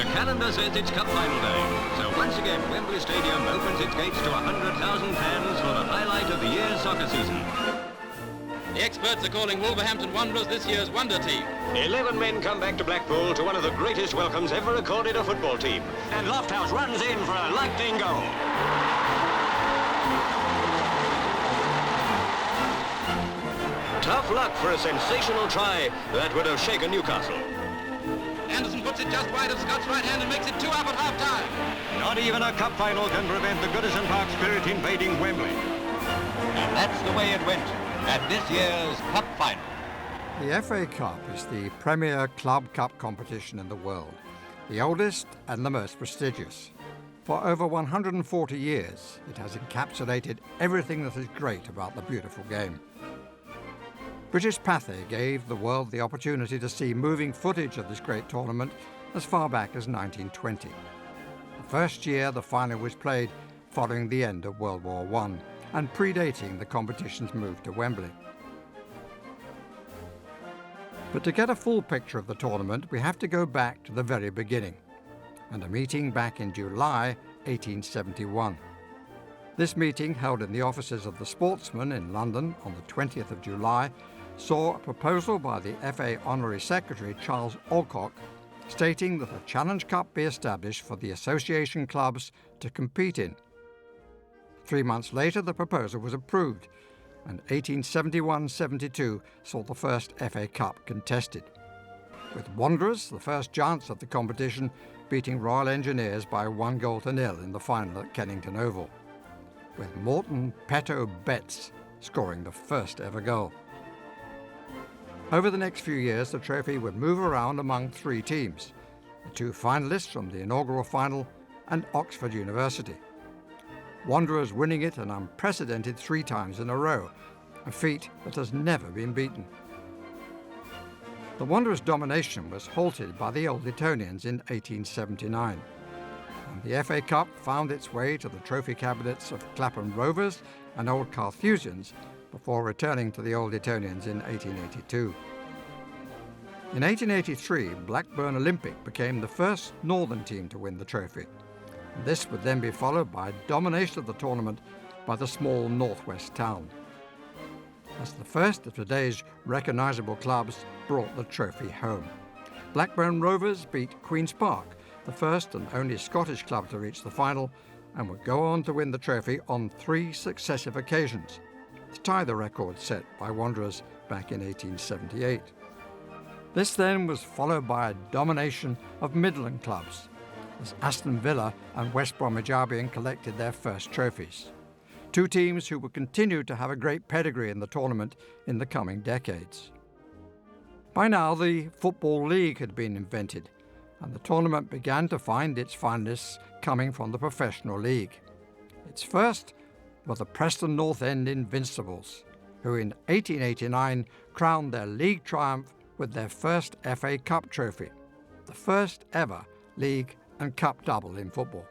The calendar says it's Cup Final Day. So once again, Wembley Stadium opens its gates to 100,000 fans for the highlight of the year's soccer season. The experts are calling Wolverhampton Wanderers this year's wonder team. 11 men come back to Blackpool to one of the greatest welcomes ever accorded a football team. And Lofthouse runs in for a lightning goal. Tough luck for a sensational try that would have shaken Newcastle. Anderson puts it just wide of Scott's right hand and makes it 2 up at half-time. Not even a cup final can prevent the Goodison Park spirit invading Wembley. And that's the way it went at this year's Cup Final. The FA Cup is the premier club cup competition in the world, the oldest and the most prestigious. For over 140 years, it has encapsulated everything that is great about the beautiful game. British Pathé gave the world the opportunity to see moving footage of this great tournament as far back as 1920. The first year the final was played following the end of World War I and predating the competition's move to Wembley. But to get a full picture of the tournament, we have to go back to the very beginning, and a meeting back in July 1871. This meeting, held in the offices of the Sportsman in London on the 20th of July, saw a proposal by the FA Honorary Secretary Charles Alcock stating that a Challenge Cup be established for the association clubs to compete in. 3 months later, the proposal was approved, and 1871-72 saw the first FA Cup contested, with Wanderers, the first giants of the competition, beating Royal Engineers by 1-0 in the final at Kennington Oval, with Morton Petto Betts scoring the first ever goal. Over the next few years, the trophy would move around among 3 teams, the 2 finalists from the inaugural final and Oxford University. Wanderers winning it an unprecedented 3 times in a row, a feat that has never been beaten. The Wanderers' domination was halted by the Old Etonians in 1879, and the FA Cup found its way to the trophy cabinets of Clapham Rovers and Old Carthusians before returning to the Old Etonians in 1882. In 1883, Blackburn Olympic became the first northern team to win the trophy. This would then be followed by domination of the tournament by the small northwest town. As the first of today's recognisable clubs brought the trophy home. Blackburn Rovers beat Queen's Park, the first and only Scottish club to reach the final, and would go on to win the trophy on 3 successive occasions, to tie the record set by Wanderers back in 1878. This then was followed by a domination of Midland clubs, as Aston Villa and West Bromwich Albion collected their first trophies, 2 teams who would continue to have a great pedigree in the tournament in the coming decades. By now, the Football League had been invented, and the tournament began to find its finalists coming from the professional league. Its first were the Preston North End Invincibles, who in 1889 crowned their league triumph with their first FA Cup trophy, the first ever league and cup double in football.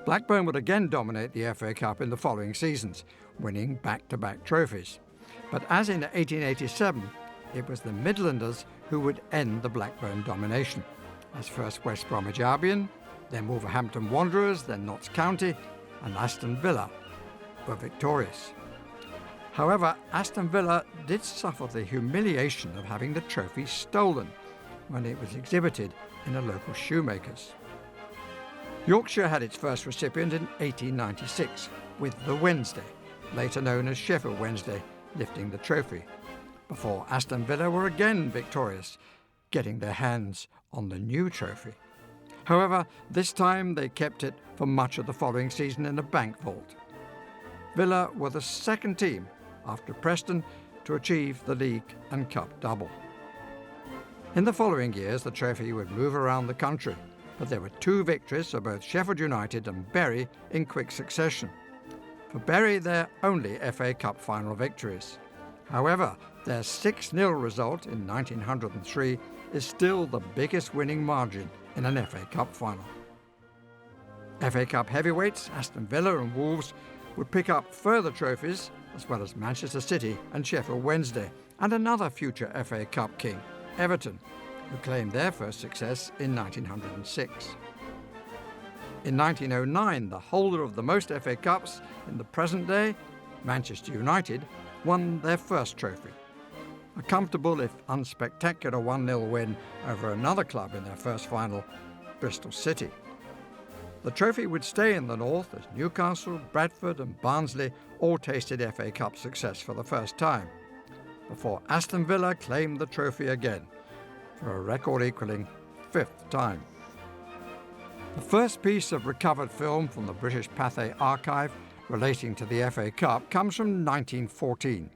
Blackburn would again dominate the FA Cup in the following seasons, winning back-to-back trophies. But as in 1887, it was the Midlanders who would end the Blackburn domination, as first West Bromwich Albion, then Wolverhampton Wanderers, then Notts County, and Aston Villa were victorious. However, Aston Villa did suffer the humiliation of having the trophy stolen when it was exhibited in a local shoemaker's. Yorkshire had its first recipient in 1896, with the Wednesday, later known as Sheffield Wednesday, lifting the trophy, before Aston Villa were again victorious, getting their hands on the new trophy. However, this time they kept it for much of the following season in a bank vault. Villa were the second team, after Preston, to achieve the league and cup double. In the following years, the trophy would move around the country, but there were 2 victories for both Sheffield United and Bury in quick succession. For Bury, their only FA Cup final victories. However, their 6-0 result in 1903 is still the biggest winning margin in an FA Cup final. FA Cup heavyweights Aston Villa and Wolves would pick up further trophies, as well as Manchester City and Sheffield Wednesday, and another future FA Cup king, Everton, who claimed their first success in 1906. In 1909, the holder of the most FA Cups in the present day, Manchester United, won their first trophy. A comfortable, if unspectacular, 1-0 win over another club in their first final, Bristol City. The trophy would stay in the north as Newcastle, Bradford and Barnsley all tasted FA Cup success for the first time, before Aston Villa claimed the trophy again for a record-equalling 5th time. The first piece of recovered film from the British Pathé archive relating to the FA Cup comes from 1914.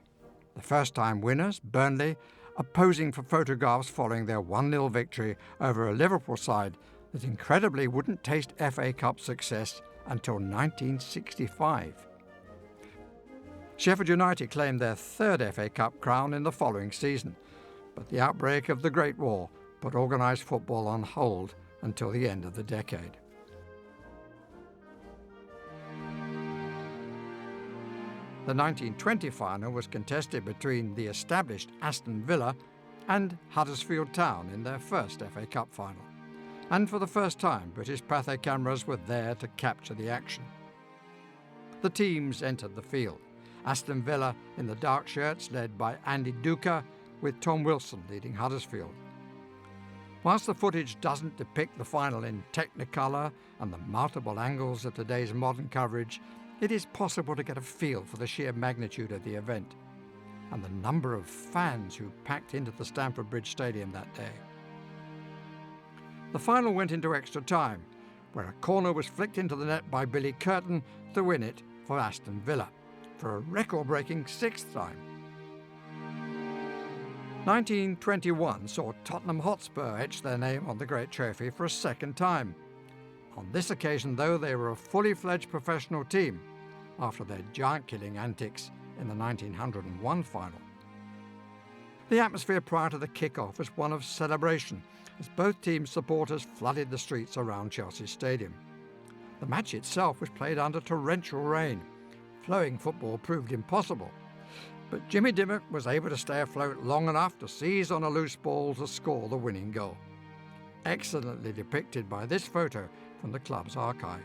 The first-time winners, Burnley, are posing for photographs following their 1-0 victory over a Liverpool side that incredibly wouldn't taste FA Cup success until 1965. Sheffield United claimed their third FA Cup crown in the following season, but the outbreak of the Great War put organised football on hold until the end of the decade. The 1920 final was contested between the established Aston Villa and Huddersfield Town in their first FA Cup final. And for the first time, British Pathé cameras were there to capture the action. The teams entered the field. Aston Villa in the dark shirts led by Andy Duca, with Tom Wilson leading Huddersfield. Whilst the footage doesn't depict the final in Technicolor and the multiple angles of today's modern coverage, it is possible to get a feel for the sheer magnitude of the event and the number of fans who packed into the Stamford Bridge Stadium that day. The final went into extra time, where a corner was flicked into the net by Billy Curtin to win it for Aston Villa, for a record-breaking 6th time. 1921 saw Tottenham Hotspur etch their name on the great trophy for a second time. On this occasion, though, they were a fully fledged professional team after their giant-killing antics in the 1901 final. The atmosphere prior to the kick-off was one of celebration as both teams' supporters flooded the streets around Chelsea Stadium. The match itself was played under torrential rain. Flowing football proved impossible, but Jimmy Dimmock was able to stay afloat long enough to seize on a loose ball to score the winning goal. Excellently depicted by this photo from the club's archive.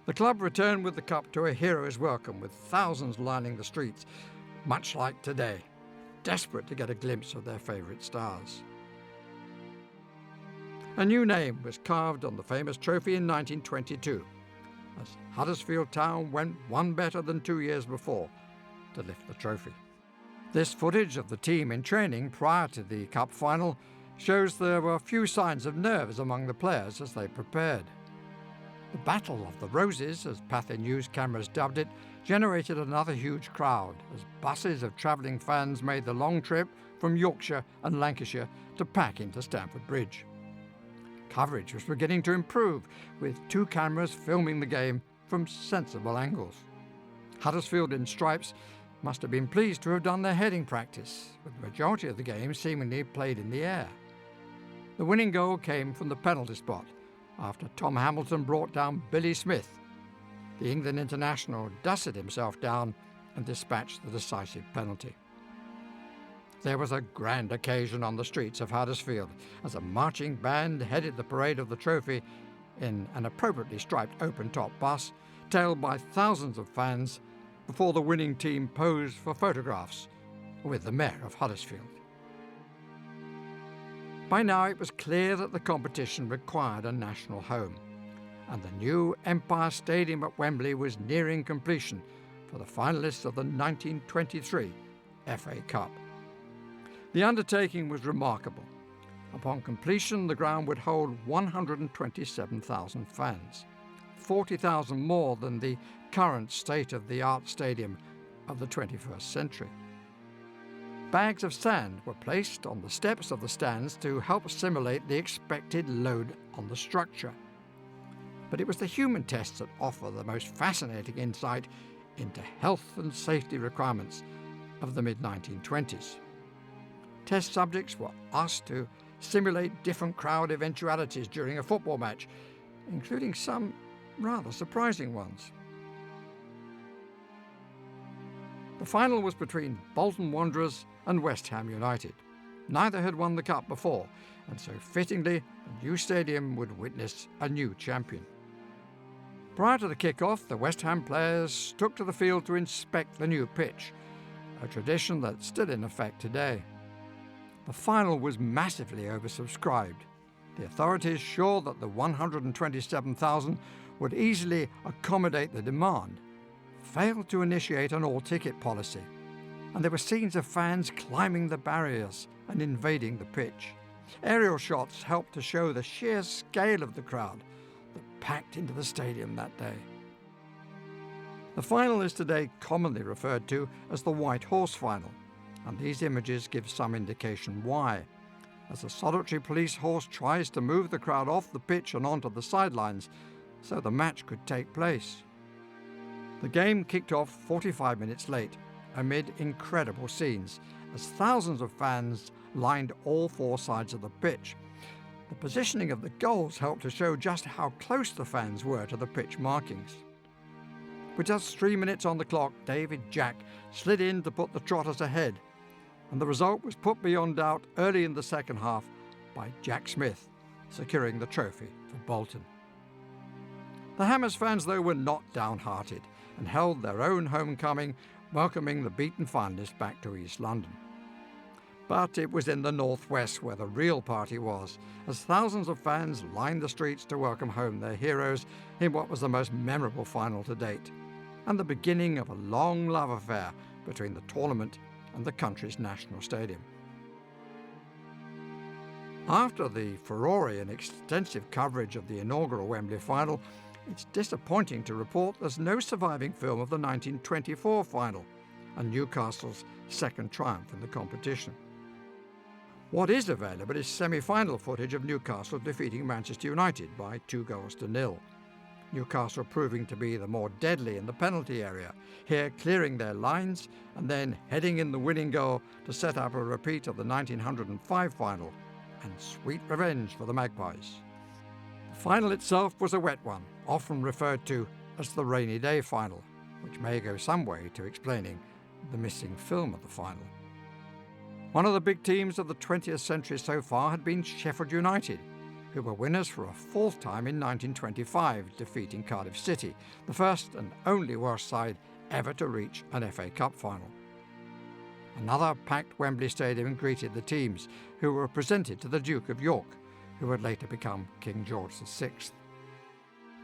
The club returned with the cup to a hero's welcome, with thousands lining the streets, much like today, desperate to get a glimpse of their favourite stars. A new name was carved on the famous trophy in 1922, as Huddersfield Town went one better than 2 years before to lift the trophy. This footage of the team in training prior to the cup final shows there were few signs of nerves among the players as they prepared. The Battle of the Roses, as Pathé News cameras dubbed it, generated another huge crowd as buses of travelling fans made the long trip from Yorkshire and Lancashire to pack into Stamford Bridge. Coverage was beginning to improve, with 2 cameras filming the game from sensible angles. Huddersfield in stripes must have been pleased to have done their heading practice, with the majority of the game seemingly played in the air. The winning goal came from the penalty spot, after Tom Hamilton brought down Billy Smith. The England international dusted himself down and dispatched the decisive penalty. There was a grand occasion on the streets of Huddersfield as a marching band headed the parade of the trophy in an appropriately striped open-top bus, tailed by thousands of fans, before the winning team posed for photographs with the Mayor of Huddersfield. By now it was clear that the competition required a national home, and the new Empire Stadium at Wembley was nearing completion for the finalists of the 1923 FA Cup. The undertaking was remarkable. Upon completion, the ground would hold 127,000 fans, 40,000 more than the current state-of-the-art stadium of the 21st century. Bags of sand were placed on the steps of the stands to help simulate the expected load on the structure. But it was the human tests that offer the most fascinating insight into health and safety requirements of the mid-1920s. Test subjects were asked to simulate different crowd eventualities during a football match, including some rather surprising ones. The final was between Bolton Wanderers and West Ham United. Neither had won the cup before, and so fittingly, the new stadium would witness a new champion. Prior to the kick-off, the West Ham players took to the field to inspect the new pitch, a tradition that's still in effect today. The final was massively oversubscribed. The authorities, sure that the 127,000 would easily accommodate the demand, failed to initiate an all-ticket policy, and there were scenes of fans climbing the barriers and invading the pitch. Aerial shots helped to show the sheer scale of the crowd that packed into the stadium that day. The final is today commonly referred to as the White Horse Final, and these images give some indication why. As a solitary police horse tries to move the crowd off the pitch and onto the sidelines so the match could take place. The game kicked off 45 minutes late, amid incredible scenes, as thousands of fans lined all four sides of the pitch. The positioning of the goals helped to show just how close the fans were to the pitch markings. With just 3 minutes on the clock, David Jack slid in to put the Trotters ahead, and the result was put beyond doubt early in the second half by Jack Smith, securing the trophy for Bolton. The Hammers fans, though, were not downhearted and held their own homecoming, welcoming the beaten finalists back to East London. But it was in the northwest where the real party was, as thousands of fans lined the streets to welcome home their heroes in what was the most memorable final to date, and the beginning of a long love affair between the tournament and the country's national stadium. After the furore and extensive coverage of the inaugural Wembley final, it's disappointing to report there's no surviving film of the 1924 final and Newcastle's second triumph in the competition. What is available is semi-final footage of Newcastle defeating Manchester United by 2-0. Newcastle proving to be the more deadly in the penalty area, here clearing their lines and then heading in the winning goal to set up a repeat of the 1905 final and sweet revenge for the Magpies. The final itself was a wet one, often referred to as the rainy day final, which may go some way to explaining the missing film of the final. One of the big teams of the 20th century so far had been Sheffield United, who were winners for a fourth time in 1925, defeating Cardiff City, the first and only Welsh side ever to reach an FA Cup final. Another packed Wembley Stadium greeted the teams, who were presented to the Duke of York, who would later become King George VI.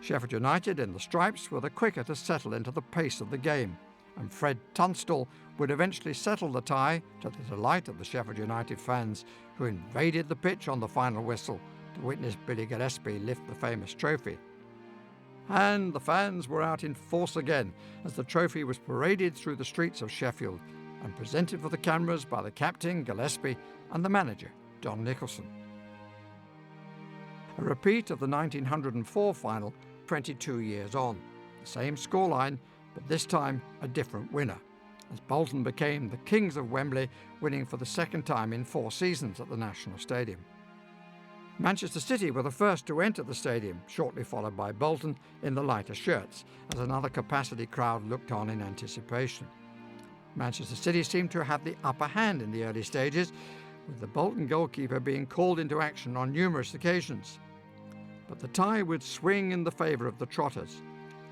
Sheffield United in the stripes were the quicker to settle into the pace of the game, and Fred Tunstall would eventually settle the tie to the delight of the Sheffield United fans, who invaded the pitch on the final whistle to witness Billy Gillespie lift the famous trophy. And the fans were out in force again as the trophy was paraded through the streets of Sheffield and presented for the cameras by the captain, Gillespie, and the manager, Don Nicholson. A repeat of the 1904 final 22 years on, the same scoreline, but this time a different winner, as Bolton became the kings of Wembley, winning for the second time in 4 seasons at the National Stadium. Manchester City were the first to enter the stadium, shortly followed by Bolton in the lighter shirts, as another capacity crowd looked on in anticipation. Manchester City seemed to have the upper hand in the early stages, with the Bolton goalkeeper being called into action on numerous occasions. But the tie would swing in the favour of the Trotters,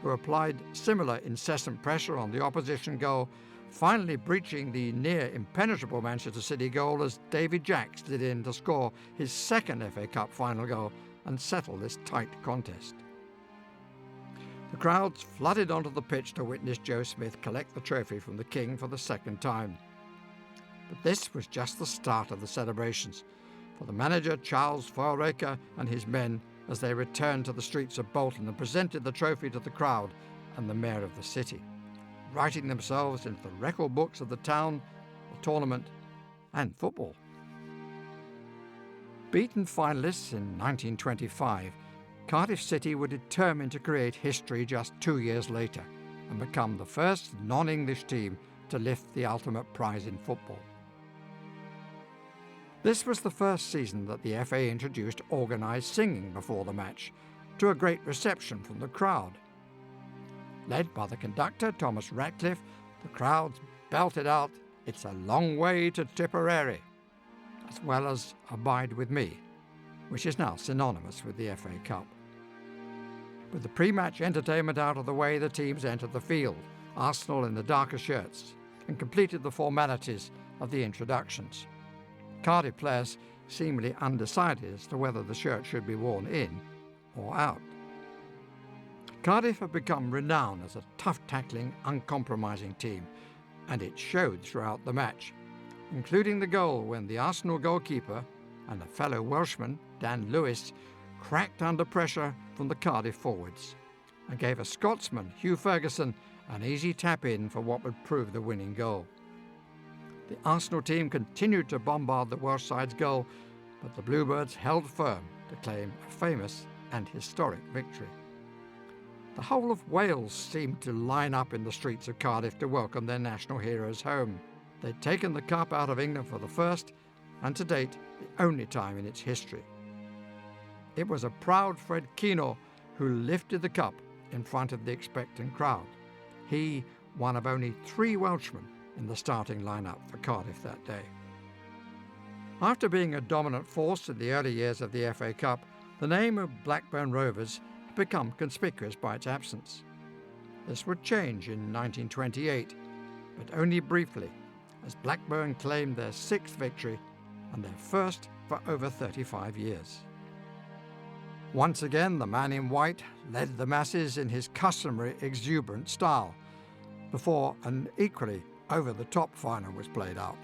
who applied similar incessant pressure on the opposition goal, finally breaching the near-impenetrable Manchester City goal as David Jack slid in to score his second FA Cup final goal and settle this tight contest. The crowds flooded onto the pitch to witness Joe Smith collect the trophy from the King for the second time. But this was just the start of the celebrations for the manager Charles Foyleacre and his men as they returned to the streets of Bolton and presented the trophy to the crowd and the mayor of the city, writing themselves into the record books of the town, the tournament, and football. Beaten finalists in 1925, Cardiff City were determined to create history just 2 years later and become the first non-English team to lift the ultimate prize in football. This was the first season that the FA introduced organised singing before the match, to a great reception from the crowd. Led by the conductor, Thomas Ratcliffe, the crowds belted out, "It's a long way to Tipperary," as well as Abide With Me, which is now synonymous with the FA Cup. With the pre-match entertainment out of the way, the teams entered the field, Arsenal in the darker shirts, and completed the formalities of the introductions. Cardiff players seemingly undecided as to whether the shirt should be worn in or out. Cardiff have become renowned as a tough-tackling, uncompromising team, and it showed throughout the match, including the goal when the Arsenal goalkeeper and a fellow Welshman, Dan Lewis, cracked under pressure from the Cardiff forwards and gave a Scotsman, Hugh Ferguson, an easy tap-in for what would prove the winning goal. The Arsenal team continued to bombard the Welsh side's goal, but the Bluebirds held firm to claim a famous and historic victory. The whole of Wales seemed to line up in the streets of Cardiff to welcome their national heroes home. They'd taken the cup out of England for the first, and to date, the only time in its history. It was a proud Fred Keno who lifted the cup in front of the expectant crowd. He, one of only 3 Welshmen in the starting lineup for Cardiff that day. After being a dominant force in the early years of the FA Cup, the name of Blackburn Rovers had become conspicuous by its absence. This would change in 1928, but only briefly, as Blackburn claimed their 6th victory and their first for over 35 years. Once again, the man in white led the masses in his customary exuberant style, before an equally over-the-top final was played out.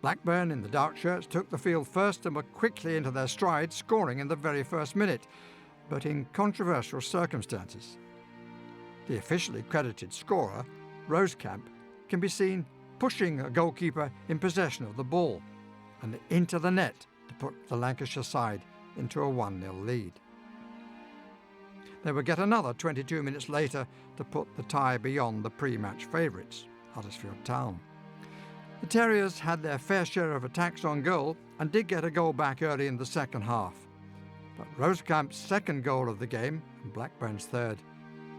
Blackburn in the dark shirts took the field first and were quickly into their stride, scoring in the very first minute, but in controversial circumstances. The officially credited scorer, Rosekamp, can be seen pushing a goalkeeper in possession of the ball and into the net to put the Lancashire side into a 1-0 lead. They would get another 22 minutes later to put the tie beyond the pre-match favourites, Huddersfield Town. The Terriers had their fair share of attacks on goal and did get a goal back early in the second half. But Rosekamp's second goal of the game, and Blackburn's third,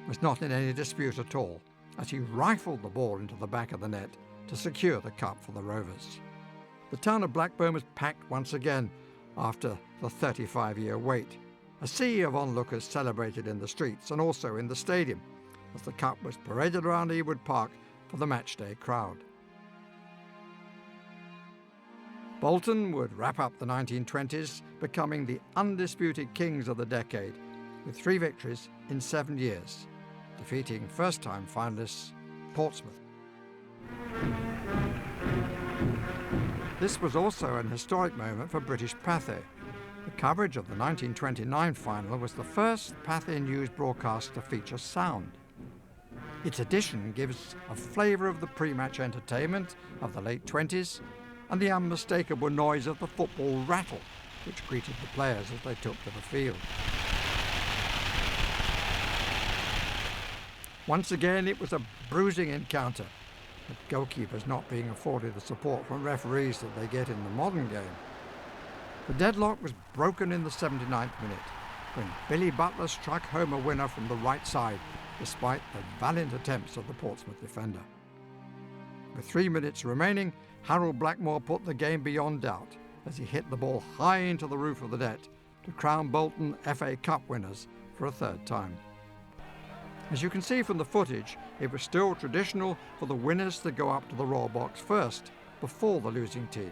was not in any dispute at all, as he rifled the ball into the back of the net to secure the cup for the Rovers. The town of Blackburn was packed once again after the 35-year wait. A sea of onlookers celebrated in the streets and also in the stadium as the cup was paraded around Ewood Park for the matchday crowd. Bolton would wrap up the 1920s, becoming the undisputed kings of the decade, with 3 victories in 7 years, defeating first-time finalists Portsmouth. This was also an historic moment for British Pathé. The coverage of the 1929 final was the first Pathé News broadcast to feature sound. Its addition gives a flavour of the pre-match entertainment of the late 20s and the unmistakable noise of the football rattle which greeted the players as they took to the field. Once again, it was a bruising encounter, with goalkeepers not being afforded the support from referees that they get in the modern game. The deadlock was broken in the 79th minute, when Billy Butler struck home a winner from the right side, despite the valiant attempts of the Portsmouth defender. With 3 minutes remaining, Harold Blackmore put the game beyond doubt as he hit the ball high into the roof of the net to crown Bolton FA Cup winners for a 3rd time. As you can see from the footage, it was still traditional for the winners to go up to the royal box first, before the losing team,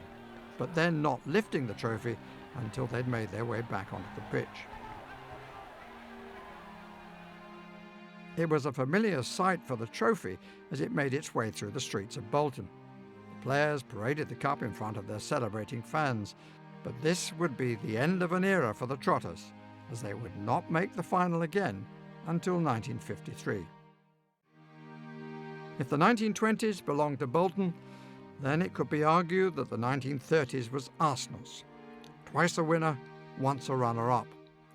but then not lifting the trophy until they'd made their way back onto the pitch. It was a familiar sight for the trophy as it made its way through the streets of Bolton. The players paraded the cup in front of their celebrating fans, but this would be the end of an era for the Trotters, as they would not make the final again until 1953. If the 1920s belonged to Bolton, then it could be argued that the 1930s was Arsenal's. Twice a winner, once a runner-up,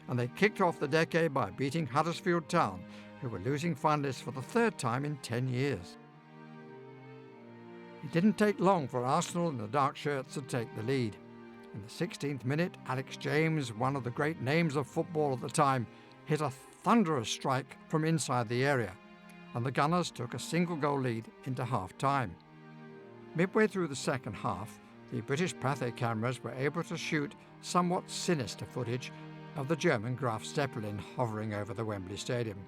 and they kicked off the decade by beating Huddersfield Town, who were losing finalists for the 3rd time in 10 years. It didn't take long for Arsenal in the dark shirts to take the lead. In the 16th minute, Alex James, one of the great names of football at the time, hit a thunderous strike from inside the area, and the Gunners took a single-goal lead into half-time. Midway through the second half, the British Pathé cameras were able to shoot somewhat sinister footage of the German Graf Zeppelin hovering over the Wembley Stadium.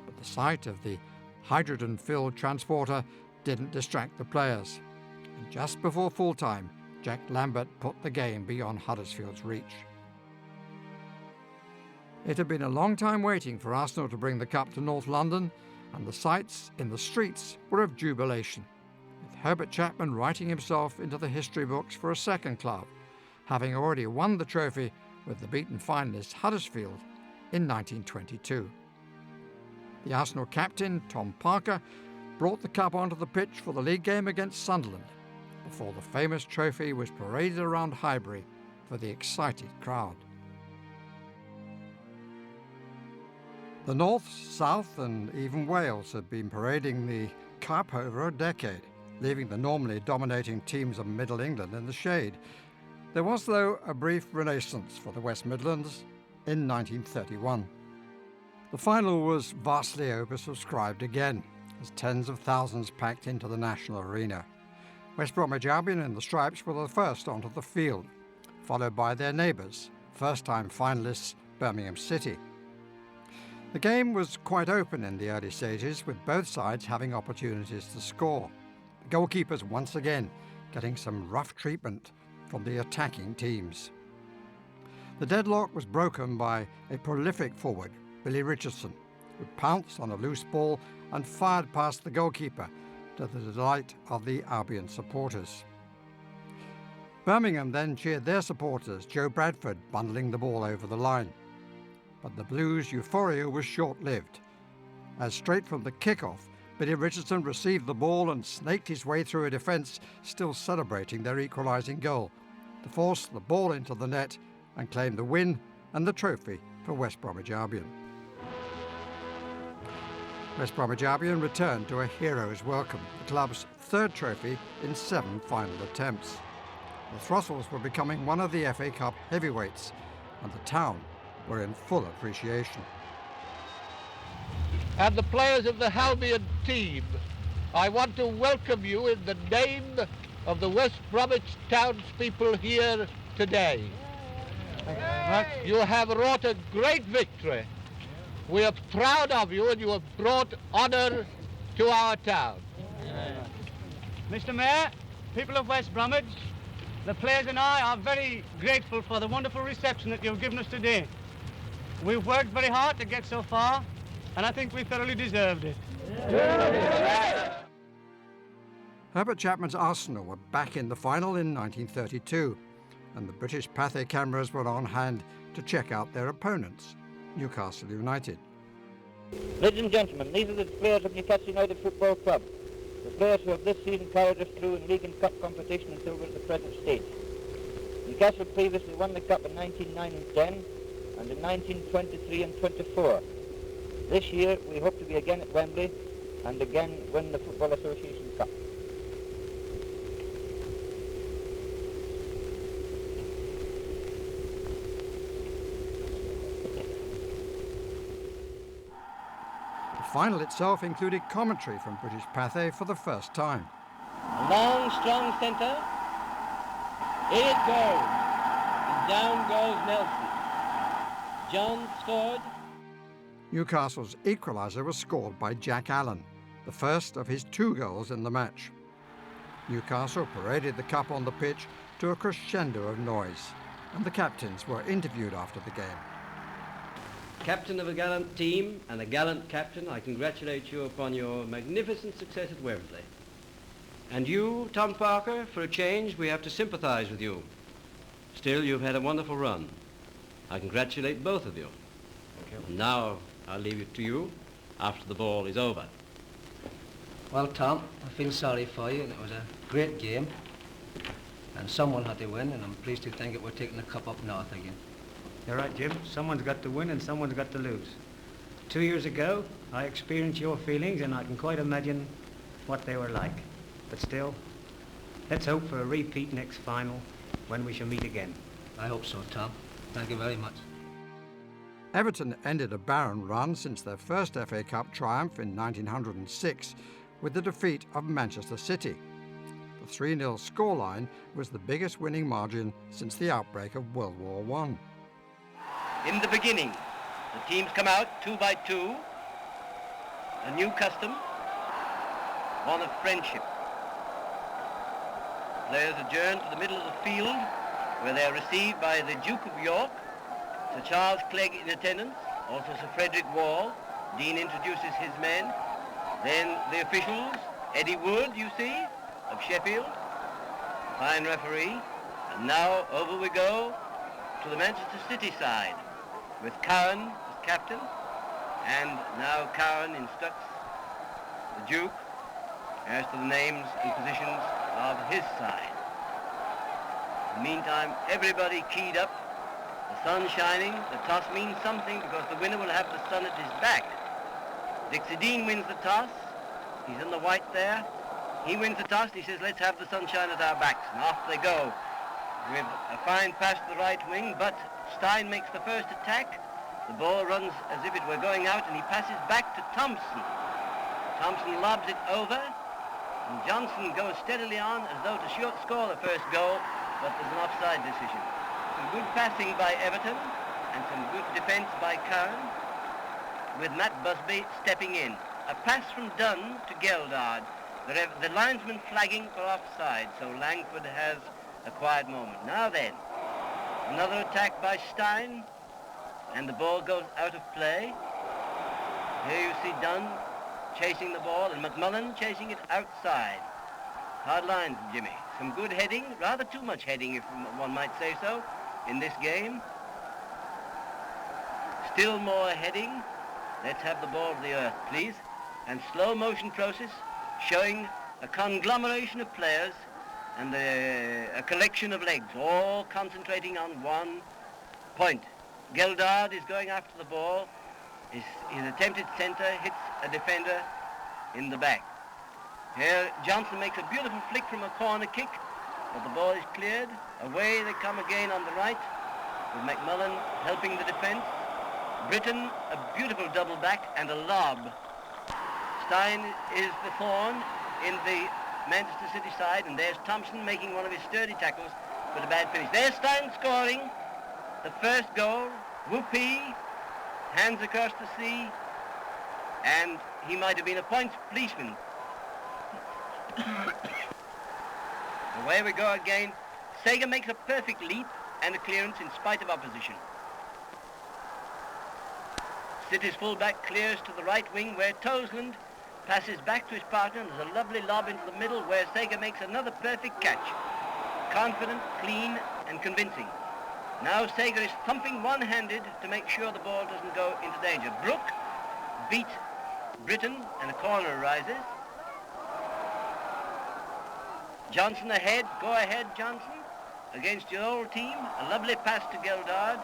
But the sight of the hydrogen-filled transporter didn't distract the players. And just before full-time, Jack Lambert put the game beyond Huddersfield's reach. It had been a long time waiting for Arsenal to bring the cup to North London, and the sights in the streets were of jubilation, with Herbert Chapman writing himself into the history books for a second club, having already won the trophy with the beaten finalists Huddersfield in 1922. The Arsenal captain, Tom Parker, brought the cup onto the pitch for the league game against Sunderland, before the famous trophy was paraded around Highbury for the excited crowd. The North, South and even Wales had been parading the cup over a decade, leaving the normally dominating teams of Middle England in the shade. There was, though, a brief renaissance for the West Midlands in 1931. The final was vastly oversubscribed again, as tens of thousands packed into the national arena. West Bromwich Albion and the Stripes were the first onto the field, followed by their neighbours, first-time finalists Birmingham City. The game was quite open in the early stages, with both sides having opportunities to score. The goalkeepers once again getting some rough treatment from the attacking teams. The deadlock was broken by a prolific forward, Billy Richardson, who pounced on a loose ball and fired past the goalkeeper, to the delight of the Albion supporters. Birmingham then cheered their supporters, Joe Bradford bundling the ball over the line. But the Blues' euphoria was short-lived, as straight from the kick-off, Billy Richardson received the ball and snaked his way through a defence, still celebrating their equalising goal, to force the ball into the net and claim the win and the trophy for West Bromwich Albion. West Bromwich Albion returned to a hero's welcome, the club's third trophy in 7 final attempts. The Throstles were becoming one of the FA Cup heavyweights, and the town were in full appreciation. And the players of the Albion team, I want to welcome you in the name of the West Bromwich townspeople here today. You have wrought a great victory. We are proud of you, and you have brought honour to our town. Mr. Mayor, people of West Bromwich, the players and I are very grateful for the wonderful reception that you've given us today. We've worked very hard to get so far, and I think we thoroughly deserved it. Herbert Chapman's Arsenal were back in the final in 1932, and the British Pathé cameras were on hand to check out their opponents, Newcastle United. Ladies and gentlemen, these are the players of Newcastle United Football Club, the players who have this season carried us through in league and cup competition until we're at the present stage. Newcastle previously won the cup in 1909 and 10, and in 1923 and 24. This year we hope to be again at Wembley and again win the Football Association Cup. The final itself included commentary from British Pathé for the first time. A long, strong centre. In it goes. And down goes Nelson. John scored. Newcastle's equaliser was scored by Jack Allen, the first of his 2 goals in the match. Newcastle paraded the cup on the pitch to a crescendo of noise, and the captains were interviewed after the game. Captain of a gallant team and a gallant captain, I congratulate you upon your magnificent success at Wembley. And you, Tom Parker, for a change, we have to sympathise with you. Still, you've had a wonderful run. I congratulate both of you. Thank you. And now I'll leave it to you after the ball is over. Well, Tom, I feel sorry for you, and it was a great game. And someone had to win, and I'm pleased to think that we're taking the cup up north again. You're right, Jim. Someone's got to win and someone's got to lose. 2 years ago, I experienced your feelings, and I can quite imagine what they were like. But still, let's hope for a repeat next final when we shall meet again. I hope so, Tom. Thank you very much. Everton ended a barren run since their first FA Cup triumph in 1906 with the defeat of Manchester City. The 3-0 scoreline was the biggest winning margin since the outbreak of World War I. In the beginning, the teams come out 2 by 2, a new custom, one of friendship. Players adjourn to the middle of the field, where they are received by the Duke of York, Sir Charles Clegg in attendance, also Sir Frederick Wall. Dean introduces his men. Then the officials, Eddie Wood, you see, of Sheffield, fine referee. And now over we go to the Manchester City side, with Curran as captain. And now Curran instructs the Duke as to the names and positions of his side. In the meantime, everybody keyed up. The sun shining. The toss means something because the winner will have the sun at his back. Dixie Dean wins the toss. He's in the white there. He wins the toss. He says, let's have the sunshine at our backs. And off they go with a fine pass to the right wing, but Stein makes the first attack. The ball runs as if it were going out, and he passes back to Thompson. Thompson lobs it over, and Johnson goes steadily on as though to score the first goal, but there's an offside decision. Some good passing by Everton, and some good defence by Curran, with Matt Busby stepping in. A pass from Dunn to Geldard. The linesman flagging for offside, so Langford has a quiet moment. Now then, another attack by Stein, and the ball goes out of play. Here you see Dunn chasing the ball, and McMullen chasing it outside. Hard lines, Jimmy. Some good heading, rather too much heading, if one might say so, in this game. Still more heading. Let's have the ball of the earth, please. And slow motion process showing a conglomeration of players and a collection of legs, all concentrating on one point. Geldard is going after the ball. His attempted centre hits a defender in the back. Here Johnson makes a beautiful flick from a corner kick, but the ball is cleared. Away they come again on the right, with McMullen helping the defence. Britton, a beautiful double back and a lob. Stein is the thorn in the Manchester City side, and there's Thompson making one of his sturdy tackles with a bad finish. There's Stein scoring the first goal. Whoopee, hands across the sea, and he might have been a points policeman. Away we go again. Sager makes a perfect leap and a clearance in spite of opposition. City's fullback clears to the right wing, where Toseland passes back to his partner, and there's a lovely lob into the middle where Sager makes another perfect catch. Confident, clean, and convincing. Now Sager is thumping one-handed to make sure the ball doesn't go into danger. Brooke beat Britton, and a corner arises. Johnson ahead. Go ahead, Johnson, against your old team. A lovely pass to Geldard,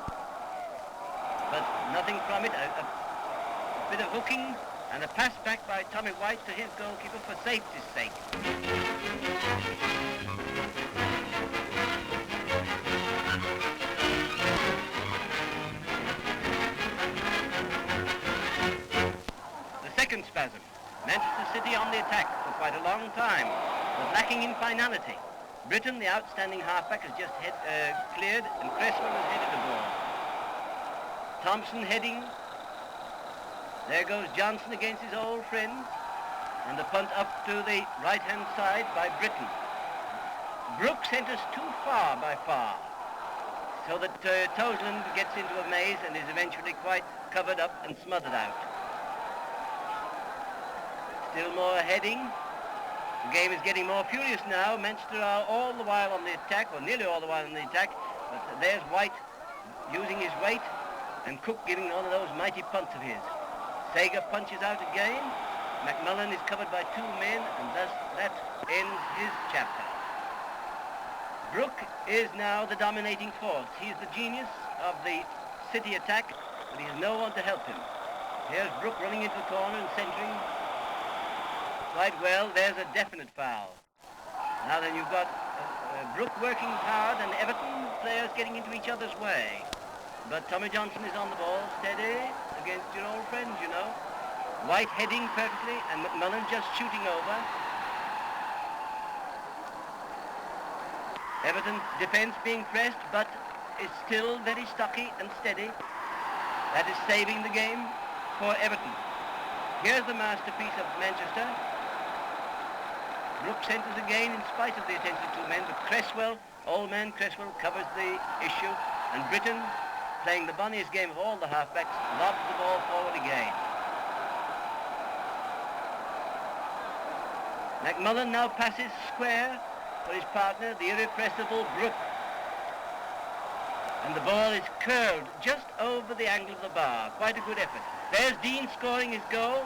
but nothing from it. A bit of hooking and a pass back by Tommy White to his goalkeeper for safety's sake. The second spasm. Manchester City on the attack for quite a long time, but lacking in finality. Britton, the outstanding halfback, has just cleared, and Cresswell has headed the ball. Thompson heading. There goes Johnson against his old friend, and the punt up to the right-hand side by Britton. Brooks centres too far by far, so that Toseland gets into a maze and is eventually quite covered up and smothered out. Still more heading. The game is getting more furious now. Manchester are all the while on the attack, or nearly all the while on the attack, but there's White using his weight, and Cook giving one of those mighty punts of his. Sager punches out again. McMullen is covered by two men, and thus that ends his chapter. Brooke is now the dominating force. He's the genius of the City attack, but he has no one to help him. Here's Brooke running into the corner and centering quite well. There's a definite foul. Now then, you've got Brooke working hard and Everton players getting into each other's way. But Tommy Johnson is on the ball, steady against your old friends, you know. White heading perfectly, and McMullen just shooting over. Everton's defence being pressed, but is still very stocky and steady. That is saving the game for Everton. Here's the masterpiece of Manchester. Brooke centres again in spite of the attention of two men, but Cresswell, old man Cresswell, covers the issue, and Britton, playing the bonniest game of all the halfbacks, lobs the ball forward again. McMullen now passes square for his partner, the irrepressible Brooke. And the ball is curled just over the angle of the bar. Quite a good effort. There's Dean scoring his goal.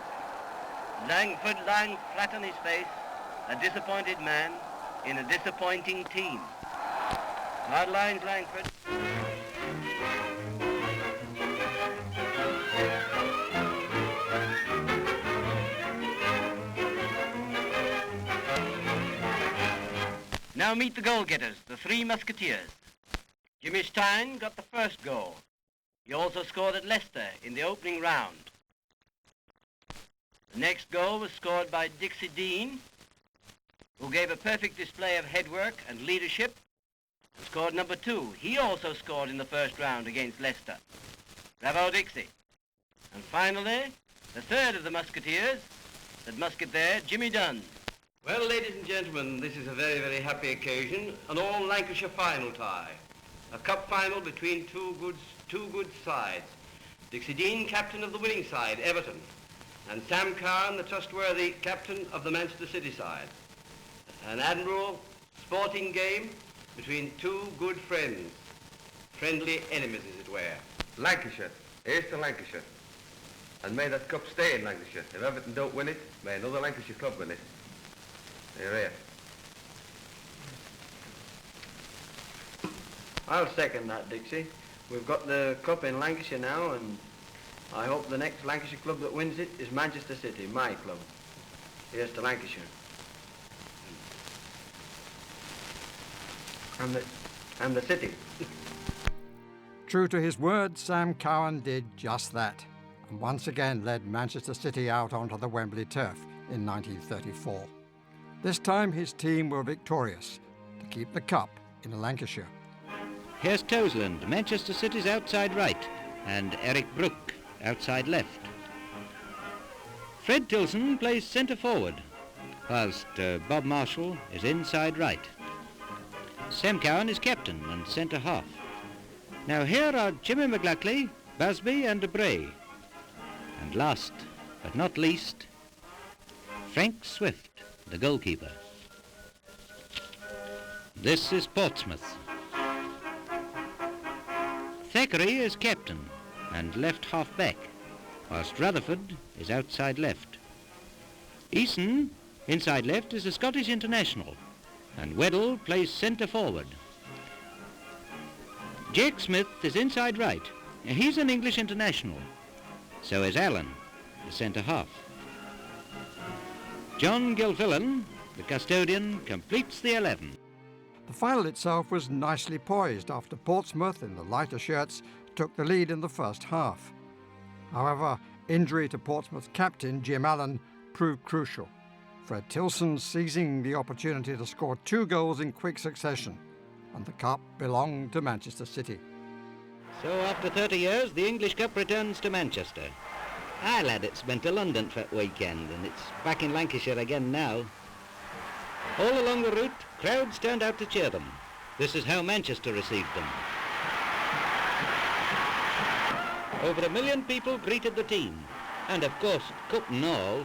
Langford lying flat on his face, a disappointed man in a disappointing team. Hard lines, Langford. Now meet the goal-getters, the Three Musketeers. Jimmy Stein got the first goal. He also scored at Leicester in the opening round. The next goal was scored by Dixie Dean, who gave a perfect display of headwork and leadership, and scored number 2. He also scored in the first round against Leicester. Bravo, Dixie. And finally, the third of the Musketeers, that musket there, Jimmy Dunn. Well, ladies and gentlemen, this is a very, very happy occasion, an all-Lancashire final tie. A cup final between two good sides. Dixie Dean, captain of the winning side, Everton, and Sam Carn, the trustworthy captain of the Manchester City side. An admirable sporting game between two good friends, friendly enemies, as it were. Lancashire, here's to Lancashire. And may that cup stay in Lancashire. If Everton don't win it, may another Lancashire club win it. Here, here. I'll second that, Dixie. We've got the cup in Lancashire now, and I hope the next Lancashire club that wins it is Manchester City, my club. Here's to Lancashire. And the city. True to his word, Sam Cowan did just that, and once again led Manchester City out onto the Wembley turf in 1934. This time his team were victorious to keep the cup in Lancashire. Here's Toseland, Manchester City's outside right, and Eric Brooke, outside left. Fred Tilson plays centre forward, whilst Bob Marshall is inside right. Sam Cowan is captain and centre half. Now here are Jimmy McLachlan, Busby and Bray. And last but not least, Frank Swift, the goalkeeper. This is Portsmouth. Thackeray is captain and left half back, whilst Rutherford is outside left. Eason, inside left, is a Scottish international, and Weddell plays centre forward. Jake Smith is inside right. He's an English international. So is Allen, the centre half. John Gilfillan, the custodian, completes the 11. The final itself was nicely poised after Portsmouth, in the lighter shirts, took the lead in the first half. However, injury to Portsmouth's captain, Jim Allen, proved crucial. Fred Tilson seizing the opportunity to score 2 goals in quick succession, and the cup belonged to Manchester City. So after 30 years, the English Cup returns to Manchester. Aye, lad, it's been to London for a weekend, and it's back in Lancashire again now. All along the route, crowds turned out to cheer them. This is how Manchester received them. Over 1 million people greeted the team, and of course, cup and all,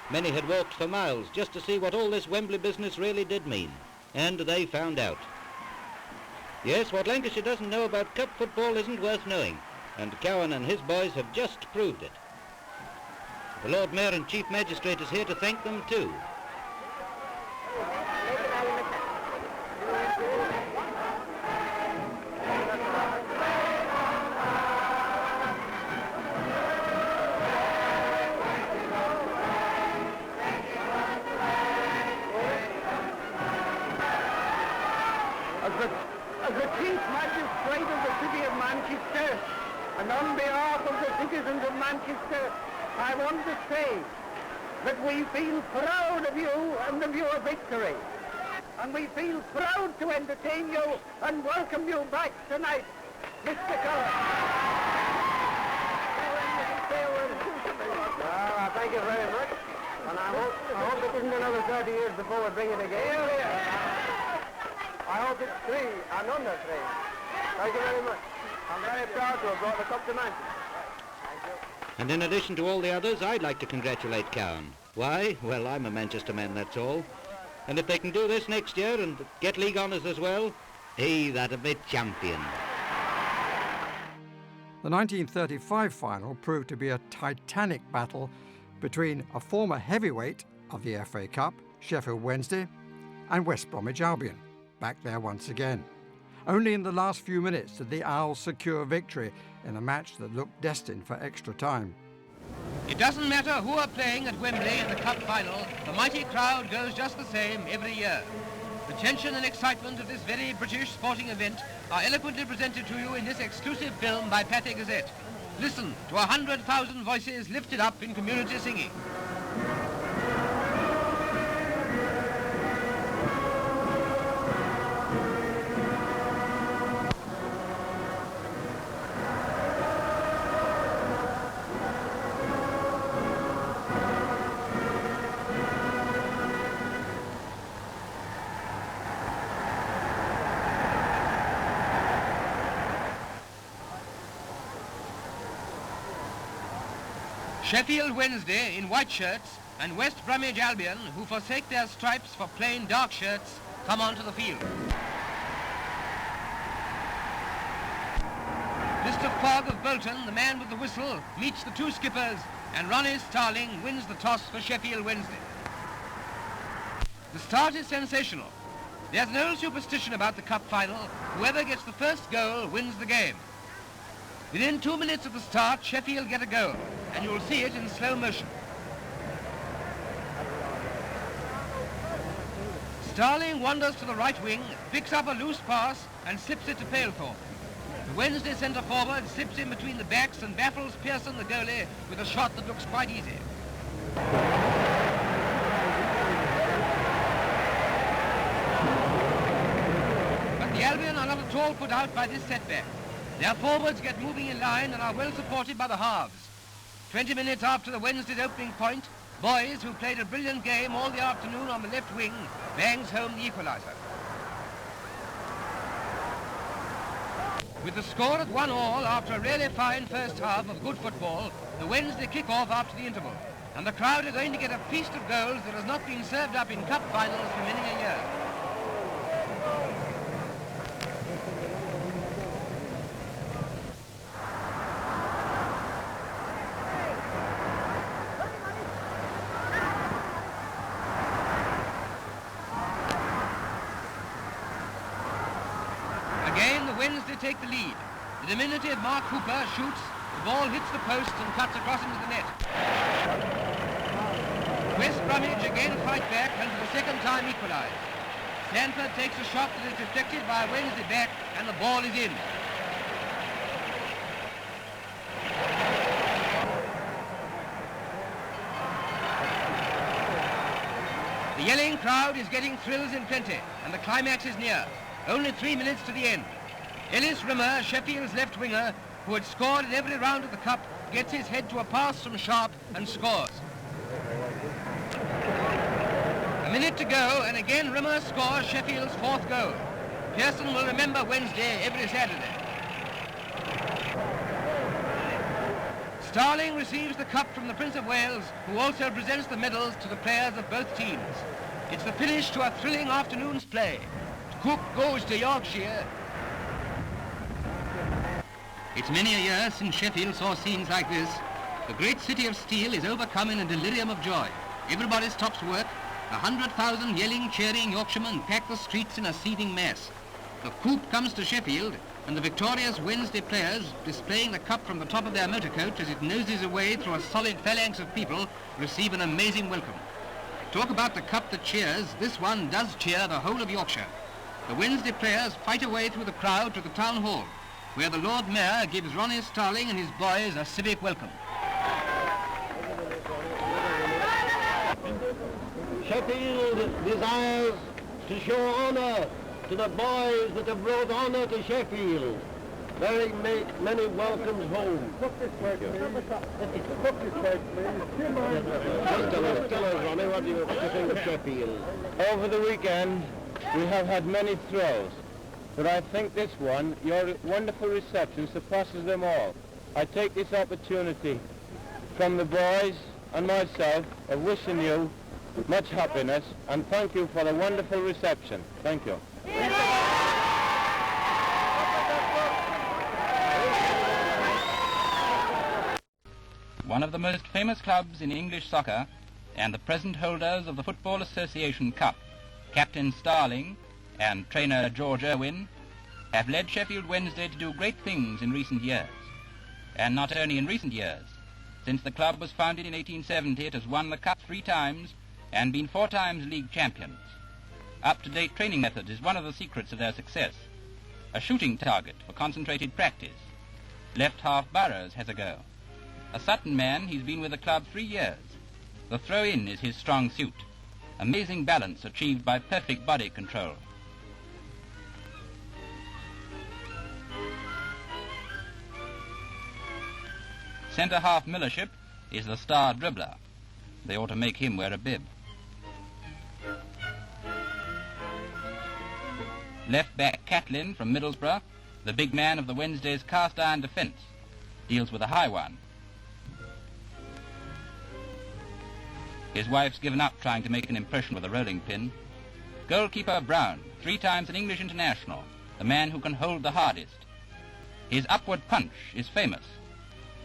many had walked for miles just to see what all this Wembley business really did mean, and they found out. Yes, what Lancashire doesn't know about cup football isn't worth knowing, and Cowan and his boys have just proved it. The Lord Mayor and Chief Magistrate is here to thank them too. As the Chief Magistrate of the City of Manchester, and on behalf of the citizens of Manchester, I want to say that we feel proud of you and of your victory. and we feel proud to entertain you and welcome you back tonight, Mr. Cullen. Thank you very much. And I hope it isn't another 30 years before we bring it again. I hope it's 3 and under 3. Thank you very much. I'm very proud to have brought the cup to Manchester. Thank you. And in addition to all the others, I'd like to congratulate Cowan. Why? Well, I'm a Manchester man, that's all. And if they can do this next year and get league honours as well, that'll be champion. The 1935 final proved to be a titanic battle between a former heavyweight of the FA Cup, Sheffield Wednesday, and West Bromwich Albion, back there once again. Only in the last few minutes did the Owls secure victory in a match that looked destined for extra time. It doesn't matter who are playing at Wembley in the cup final, the mighty crowd goes just the same every year. The tension and excitement of this very British sporting event are eloquently presented to you in this exclusive film by Pathé Gazette. Listen to 100,000 voices lifted up in community singing. Sheffield Wednesday in white shirts and West Bromwich Albion, who forsake their stripes for plain dark shirts, come onto the field. Mr. Fogg of Bolton, the man with the whistle, meets the two skippers, and Ronnie Starling wins the toss for Sheffield Wednesday. The start is sensational. There's no superstition about the cup final. Whoever gets the first goal wins the game. Within 2 minutes of the start, Sheffield get a goal, and you'll see it in slow motion. Starling wanders to the right wing, picks up a loose pass, and sips it to Palethorpe. The Wednesday centre forward sips in between the backs and baffles Pearson, the goalie, with a shot that looks quite easy. But the Albion are not at all put out by this setback. Their forwards get moving in line and are well supported by the halves. 20 minutes after the Wednesday's opening point, Boys, who played a brilliant game all the afternoon on the left wing, bangs home the equaliser. With the score at 1-1 after a really fine first half of good football, the Wednesday kick off after the interval, and the crowd are going to get a feast of goals that has not been served up in cup finals for many a year. Wednesday take the lead. The diminutive Mark Hooper shoots, the ball hits the post and cuts across into the net. West Bromwich again fight back and for the second time equalise. Stanford takes a shot that is deflected by a Wednesday back and the ball is in. The yelling crowd is getting thrills in plenty and the climax is near. Only 3 minutes to the end. Ellis Rimmer, Sheffield's left winger, who had scored in every round of the cup, gets his head to a pass from Sharp and scores. A minute to go, and again Rimmer scores Sheffield's fourth goal. Pearson will remember Wednesday every Saturday. Starling receives the cup from the Prince of Wales, who also presents the medals to the players of both teams. It's the finish to a thrilling afternoon's play. Cook goes to Yorkshire. It's many a year since Sheffield saw scenes like this. The great city of steel is overcome in a delirium of joy. Everybody stops work. 100,000 yelling, cheering Yorkshiremen pack the streets in a seething mass. The coup comes to Sheffield, and the victorious Wednesday players, displaying the cup from the top of their motor coach as it noses away through a solid phalanx of people, receive an amazing welcome. Talk about the cup that cheers, this one does cheer the whole of Yorkshire. The Wednesday players fight away through the crowd to the town hall, where the Lord Mayor gives Ronnie Starling and his boys a civic welcome. Sheffield desires to show honour to the boys that have brought honour to Sheffield. Very many welcomes home. Just tell us, Ronnie, what do you think of Sheffield? Over the weekend, we have had many thrills, but I think this one, your wonderful reception, surpasses them all. I take this opportunity from the boys and myself of wishing you much happiness and thank you for the wonderful reception. Thank you. One of the most famous clubs in English soccer and the present holders of the Football Association Cup, Captain Starling and trainer George Irwin, have led Sheffield Wednesday to do great things in recent years. And not only in recent years. Since the club was founded in 1870, it has won the Cup 3 times and been 4 times league champions. Up-to-date training methods is one of the secrets of their success. A shooting target for concentrated practice. Left half Burrows has a go. A Sutton man, he's been with the club 3 years. The throw-in is his strong suit. Amazing balance achieved by perfect body control. Centre-half Millership is the star dribbler. They ought to make him wear a bib. Left-back Catlin from Middlesbrough, the big man of the Wednesday's cast-iron defence, deals with a high one. His wife's given up trying to make an impression with a rolling pin. Goalkeeper Brown, 3 times an English international, the man who can hold the hardest. His upward punch is famous.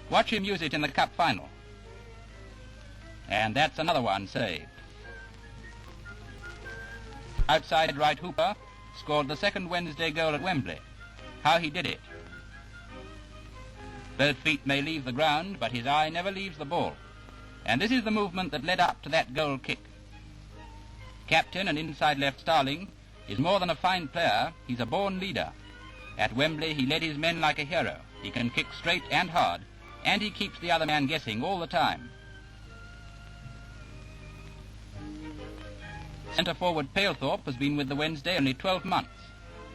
Watch him use it in the cup final. And that's another one saved. Outside right Hooper scored the second Wednesday goal at Wembley. How he did it. Both feet may leave the ground, but his eye never leaves the ball. And this is the movement that led up to that goal kick. Captain and inside left Starling is more than a fine player, he's a born leader. At Wembley he led his men like a hero. He can kick straight and hard, and he keeps the other man guessing all the time. Centre-forward Palethorpe has been with the Wednesday only 12 months.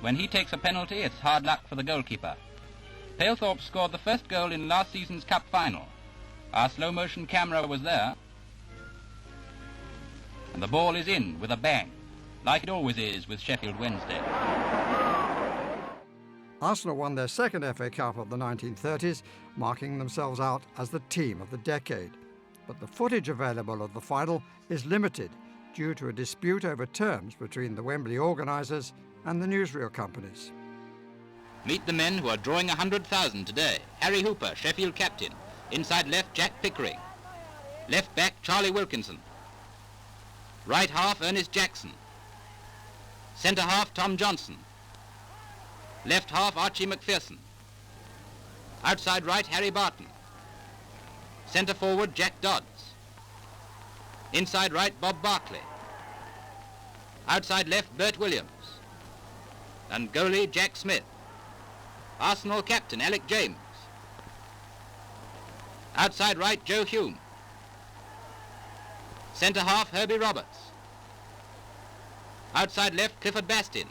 When he takes a penalty, it's hard luck for the goalkeeper. Palethorpe scored the first goal in last season's cup final. Our slow-motion camera was there. And the ball is in with a bang, like it always is with Sheffield Wednesday. Arsenal won their second FA Cup of the 1930s, marking themselves out as the team of the decade. But the footage available of the final is limited due to a dispute over terms between the Wembley organisers and the newsreel companies. Meet the men who are drawing 100,000 today. Harry Hooper, Sheffield captain. Inside left, Jack Pickering. Left back, Charlie Wilkinson. Right half, Ernest Jackson. Centre half, Tom Johnson. Left half, Archie McPherson. Outside right, Harry Barton. Centre forward, Jack Dodds. Inside right, Bob Barclay. Outside left, Bert Williams. And goalie, Jack Smith. Arsenal captain, Alec James. Outside right, Joe Hume. Centre half, Herbie Roberts. Outside left, Clifford Bastin.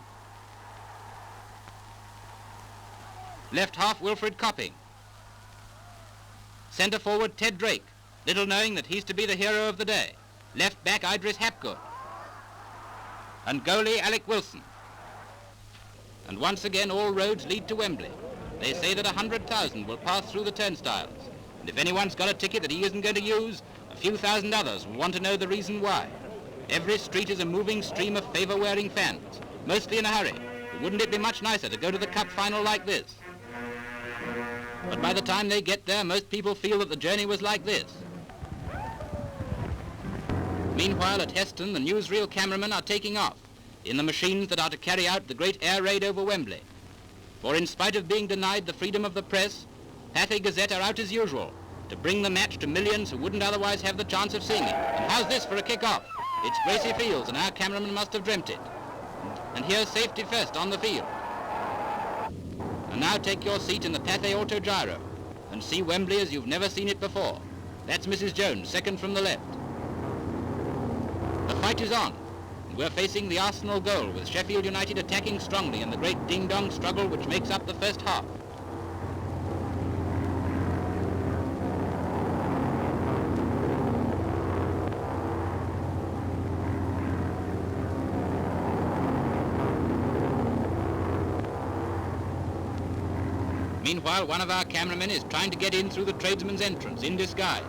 Left half, Wilfred Copping. Centre forward, Ted Drake, little knowing that he's to be the hero of the day. Left back, Idris Hapgood. And goalie, Alec Wilson. And once again, all roads lead to Wembley. They say that 100,000 will pass through the turnstiles. And if anyone's got a ticket that he isn't going to use, a few thousand others will want to know the reason why. Every street is a moving stream of favour-wearing fans, mostly in a hurry. But wouldn't it be much nicer to go to the cup final like this? But by the time they get there, most people feel that the journey was like this. Meanwhile, at Heston, the newsreel cameramen are taking off in the machines that are to carry out the great air raid over Wembley. For in spite of being denied the freedom of the press, Pathé Gazette are out as usual to bring the match to millions who wouldn't otherwise have the chance of seeing it. And how's this for a kick-off? It's Gracie Fields, and our cameraman must have dreamt it. And here's safety first on the field. And now take your seat in the Pathé Autogyro and see Wembley as you've never seen it before. That's Mrs. Jones, second from the left. The fight is on. and we're facing the Arsenal goal, with Sheffield United attacking strongly in the great ding-dong struggle which makes up the first half. Meanwhile, one of our cameramen is trying to get in through the tradesman's entrance in disguise.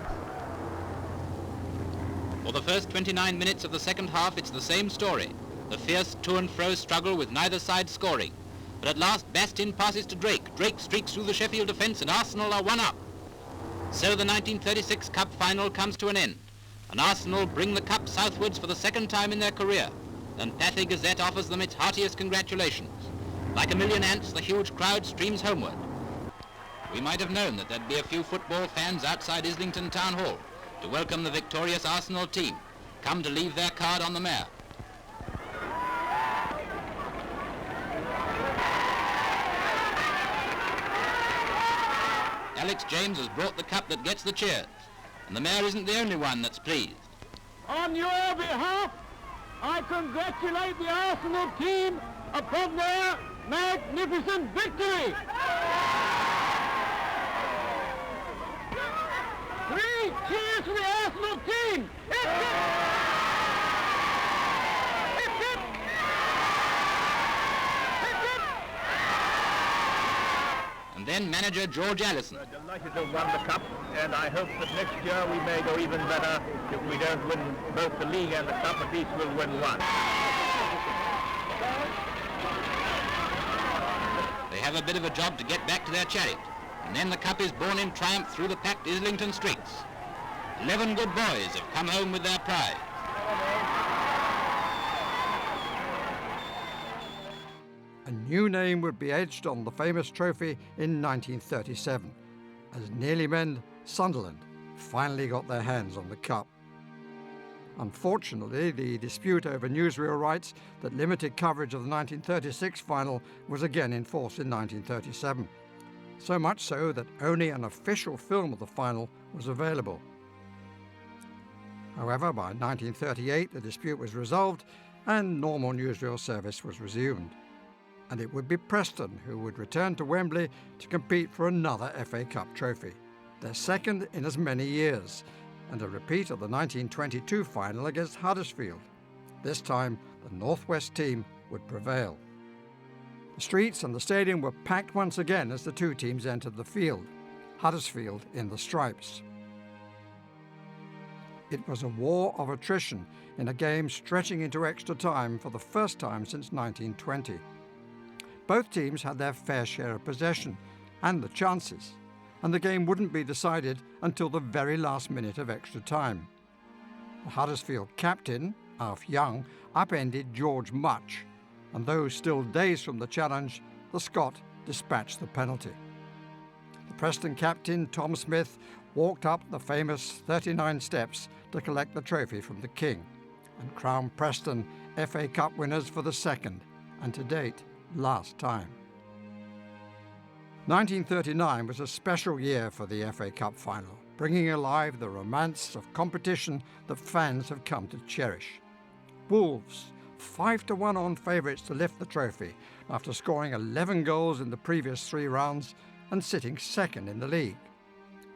For the first 29 minutes of the second half, it's the same story. The fierce to-and-fro struggle with neither side scoring. But at last, Bastin passes to Drake. Drake streaks through the Sheffield defence and Arsenal are one up. So the 1936 Cup final comes to an end. And Arsenal bring the Cup southwards for the second time in their career. And Pathé Gazette offers them its heartiest congratulations. Like a million ants, the huge crowd streams homeward. We might have known that there'd be a few football fans outside Islington Town Hall to welcome the victorious Arsenal team, come to leave their card on the mare. Alex James has brought the cup that gets the cheers, and the mare isn't the only one that's pleased. On your behalf, I congratulate the Arsenal team upon their magnificent victory. 3 cheers for the Arsenal team! And then manager George Allison. We're delighted to have won the Cup, and I hope that next year we may go even better. If we don't win both the league and the Cup, at least we'll win one. They have a bit of a job to get back to their chariot. And then the Cup is borne in triumph through the packed Islington streets. 11 good boys have come home with their prize. A new name would be edged on the famous trophy in 1937, as nearly men Sunderland finally got their hands on the Cup. Unfortunately, the dispute over newsreel rights that limited coverage of the 1936 final was again in force in 1937. So much so that only an official film of the final was available. However, by 1938 the dispute was resolved and normal newsreel service was resumed. And it would be Preston who would return to Wembley to compete for another FA Cup trophy, their second in as many years, and a repeat of the 1922 final against Huddersfield. This time the North West team would prevail. The streets and the stadium were packed once again as the two teams entered the field, Huddersfield in the stripes. It was a war of attrition in a game stretching into extra time for the first time since 1920. Both teams had their fair share of possession and the chances, and the game wouldn't be decided until the very last minute of extra time. The Huddersfield captain, Alf Young, upended George Much, and though still days from the challenge, the Scot dispatched the penalty. The Preston captain, Tom Smith, walked up the famous 39 steps to collect the trophy from the King and crown Preston FA Cup winners for the second, and to date, last time. 1939 was a special year for the FA Cup final, bringing alive the romance of competition that fans have come to cherish. Wolves, 5-1 on favourites to lift the trophy after scoring 11 goals in the previous 3 rounds and sitting second in the league,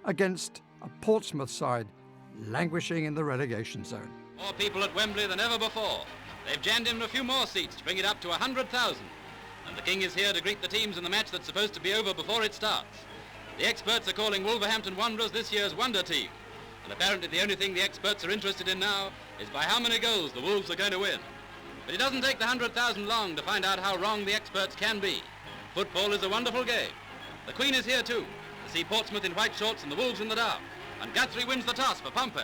against a Portsmouth side languishing in the relegation zone. More people at Wembley than ever before. They've jammed in a few more seats to bring it up to 100,000. And the King is here to greet the teams in the match that's supposed to be over before it starts. The experts are calling Wolverhampton Wanderers this year's wonder team. And apparently the only thing the experts are interested in now is by how many goals the Wolves are going to win. But it doesn't take the 100,000 long to find out how wrong the experts can be. Football is a wonderful game. The Queen is here too, to see Portsmouth in white shorts and the Wolves in the dark. And Guthrie wins the toss for Pompey.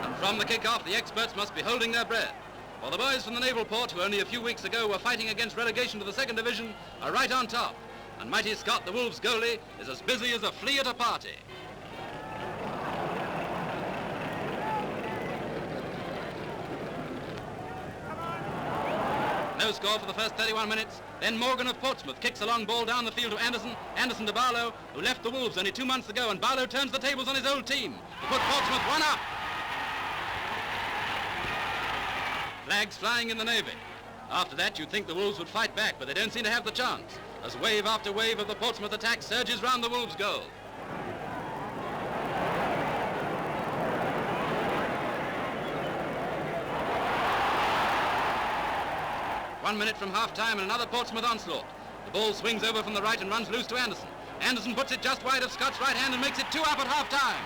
And from the kick-off, the experts must be holding their breath. For the boys from the Naval Port, who only a few weeks ago were fighting against relegation to the second division, are right on top. And mighty Scott, the Wolves goalie, is as busy as a flea at a party. No score for the first 31 minutes. Then Morgan of Portsmouth kicks a long ball down the field to Anderson. Anderson to Barlow, who left the Wolves only 2 months ago, and Barlow turns the tables on his old team to put Portsmouth one up. Flags flying in the Navy. After that, you'd think the Wolves would fight back, but they don't seem to have the chance, as wave after wave of the Portsmouth attack surges round the Wolves' goal. One minute from half-time and another Portsmouth onslaught. The ball swings over from the right and runs loose to Anderson. Anderson puts it just wide of Scott's right hand and makes it 2 up at half-time.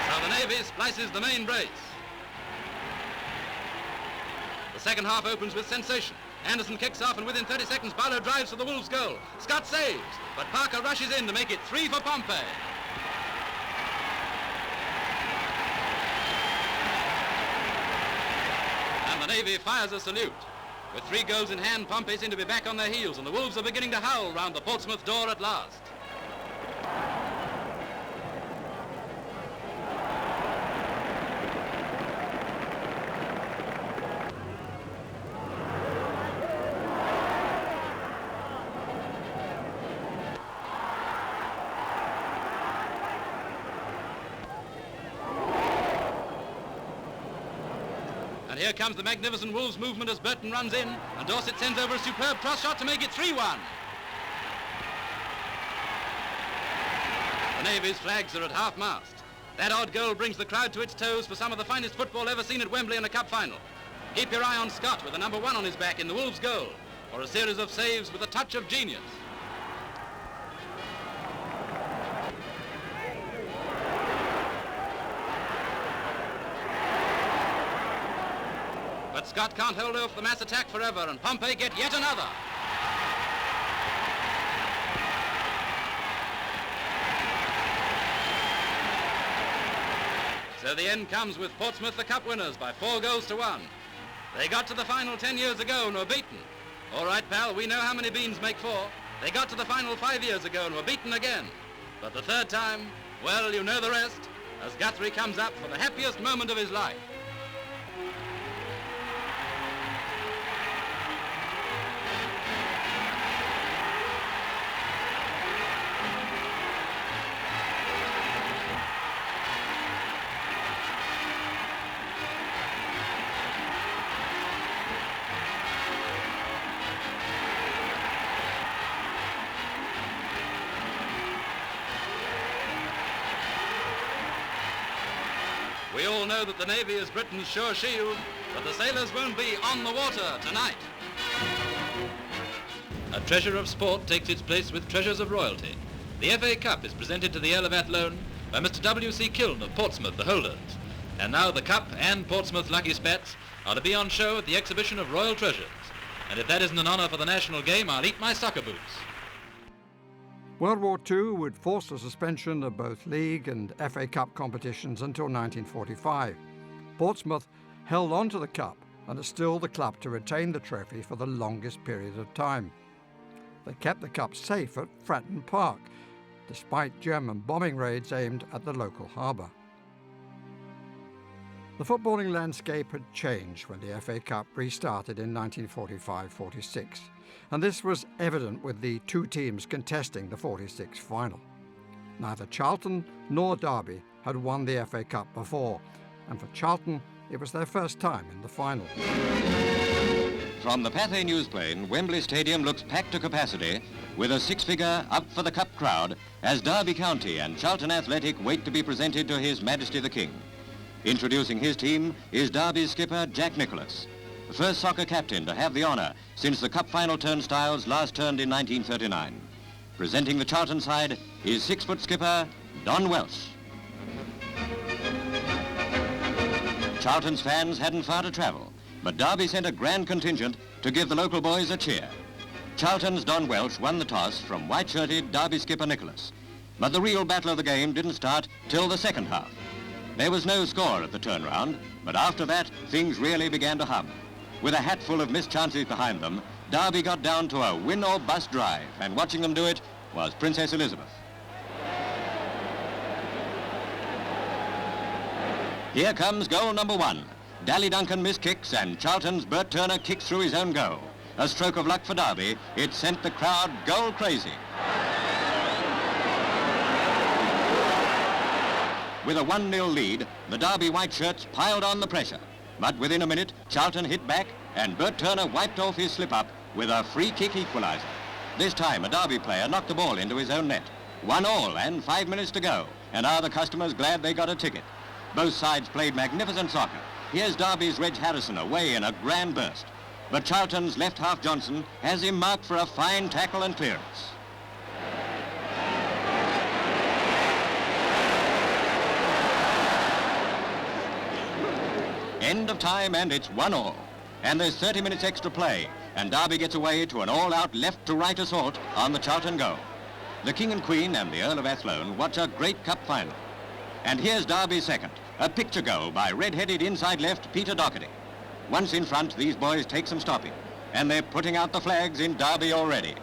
So the Navy splices the main brace. The second half opens with sensation. Anderson kicks off, and within 30 seconds, Barlow drives for the Wolves' goal. Scott saves, but Parker rushes in to make it 3 for Pompey. And the Navy fires a salute. With 3 goals in hand, Pompey seem to be back on their heels, and the Wolves are beginning to howl round the Portsmouth door at last. Here comes the magnificent Wolves movement as Burton runs in, and Dorset sends over a superb cross shot to make it 3-1. The Navy's flags are at half-mast. That odd goal brings the crowd to its toes for some of the finest football ever seen at Wembley in a cup final. Keep your eye on Scott with the number 1 on his back in the Wolves' goal, or a series of saves with a touch of genius. But Scott can't hold off the mass attack forever, and Pompey get yet another. So the end comes with Portsmouth the cup winners by 4 goals to 1. They got to the final 10 years ago and were beaten. All right, pal, we know how many beans make 4. They got to the final 5 years ago and were beaten again. But the third time, well, you know the rest, as Guthrie comes up for the happiest moment of his life. We all know that the Navy is Britain's sure shield, but the sailors won't be on the water tonight. A treasure of sport takes its place with treasures of royalty. The FA Cup is presented to the Earl of Athlone by Mr. W.C. Kiln of Portsmouth, the holders. And now the Cup and Portsmouth Lucky Spats are to be on show at the exhibition of Royal Treasures. And if that isn't an honour for the national game, I'll eat my soccer boots. World War II would force the suspension of both League and FA Cup competitions until 1945. Portsmouth held on to the Cup and is still the club to retain the trophy for the longest period of time. They kept the Cup safe at Fratton Park, despite German bombing raids aimed at the local harbour. The footballing landscape had changed when the FA Cup restarted in 1945-46. And this was evident with the 2 teams contesting the 46 final. Neither Charlton nor Derby had won the FA Cup before, and for Charlton, it was their first time in the final. From the Pathé newsplane, Wembley Stadium looks packed to capacity with a 6-figure up for the cup crowd as Derby County and Charlton Athletic wait to be presented to His Majesty the King. Introducing his team is Derby's skipper Jack Nicholas, the first soccer captain to have the honour since the cup final turnstiles last turned in 1939. Presenting the Charlton side is 6-foot skipper Don Welsh. Charlton's fans hadn't far to travel, but Derby sent a grand contingent to give the local boys a cheer. Charlton's Don Welsh won the toss from white-shirted Derby skipper Nicholas, but the real battle of the game didn't start till the second half. There was no score at the turnaround, but after that, things really began to hum. With a hatful of missed chances behind them, Derby got down to a win-or-bust drive, and watching them do it was Princess Elizabeth. Here comes goal number 1. Dally Duncan missed kicks, and Charlton's Bert Turner kicks through his own goal. A stroke of luck for Derby. It sent the crowd goal crazy. With a 1-0 lead, the Derby White Shirts piled on the pressure. But within a minute, Charlton hit back and Bert Turner wiped off his slip-up with a free kick equaliser. This time, a Derby player knocked the ball into his own net. 1-1 and 5 minutes to go. And are the customers glad they got a ticket? Both sides played magnificent soccer. Here's Derby's Reg Harrison away in a grand burst. But Charlton's left half Johnson has him marked for a fine tackle and clearance. End of time and it's 1-1. And there's 30 minutes extra play. And Derby gets away to an all-out left-to-right assault on the Charlton goal. The King and Queen and the Earl of Athlone watch a great cup final. And here's Derby's second, a picture goal by red-headed inside left Peter Doherty. Once in front, these boys take some stopping. And they're putting out the flags in Derby already.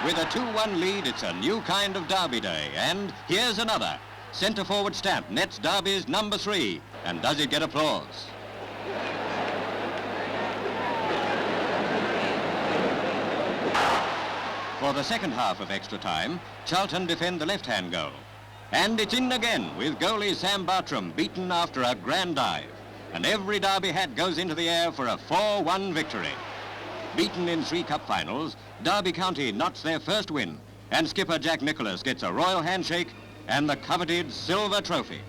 With a 2-1 lead, it's a new kind of Derby day. And here's another. Centre-forward Stamp nets Derby's number 3. And does it get applause? For the second half of extra time, Charlton defend the left-hand goal. And it's in again with goalie Sam Bartram beaten after a grand dive. And every Derby hat goes into the air for a 4-1 victory. Beaten in 3 cup finals, Derby County knots their first win, and skipper Jack Nicholas gets a royal handshake and the coveted silver trophy.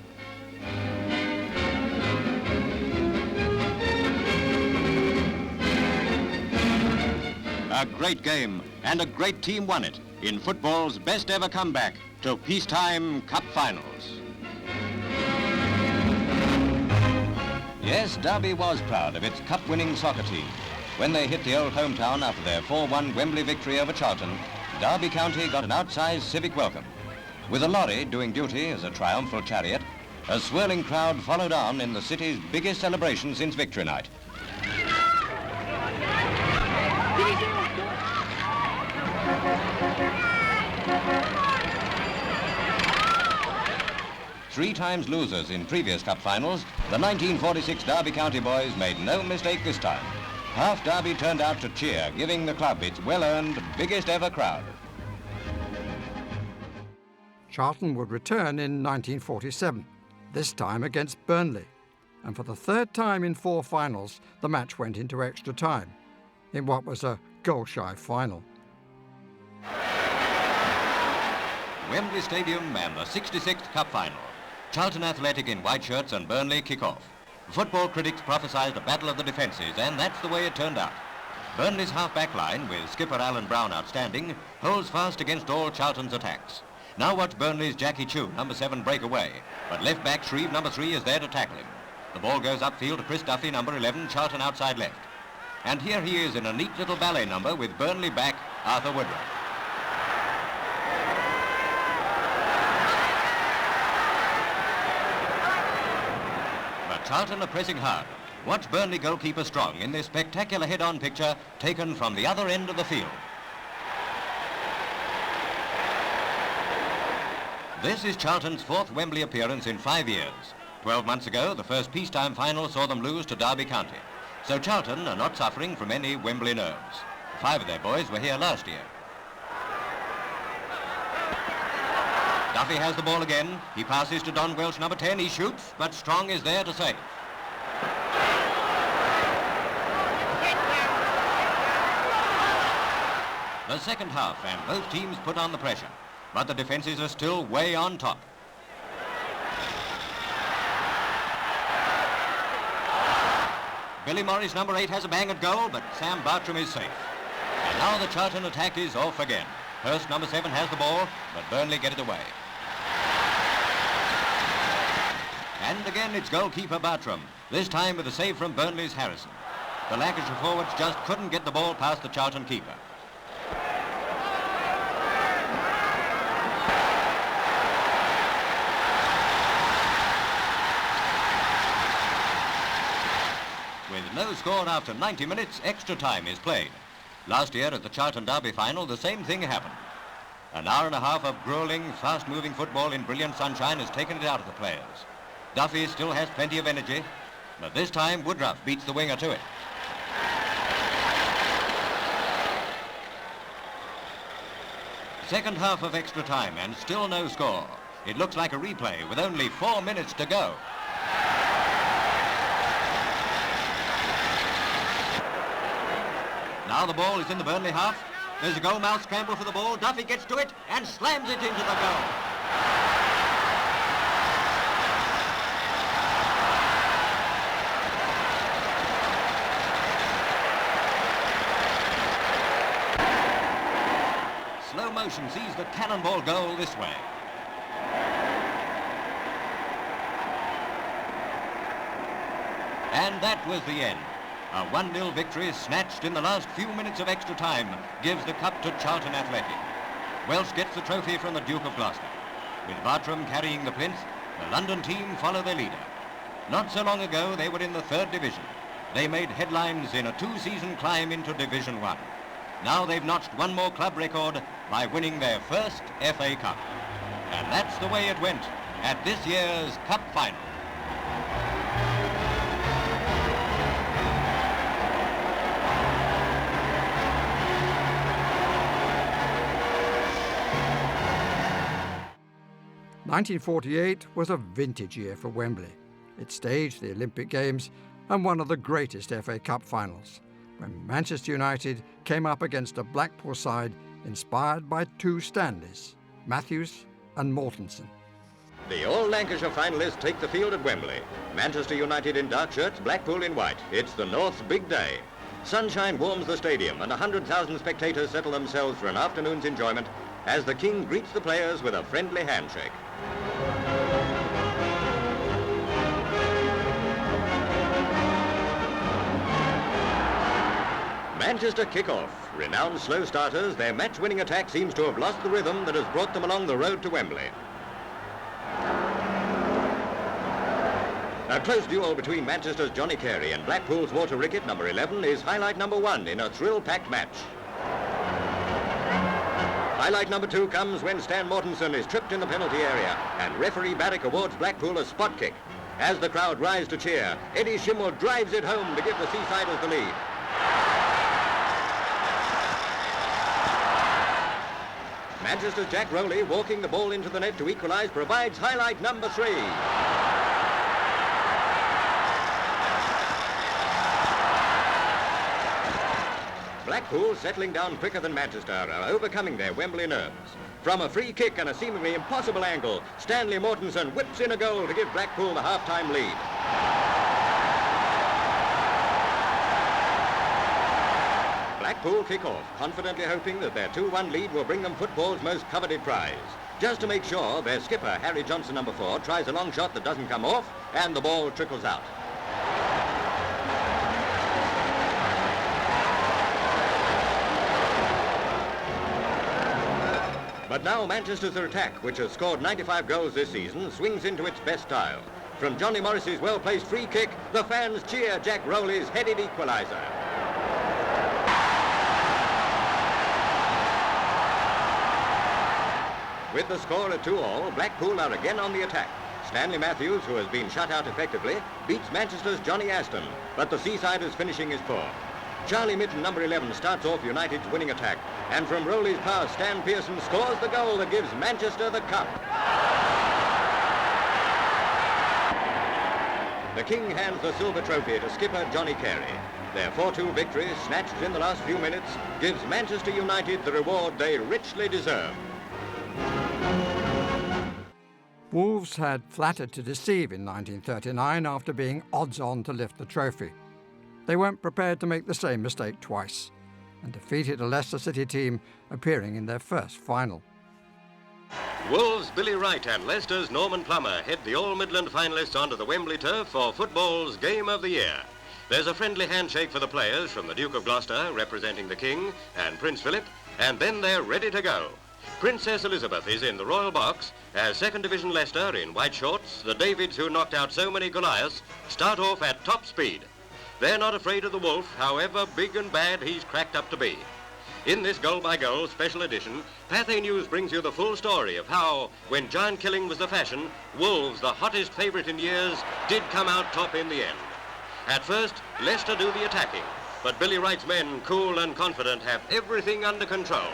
A great game, and a great team won it in football's best ever comeback to peacetime cup finals. Yes, Derby was proud of its cup-winning soccer team. When they hit the old hometown after their 4-1 Wembley victory over Charlton, Derby County got an outsized civic welcome. With a lorry doing duty as a triumphal chariot, a swirling crowd followed on in the city's biggest celebration since victory night. Three times losers in previous cup finals, the 1946 Derby County boys made no mistake this time. Half Derby turned out to cheer, giving the club its well-earned biggest ever crowd. Charlton would return in 1947, this time against Burnley. And for the third time in 4 finals, the match went into extra time, in what was a goal-shy final. Wembley Stadium and the 66th Cup Final. Charlton Athletic in white shirts and Burnley kick off. Football critics prophesied a battle of the defences, and that's the way it turned out. Burnley's half-back line, with skipper Alan Brown outstanding, holds fast against all Charlton's attacks. Now watch Burnley's Jackie Chew, number 7, break away. But left-back Shreve, number 3, is there to tackle him. The ball goes upfield to Chris Duffy, number 11, Charlton outside left. And here he is in a neat little ballet number with Burnley back, Arthur Woodruff. Charlton are pressing hard. Watch Burnley goalkeeper Strong in this spectacular head-on picture taken from the other end of the field. This is Charlton's 4th Wembley appearance in 5 years. 12 months ago, the first peacetime final saw them lose to Derby County. So Charlton are not suffering from any Wembley nerves. 5 of their boys were here last year. Duffy has the ball again. He passes to Don Welsh, number 10. He shoots, but Strong is there to save. The second half, and both teams put on the pressure. But the defences are still way on top. Billy Morris, number 8, has a bang at goal, but Sam Bartram is safe. And now the Charlton attack is off again. Hurst, number 7, has the ball, but Burnley get it away. And again it's goalkeeper Bartram, this time with a save from Burnley's Harrison. The Lancashire forwards just couldn't get the ball past the Charlton keeper. With no score after 90 minutes, extra time is played. Last year at the Charlton Derby final, the same thing happened. An hour and a half of grueling, fast-moving football in brilliant sunshine has taken it out of the players. Duffy still has plenty of energy, but this time Woodruff beats the winger to it. Second half of extra time and still no score. It looks like a replay with only 4 minutes to go. Now the ball is in the Burnley half. There's a goal-mouth scramble for the ball. Duffy gets to it and slams it into the goal. Slow motion sees the cannonball goal this way. And that was the end. A 1-0 victory snatched in the last few minutes of extra time gives the cup to Charlton Athletic. Welsh gets the trophy from the Duke of Gloucester. With Bartram carrying the plinth, the London team follow their leader. Not so long ago, they were in the 3rd division. They made headlines in a 2-season climb into Division 1. Now they've notched one more club record by winning their first FA Cup. And that's the way it went at this year's Cup Final. "1948 was a vintage year for Wembley. It staged the Olympic Games and one of the greatest FA Cup finals, when Manchester United came up against a Blackpool side inspired by 2 Stanleys, Matthews and Mortensen. The All-Lancashire finalists take the field at Wembley. Manchester United in dark shirts, Blackpool in white. It's the North's big day. Sunshine warms the stadium and 100,000 spectators settle themselves for an afternoon's enjoyment as the King greets the players with a friendly handshake. Manchester kick-off. Renowned slow starters, their match-winning attack seems to have lost the rhythm that has brought them along the road to Wembley. A close duel between Manchester's Johnny Carey and Blackpool's Walter Rickett, number 11, is highlight number 1 in a thrill-packed match. Highlight number 2 comes when Stan Mortensen is tripped in the penalty area and referee Barrick awards Blackpool a spot kick. As the crowd rise to cheer, Eddie Shimwell drives it home to give the Seasiders the lead. Manchester's Jack Rowley, walking the ball into the net to equalise, provides highlight number 3. Blackpool, settling down quicker than Manchester, are overcoming their Wembley nerves. From a free kick and a seemingly impossible angle, Stanley Mortensen whips in a goal to give Blackpool the half-time lead. Blackpool kick off, confidently hoping that their 2-1 lead will bring them football's most coveted prize. Just to make sure, their skipper, Harry Johnson, number 4, tries a long shot that doesn't come off, and the ball trickles out. But now Manchester's attack, which has scored 95 goals this season, swings into its best style. From Johnny Morris's well-placed free kick, the fans cheer Jack Rowley's headed equaliser. With the score at 2-2, Blackpool are again on the attack. Stanley Matthews, who has been shut out effectively, beats Manchester's Johnny Aston, but the Seasiders' finishing is poor. Charlie Mitten, number 11, starts off United's winning attack, and from Rowley's pass, Stan Pearson scores the goal that gives Manchester the cup. The King hands the silver trophy to skipper Johnny Carey. Their 4-2 victory, snatched in the last few minutes, gives Manchester United the reward they richly deserve. Wolves had flattered to deceive in 1939 after being odds-on to lift the trophy. They weren't prepared to make the same mistake twice and defeated a Leicester City team appearing in their first final. Wolves' Billy Wright and Leicester's Norman Plummer head the All-Midland finalists onto the Wembley turf for football's Game of the Year. There's a friendly handshake for the players from the Duke of Gloucester, representing the King, and Prince Philip, and then they're ready to go. Princess Elizabeth is in the royal box as 2nd Division Leicester, in white shorts, the Davids who knocked out so many Goliaths, start off at top speed. They're not afraid of the wolf, however big and bad he's cracked up to be. In this goal-by-goal special edition, Pathé News brings you the full story of how, when giant killing was the fashion, Wolves, the hottest favourite in years, did come out top in the end. At first, Leicester do the attacking, but Billy Wright's men, cool and confident, have everything under control.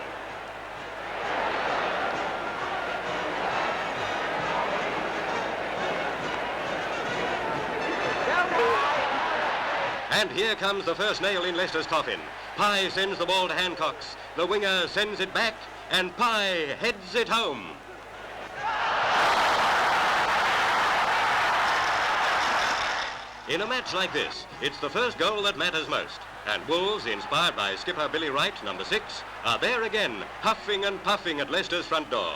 And here comes the first nail in Leicester's coffin. Pye sends the ball to Hancox. The winger sends it back, and Pye heads it home. In a match like this, it's the first goal that matters most. And Wolves, inspired by skipper Billy Wright, number 6, are there again, huffing and puffing at Leicester's front door.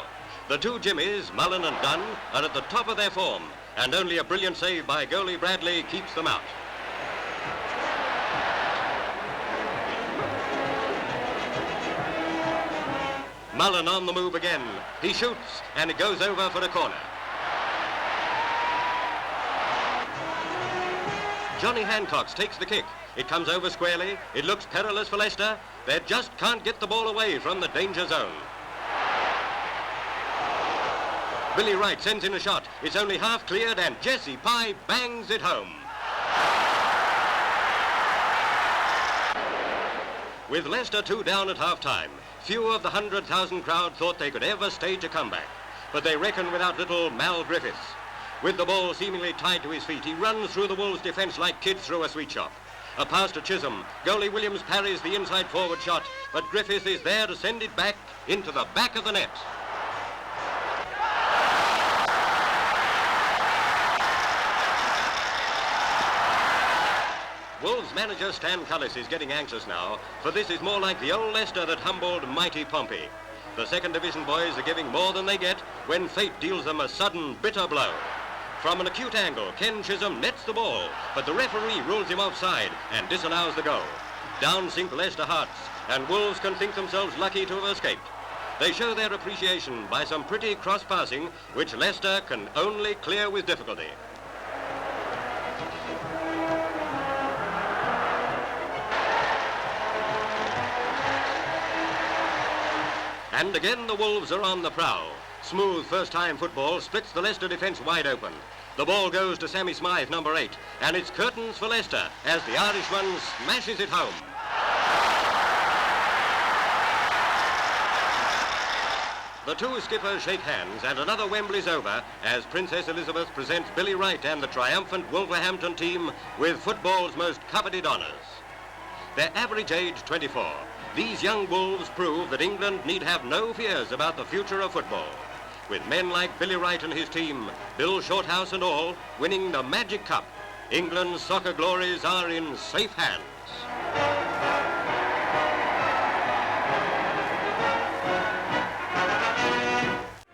The two Jimmies, Mullen and Dunn, are at the top of their form, and only a brilliant save by goalie Bradley keeps them out. Mullen on the move again. He shoots, and it goes over for a corner. Johnny Hancox takes the kick. It comes over squarely. It looks perilous for Leicester. They just can't get the ball away from the danger zone. Billy Wright sends in a shot. It's only half cleared, and Jesse Pye bangs it home. With Leicester 2 down at half-time, few of the 100,000 crowd thought they could ever stage a comeback, but they reckon without little Mal Griffiths. With the ball seemingly tied to his feet, he runs through the Wolves' defence like kids through a sweet shop. A pass to Chisholm. Goalie Williams parries the inside forward shot, but Griffith is there to send it back into the back of the net. Wolves manager Stan Cullis is getting anxious now, for this is more like the old Leicester that humbled mighty Pompey. The second division boys are giving more than they get when fate deals them a sudden, bitter blow. From an acute angle, Ken Chisholm nets the ball, but the referee rules him offside and disallows the goal. Down sink Leicester hearts, and Wolves can think themselves lucky to have escaped. They show their appreciation by some pretty cross-passing, which Leicester can only clear with difficulty. And again the Wolves are on the prowl. Smooth first-time football splits the Leicester defence wide open. The ball goes to Sammy Smythe, number 8, and it's curtains for Leicester as the Irishman smashes it home. The two skippers shake hands, and another Wembley's over as Princess Elizabeth presents Billy Wright and the triumphant Wolverhampton team with football's most coveted honours. Their average age 24. These young Wolves prove that England need have no fears about the future of football. With men like Billy Wright and his team, Bill Shorthouse and all, winning the Magic Cup, England's soccer glories are in safe hands.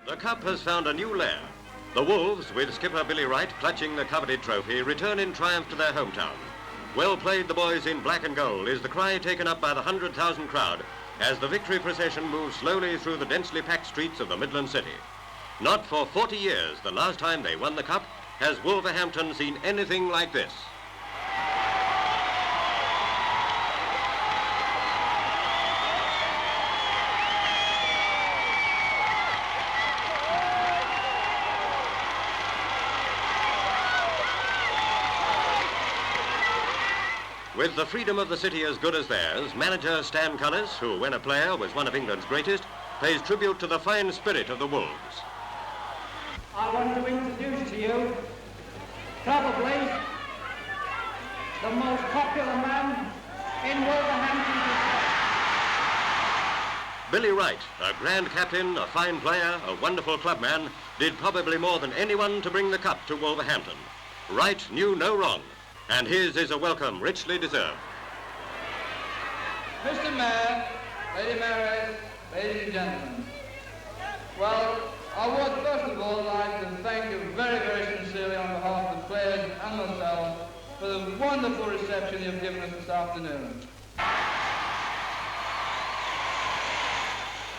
The Cup has found a new lair. The Wolves, with skipper Billy Wright clutching the coveted trophy, return in triumph to their hometown. Well played, the boys in black and gold, is the cry taken up by the 100,000 crowd as the victory procession moves slowly through the densely packed streets of the Midland City. Not for 40 years, the last time they won the Cup, has Wolverhampton seen anything like this. With the freedom of the city as good as theirs, manager Stan Cullis, who when a player was one of England's greatest, pays tribute to the fine spirit of the Wolves. I want to introduce to you probably the most popular man in Wolverhampton. Billy Wright, a grand captain, a fine player, a wonderful clubman, did probably more than anyone to bring the cup to Wolverhampton. Wright knew no wrong, and his is a welcome richly deserved. Mr. Mayor, Lady Mayoress, ladies and gentlemen, well, I would first of all like to thank you very, very sincerely on behalf of the players and myself for the wonderful reception you've given us this afternoon.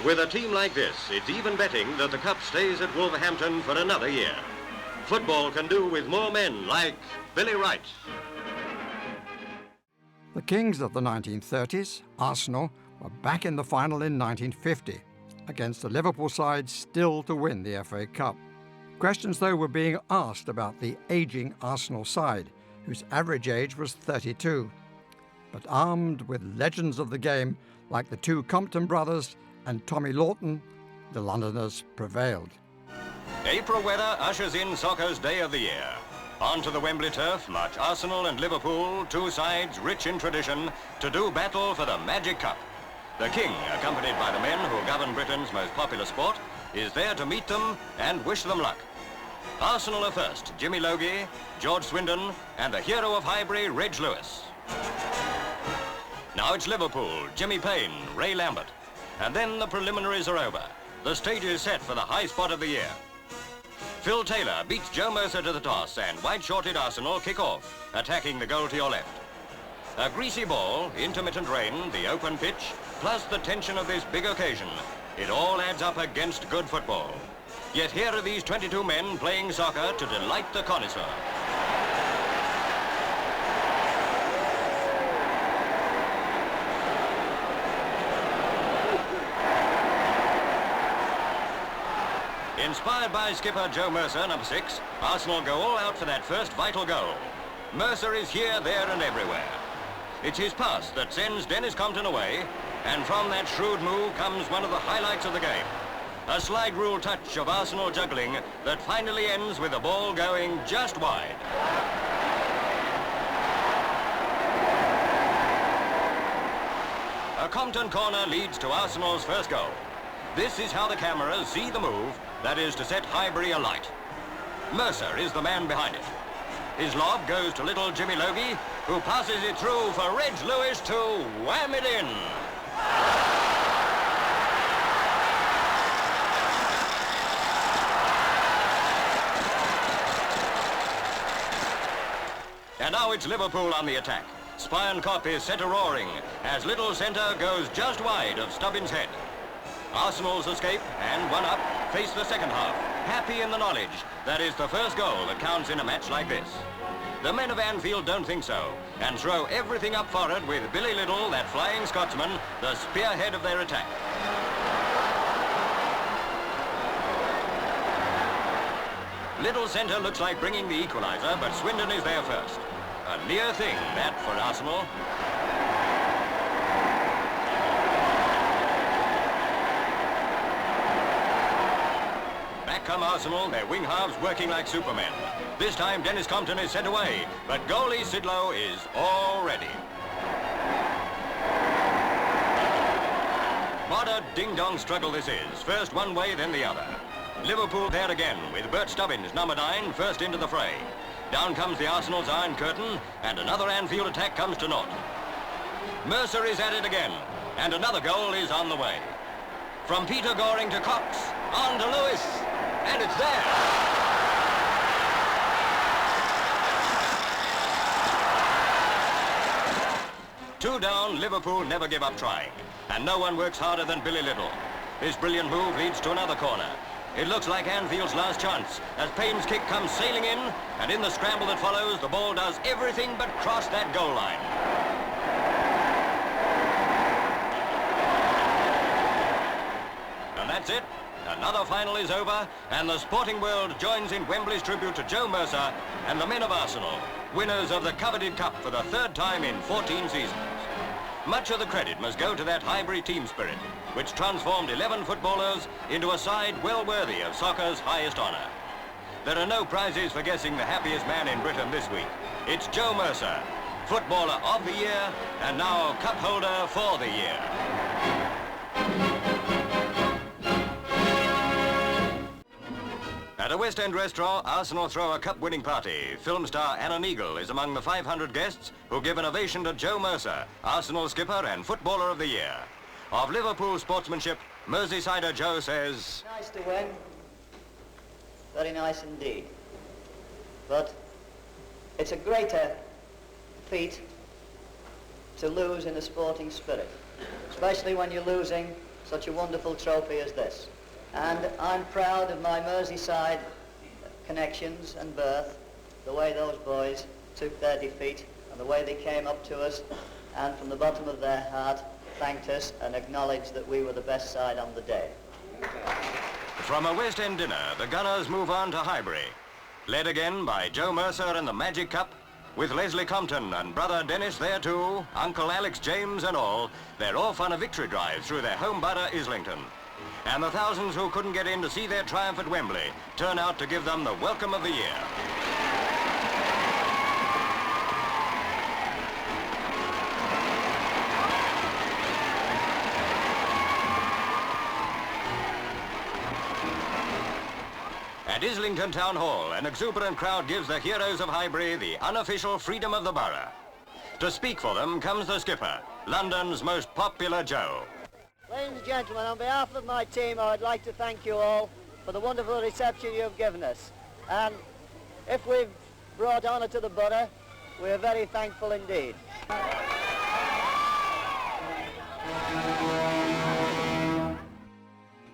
With a team like this, it's even betting that the cup stays at Wolverhampton for another year. Football can do with more men like Billy Wright. The kings of the 1930s, Arsenal, were back in the final in 1950, against the Liverpool side still to win the FA Cup. Questions, though, were being asked about the ageing Arsenal side, whose average age was 32. But armed with legends of the game like the two Compton brothers and Tommy Lawton, the Londoners prevailed. April weather ushers in soccer's day of the year. Onto the Wembley turf march Arsenal and Liverpool, two sides rich in tradition, to do battle for the Magic Cup. The King, accompanied by the men who govern Britain's most popular sport, is there to meet them and wish them luck. Arsenal are first, Jimmy Logie, George Swindon, and the hero of Highbury, Reg Lewis. Now it's Liverpool, Jimmy Payne, Ray Lambert. And then the preliminaries are over. The stage is set for the high spot of the year. Phil Taylor beats Joe Mercer to the toss, and white-shorted Arsenal kick off, attacking the goal to your left. A greasy ball, intermittent rain, the open pitch, plus the tension of this big occasion. It all adds up against good football. Yet here are these 22 men playing soccer to delight the connoisseur. Inspired by skipper Joe Mercer, number 6, Arsenal go all out for that first vital goal. Mercer is here, there and everywhere. It's his pass that sends Dennis Compton away, and from that shrewd move comes one of the highlights of the game. A slide rule touch of Arsenal juggling that finally ends with the ball going just wide. A Compton corner leads to Arsenal's first goal. This is how the cameras see the move, that is to set Highbury alight. Mercer is the man behind it. His lob goes to little Jimmy Logie, who passes it through for Reg Lewis to wham it in. And now it's Liverpool on the attack. Spion Cop is set a-roaring as little centre goes just wide of Stubbins' head. Arsenal's escape and one up face the second half, happy in the knowledge that is the first goal that counts in a match like this. The men of Anfield don't think so and throw everything up for it with Billy Little, that flying Scotsman, the spearhead of their attack. Little centre looks like bringing the equaliser, but Swindon is there first. A near thing, that, for Arsenal. Back come Arsenal, their wing halves working like supermen. This time Dennis Compton is sent away, but goalie Sidlow is all ready. What a ding-dong struggle this is, first one way, then the other. Liverpool there again, with Bert Stubbins, number 9, first into the fray. Down comes the Arsenal's iron curtain, and another Anfield attack comes to naught. Mercer is at it again, and another goal is on the way. From Peter Goring to Cox, on to Lewis, and it's there. Two down, Liverpool never give up trying, and no one works harder than Billy Little. His brilliant move leads to another corner. It looks like Anfield's last chance as Payne's kick comes sailing in, and in the scramble that follows, the ball does everything but cross that goal line. And that's it. Another final is over, and the sporting world joins in Wembley's tribute to Joe Mercer and the men of Arsenal, winners of the coveted cup for the third time in 14 seasons. Much of the credit must go to that Highbury team spirit, which transformed 11 footballers into a side well worthy of soccer's highest honour. There are no prizes for guessing the happiest man in Britain this week. It's Joe Mercer, footballer of the year, and now cup holder for the year. At a West End restaurant, Arsenal throw a cup-winning party. Film star Anna Neagle is among the 500 guests who give an ovation to Joe Mercer, Arsenal skipper and footballer of the year. Of Liverpool sportsmanship, Merseysider Joe says, Nice to win. Very nice indeed. But it's a greater feat to lose in a sporting spirit, especially when you're losing such a wonderful trophy as this. And I'm proud of my Merseyside connections and birth, the way those boys took their defeat and the way they came up to us and from the bottom of their heart thanked us and acknowledged that we were the best side on the day. From a West End dinner, the Gunners move on to Highbury. Led again by Joe Mercer and the Magic Cup, with Leslie Compton and brother Dennis there too, Uncle Alex James and all, they're off on a victory drive through their home borough, Islington. And the thousands who couldn't get in to see their triumph at Wembley turn out to give them the welcome of the year. At Islington Town Hall, an exuberant crowd gives the heroes of Highbury the unofficial freedom of the borough. To speak for them comes the skipper, London's most popular Joe. Ladies and gentlemen, on behalf of my team, I would like to thank you all for the wonderful reception you have given us. And if we've brought honour to the borough, we are very thankful indeed.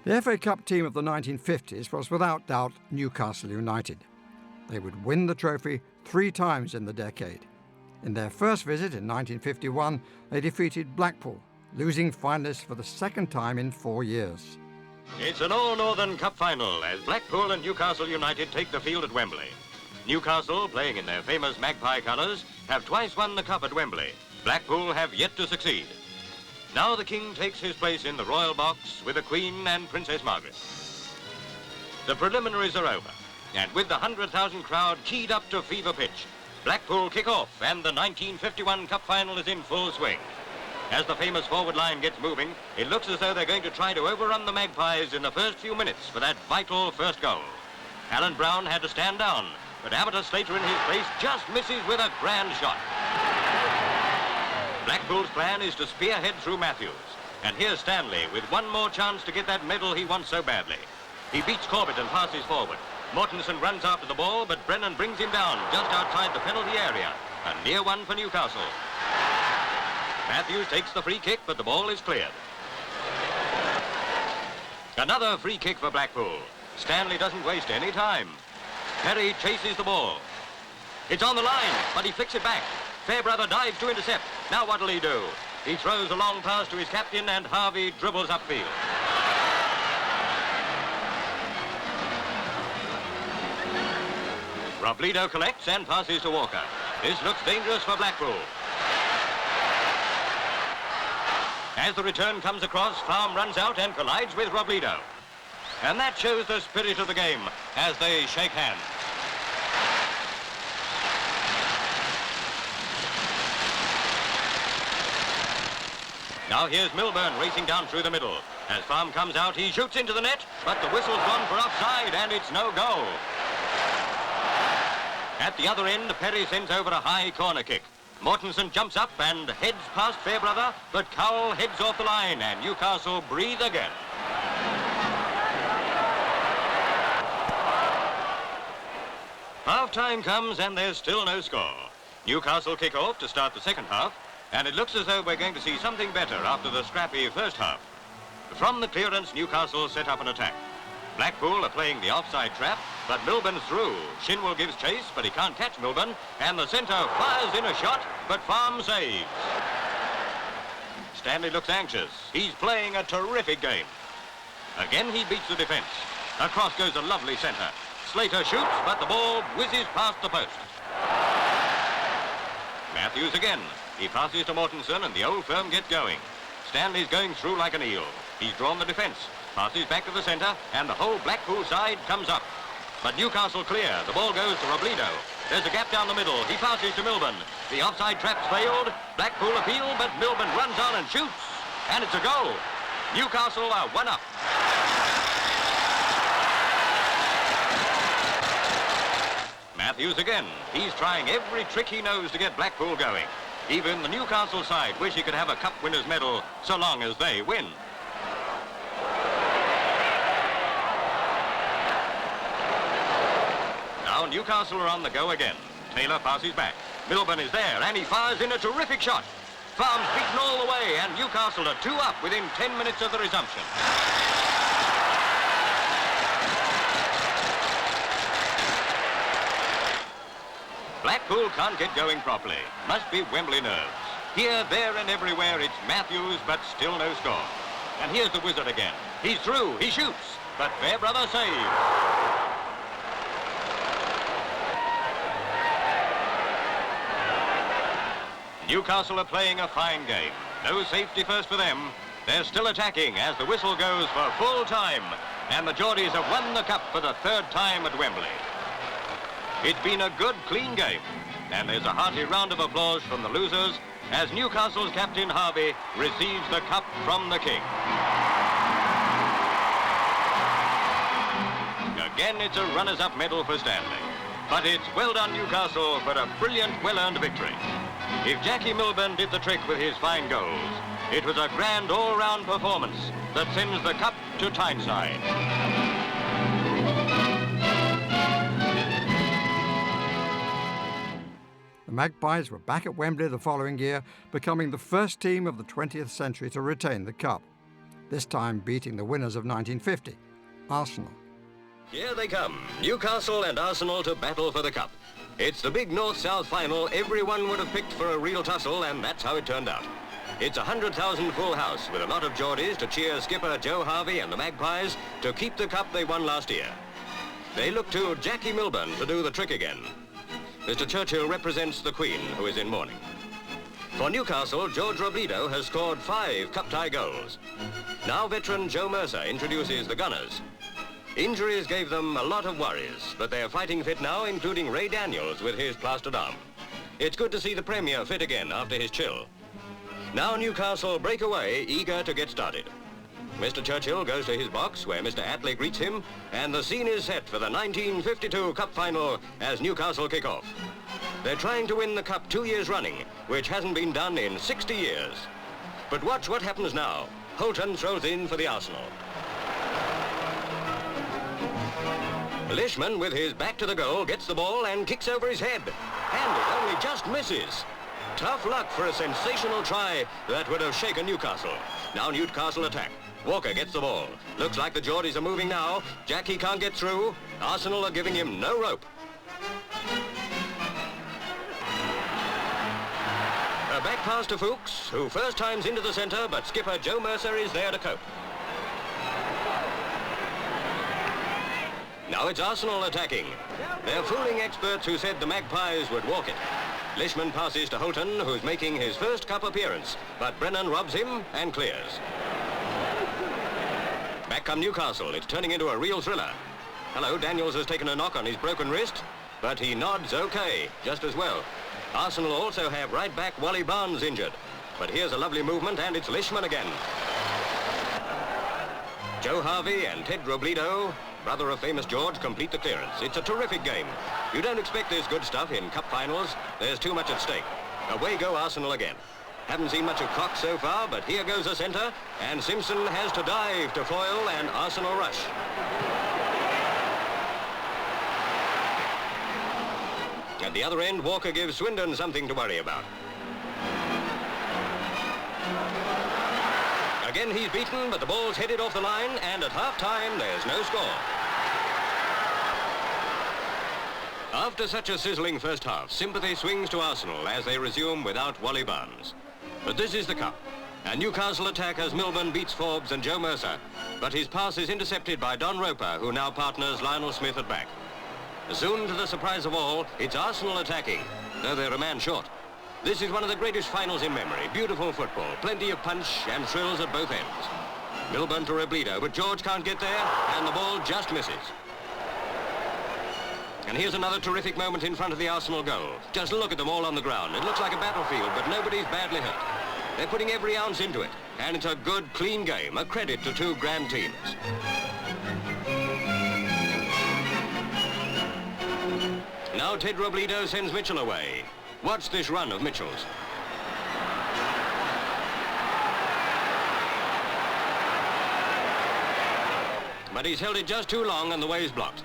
The FA Cup team of the 1950s was without doubt Newcastle United. They would win the trophy 3 times in the decade. In their first visit in 1951, they defeated Blackpool, losing finalists for the second time in 4 years. It's an all-Northern Cup final as Blackpool and Newcastle United take the field at Wembley. Newcastle, playing in their famous magpie colours, have twice won the Cup at Wembley. Blackpool have yet to succeed. Now the King takes his place in the royal box with the Queen and Princess Margaret. The preliminaries are over, and with the 100,000 crowd keyed up to fever pitch, Blackpool kick off and the 1951 Cup final is in full swing. As the famous forward line gets moving, it looks as though they're going to try to overrun the Magpies in the first few minutes for that vital first goal. Alan Brown had to stand down, but Amateur Slater in his place just misses with a grand shot. Blackpool's plan is to spearhead through Matthews. And here's Stanley with one more chance to get that medal he wants so badly. He beats Corbett and passes forward. Mortensen runs after the ball, but Brennan brings him down just outside the penalty area. A near one for Newcastle. Matthews takes the free kick, but the ball is cleared. Another free kick for Blackpool. Stanley doesn't waste any time. Perry chases the ball. It's on the line, but he flicks it back. Fairbrother dives to intercept. Now what'll he do? He throws a long pass to his captain and Harvey dribbles upfield. Robledo collects and passes to Walker. This looks dangerous for Blackpool. As the return comes across, Farm runs out and collides with Robledo. And that shows the spirit of the game as they shake hands. Now here's Milburn racing down through the middle. As Farm comes out, he shoots into the net, but the whistle's gone for offside, and it's no goal. At the other end, Perry sends over a high corner kick. Mortensen jumps up and heads past Fairbrother, but Cowell heads off the line, and Newcastle breathe again. Half-time comes, and there's still no score. Newcastle kick off to start the second half, and it looks as though we're going to see something better after the scrappy first half. From the clearance, Newcastle set up an attack. Blackpool are playing the offside trap, but Milburn's through. Shinwell gives chase, but he can't catch Milburn, and the centre fires in a shot, but Farm saves. Stanley looks anxious. He's playing a terrific game. Again, he beats the defence. Across goes a lovely centre. Slater shoots, but the ball whizzes past the post. Matthews again. He passes to Mortensen, and the old firm get going. Stanley's going through like an eel. He's drawn the defence, passes back to the centre, and the whole Blackpool side comes up. But Newcastle clear. The ball goes to Robledo. There's a gap down the middle. He passes to Milburn. The offside trap's failed. Blackpool appeal, but Milburn runs on and shoots. And it's a goal. Newcastle are 1 up. Matthews again. He's trying every trick he knows to get Blackpool going. Even the Newcastle side wish he could have a Cup winner's medal so long as they win. Now Newcastle are on the go again. Taylor passes back. Milburn is there, and he fires in a terrific shot. Farm's beaten all the way, and Newcastle are 2 up within 10 minutes of the resumption. Blackpool can't get going properly. Must be Wembley nerves. Here, there, and everywhere, it's Matthews, but still no score. And here's the Wizard again. He's through, he shoots, but Fairbrother saves. Newcastle are playing a fine game. No safety first for them. They're still attacking as the whistle goes for full time. And the Geordies have won the cup for the third time at Wembley. It's been a good, clean game. And there's a hearty round of applause from the losers as Newcastle's captain Harvey receives the cup from the King. Again, it's a runners-up medal for Stanley. But it's well done, Newcastle, for a brilliant, well-earned victory. If Jackie Milburn did the trick with his fine goals, it was a grand all-round performance that sends the cup to Tyneside. The Magpies were back at Wembley the following year, becoming the first team of the 20th century to retain the cup, this time beating the winners of 1950, Arsenal. Here they come, Newcastle and Arsenal to battle for the cup. It's the big North-South final everyone would have picked for a real tussle, and that's how it turned out. It's a 100,000 full house with a lot of Geordies to cheer skipper Joe Harvey and the Magpies to keep the cup they won last year. They look to Jackie Milburn to do the trick again. Mr. Churchill represents the Queen, who is in mourning. For Newcastle, George Robledo has scored 5 cup-tie goals. Now veteran Joe Mercer introduces the Gunners. Injuries gave them a lot of worries, but they're fighting fit now, including Ray Daniels with his plastered arm. It's good to see the Premier fit again after his chill. Now Newcastle break away, eager to get started. Mr. Churchill goes to his box, where Mr. Attlee greets him, and the scene is set for the 1952 Cup final as Newcastle kick off. They're trying to win the Cup 2 years running, which hasn't been done in 60 years. But watch what happens now. Holton throws in for the Arsenal. Lishman, with his back to the goal, gets the ball and kicks over his head. And it only just misses. Tough luck for a sensational try that would have shaken Newcastle. Now Newcastle attack. Walker gets the ball. Looks like the Geordies are moving now. Jackie can't get through. Arsenal are giving him no rope. A back pass to Fuchs, who first times into the centre, but skipper Joe Mercer is there to cope. Now it's Arsenal attacking. They're fooling experts who said the Magpies would walk it. Lishman passes to Holton, who's making his first cup appearance, but Brennan robs him and clears. Back come Newcastle. It's turning into a real thriller. Hello, Daniels has taken a knock on his broken wrist, but he nods okay, just as well. Arsenal also have right back Wally Barnes injured. But here's a lovely movement, and it's Lishman again. Joe Harvey and Ted Robledo, brother of famous George, complete the clearance. It's a terrific game. You don't expect this good stuff in cup finals. There's too much at stake. Away go Arsenal again. Haven't seen much of Cox so far, but here goes the centre, and Simpson has to dive to foil and Arsenal rush. At the other end, Walker gives Swindon something to worry about. Again, he's beaten, but the ball's headed off the line, and at half-time, there's no score. After such a sizzling first half, sympathy swings to Arsenal as they resume without Wally Barnes. But this is the cup. A Newcastle attack as Milburn beats Forbes and Joe Mercer, but his pass is intercepted by Don Roper, who now partners Lionel Smith at back. Soon, to the surprise of all, it's Arsenal attacking, though they're a man short. This is one of the greatest finals in memory. Beautiful football, plenty of punch and thrills at both ends. Milburn to Robledo, but George can't get there, and the ball just misses. And here's another terrific moment in front of the Arsenal goal. Just look at them all on the ground. It looks like a battlefield, but nobody's badly hurt. They're putting every ounce into it, and it's a good, clean game, a credit to two grand teams. Now Ted Robledo sends Mitchell away. Watch this run of Mitchell's. But he's held it just too long and the way's blocked.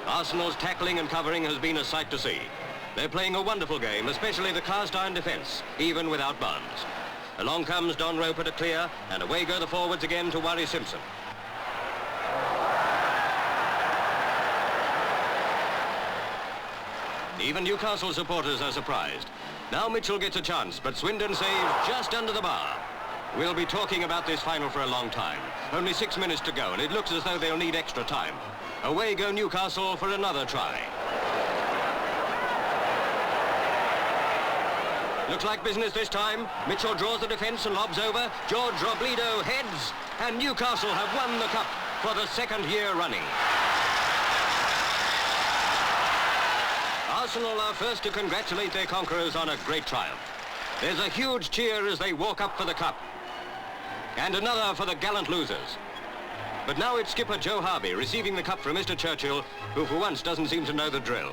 Arsenal's tackling and covering has been a sight to see. They're playing a wonderful game, especially the cast-iron defence, even without Barnes. Along comes Don Roper to clear, and away go the forwards again to worry Simpson. Even Newcastle supporters are surprised. Now Mitchell gets a chance, but Swindon saves just under the bar. We'll be talking about this final for a long time. Only 6 minutes to go, and it looks as though they'll need extra time. Away go Newcastle for another try. Looks like business this time. Mitchell draws the defence and lobs over. George Robledo heads, and Newcastle have won the cup for the second year running. Arsenal are first to congratulate their conquerors on a great triumph. There's a huge cheer as they walk up for the cup. And another for the gallant losers. But now it's skipper Joe Harvey receiving the cup from Mr. Churchill, who for once doesn't seem to know the drill.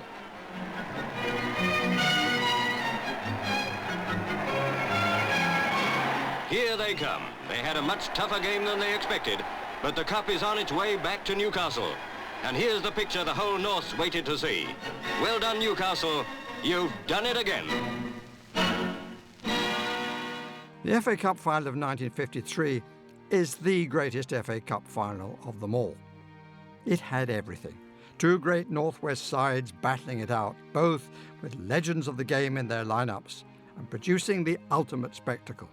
Here they come. They had a much tougher game than they expected, but the cup is on its way back to Newcastle. And here's the picture the whole North's waited to see. Well done, Newcastle. You've done it again. The FA Cup final of 1953 is the greatest FA Cup final of them all. It had everything. Two great Northwest sides battling it out, both with legends of the game in their lineups and producing the ultimate spectacle.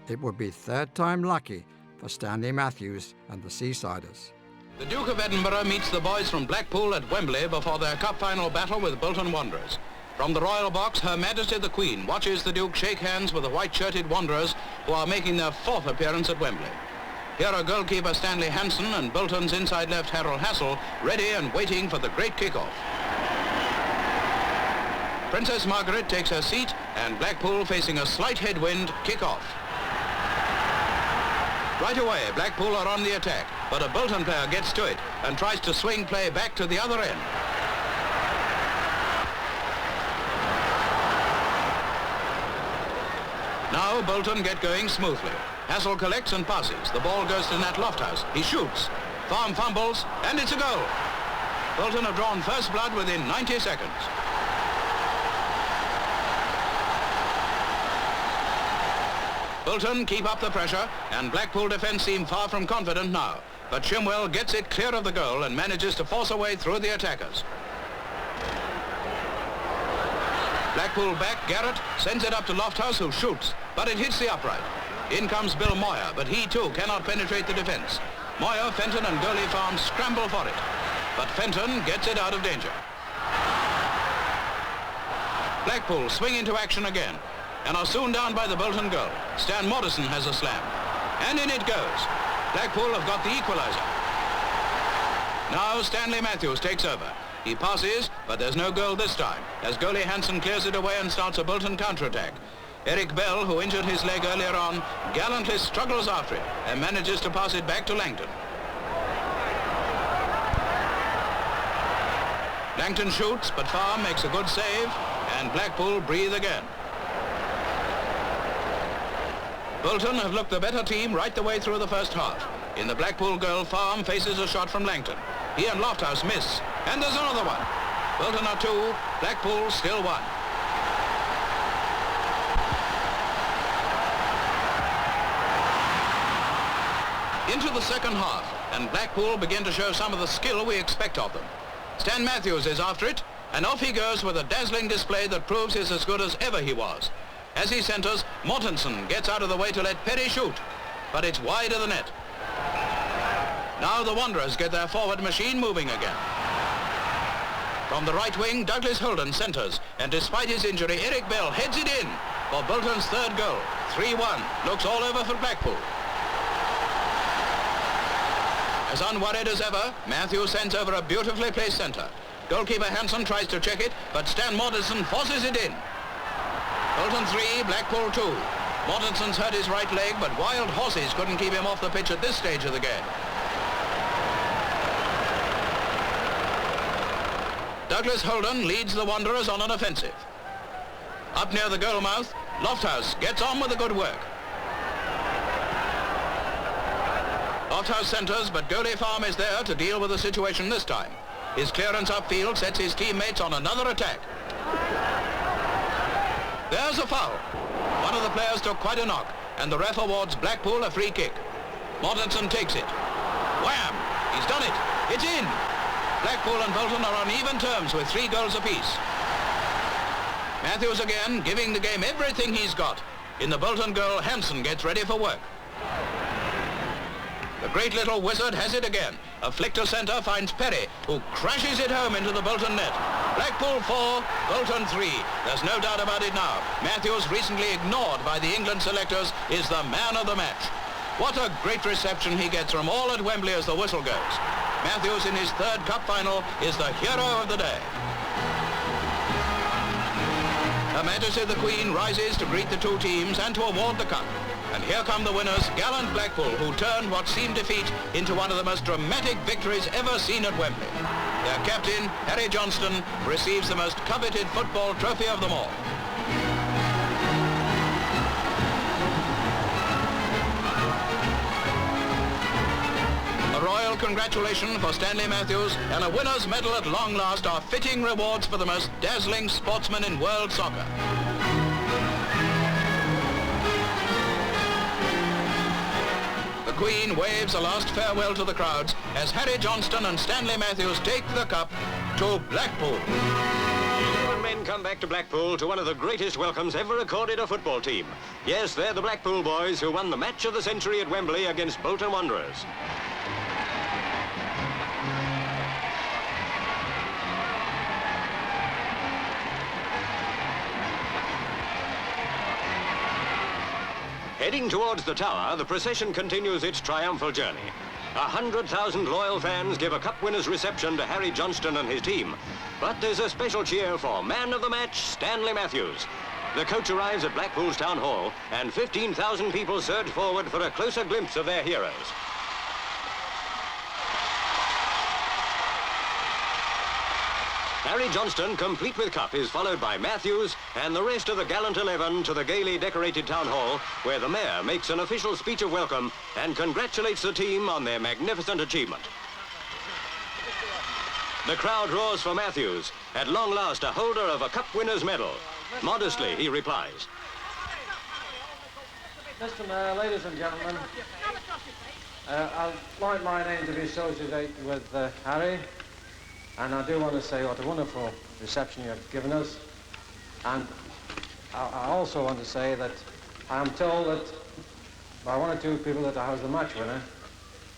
It would be third time lucky for Stanley Matthews and the Seasiders. The Duke of Edinburgh meets the boys from Blackpool at Wembley before their cup final battle with Bolton Wanderers. From the Royal Box, Her Majesty the Queen watches the Duke shake hands with the white-shirted Wanderers, who are making their fourth appearance at Wembley. Here are goalkeeper Stanley Hansen and Bolton's inside left Harold Hassel, ready and waiting for the great kick-off. Princess Margaret takes her seat, and Blackpool, facing a slight headwind, kick off. Right away, Blackpool are on the attack, but a Bolton player gets to it and tries to swing play back to the other end. Now Bolton get going smoothly. Hassel collects and passes. The ball goes to Nat Lofthouse. He shoots. Farm fumbles, and it's a goal. Bolton have drawn first blood within 90 seconds. Bolton keep up the pressure, and Blackpool defence seem far from confident now. But Shimwell gets it clear of the goal and manages to force a way through the attackers. Blackpool back, Garrett sends it up to Lofthouse, who shoots, but it hits the upright. In comes Bill Moyer, but he too cannot penetrate the defence. Moyer, Fenton and Goalie Farm scramble for it, but Fenton gets it out of danger. Blackpool swing into action again, and are soon down by the Bolton goal. Stan Morrison has a slam, and in it goes. Blackpool have got the equaliser. Now Stanley Matthews takes over. He passes, but there's no goal this time, as goalie Hansen clears it away and starts a Bolton counter-attack. Eric Bell, who injured his leg earlier on, gallantly struggles after it and manages to pass it back to Langton. Langton shoots, but Farm makes a good save, and Blackpool breathe again. Bolton have looked the better team right the way through the first half. In the Blackpool goal, Farm faces a shot from Langton. He and Lofthouse miss, and there's another one. Bolton are 2, Blackpool still 1. Into the second half, and Blackpool begin to show some of the skill we expect of them. Stan Matthews is after it, and off he goes with a dazzling display that proves he's as good as ever he was. As he centres, Mortensen gets out of the way to let Perry shoot, but it's wide of the net. Now the Wanderers get their forward machine moving again. From the right wing, Douglas Holden centres, and despite his injury, Eric Bell heads it in for Bolton's third goal. 3-1, looks all over for Blackpool. As unworried as ever, Matthews sends over a beautifully placed centre. Goalkeeper Hansen tries to check it, but Stan Mortensen forces it in. Bolton 3, Blackpool 2. Mortensen's hurt his right leg, but wild horses couldn't keep him off the pitch at this stage of the game. Douglas Holden leads the Wanderers on an offensive. Up near the goal mouth, Lofthouse gets on with the good work. Lofthouse centres, but Goalie Farm is there to deal with the situation this time. His clearance upfield sets his teammates on another attack. There's a foul. One of the players took quite a knock, and the ref awards Blackpool a free kick. Mortensen takes it. Wham! He's done it. It's in. Blackpool and Bolton are on even terms with 3 goals apiece. Matthews again, giving the game everything he's got. In the Bolton goal, Hansen gets ready for work. The great little wizard has it again. A flick to centre finds Perry, who crashes it home into the Bolton net. Blackpool 4, Bolton 3. There's no doubt about it now. Matthews, recently ignored by the England selectors, is the man of the match. What a great reception he gets from all at Wembley as the whistle goes. Matthews, in his third cup final, is the hero of the day. Her Majesty the Queen rises to greet the two teams and to award the cup. And here come the winners, gallant Blackpool, who turned what seemed defeat into one of the most dramatic victories ever seen at Wembley. Their captain, Harry Johnston, receives the most coveted football trophy of them all. A royal congratulation for Stanley Matthews and a winner's medal at long last are fitting rewards for the most dazzling sportsman in world soccer. The Queen waves a last farewell to the crowds as Harry Johnston and Stanley Matthews take the cup to Blackpool. 11 men come back to Blackpool to one of the greatest welcomes ever accorded a football team. Yes, they're the Blackpool boys who won the match of the century at Wembley against Bolton Wanderers. Heading towards the tower, the procession continues its triumphal journey. 100,000 loyal fans give a cup winner's reception to Harry Johnston and his team. But there's a special cheer for man of the match, Stanley Matthews. The coach arrives at Blackpool's Town Hall, and 15,000 people surge forward for a closer glimpse of their heroes. Harry Johnston, complete with cup, is followed by Matthews and the rest of the gallant 11 to the gaily decorated Town Hall, where the Mayor makes an official speech of welcome and congratulates the team on their magnificent achievement. The crowd roars for Matthews, at long last a holder of a cup winner's medal. Modestly, he replies. Mr. Mayor, ladies and gentlemen, I'd like my name to be associated with Harry. And I do want to say what a wonderful reception you have given us. And I also want to say that I am told that by one or two people that I was the match winner.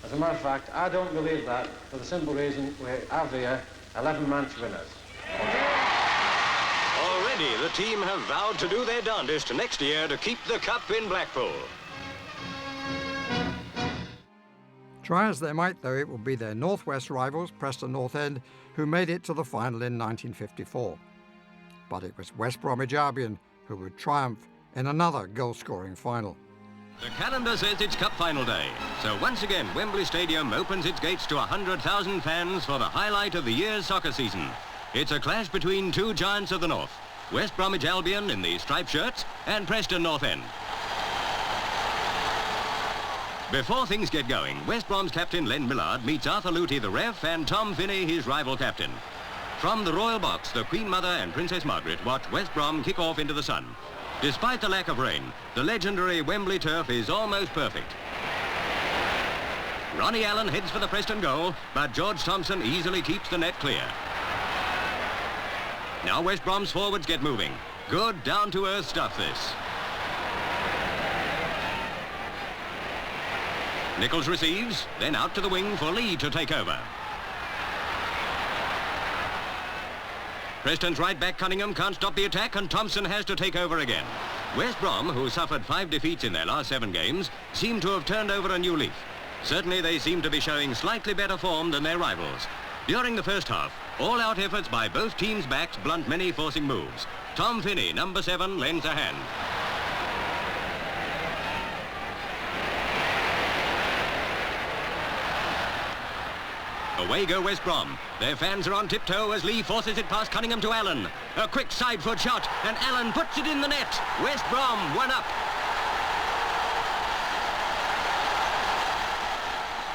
As a matter of fact, I don't believe that for the simple reason we have here 11 match winners. Already, the team have vowed to do their darndest next year to keep the cup in Blackpool. Try as they might, though, it will be their northwest rivals, Preston North End, who made it to the final in 1954. But it was West Bromwich Albion who would triumph in another goal-scoring final. The calendar says it's cup final day, so once again Wembley Stadium opens its gates to 100,000 fans for the highlight of the year's soccer season. It's a clash between two giants of the north, West Bromwich Albion in the striped shirts and Preston North End. Before things get going, West Brom's captain Len Millard meets Arthur Luty the ref and Tom Finney, his rival captain. From the royal box, the Queen Mother and Princess Margaret watch West Brom kick off into the sun. Despite the lack of rain, the legendary Wembley turf is almost perfect. Ronnie Allen heads for the Preston goal, but George Thompson easily keeps the net clear. Now West Brom's forwards get moving. Good, down-to-earth stuff, this. Nichols receives, then out to the wing for Lee to take over. Preston's right back Cunningham can't stop the attack and Thompson has to take over again. West Brom, who suffered 5 defeats in their last 7 games, seem to have turned over a new leaf. Certainly they seem to be showing slightly better form than their rivals. During the first half, all-out efforts by both teams' backs blunt many forcing moves. Tom Finney, number 7, lends a hand. Away go West Brom. Their fans are on tiptoe as Lee forces it past Cunningham to Allen. A quick side foot shot, and Allen puts it in the net. West Brom 1 up.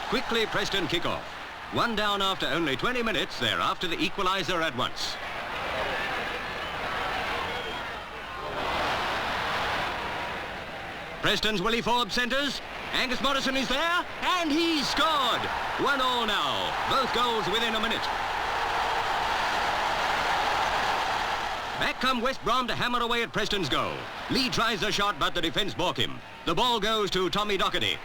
Quickly Preston kick off. 1 down after only 20 minutes. They're after the equaliser at once. Preston's Willie Forbes centres. Angus Morrison is there, and he's scored. 1-1 now. Both goals within a minute. Back come West Brom to hammer away at Preston's goal. Lee tries the shot, but the defence balk him. The ball goes to Tommy Docherty.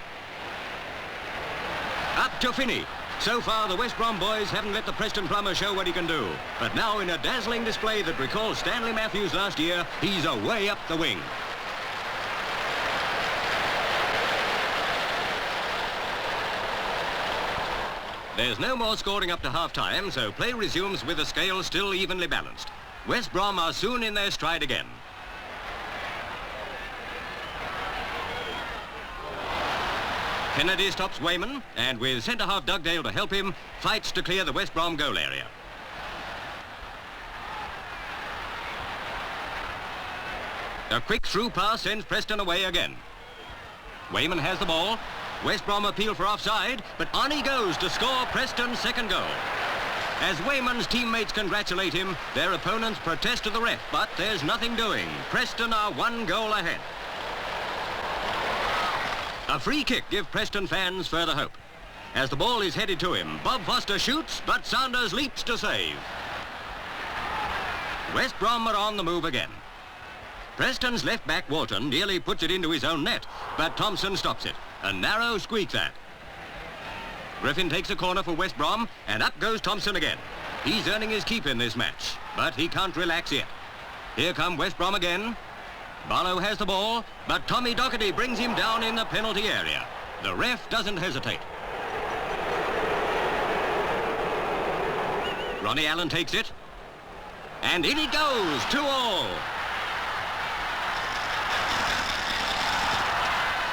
Up to Finney. So far, the West Brom boys haven't let the Preston plumber show what he can do. But now, in a dazzling display that recalls Stanley Matthews last year, he's away up the wing. There's no more scoring up to half-time, so play resumes with the scale still evenly balanced. West Brom are soon in their stride again. Kennedy stops Wayman, and with centre-half Dugdale to help him, fights to clear the West Brom goal area. A quick through pass sends Preston away again. Wayman has the ball. West Brom appeal for offside, but on he goes to score Preston's second goal. As Wayman's teammates congratulate him, their opponents protest to the ref, but there's nothing doing. Preston are 1 goal ahead. A free kick gives Preston fans further hope. As the ball is headed to him, Bob Foster shoots, but Sanders leaps to save. West Brom are on the move again. Preston's left back, Walton, nearly puts it into his own net, but Thompson stops it. A narrow squeak, that. Griffin takes a corner for West Brom, and up goes Thompson again. He's earning his keep in this match, but he can't relax yet. Here come West Brom again. Barlow has the ball, but Tommy Docherty brings him down in the penalty area. The ref doesn't hesitate. Ronnie Allen takes it, and in it goes, 2-2.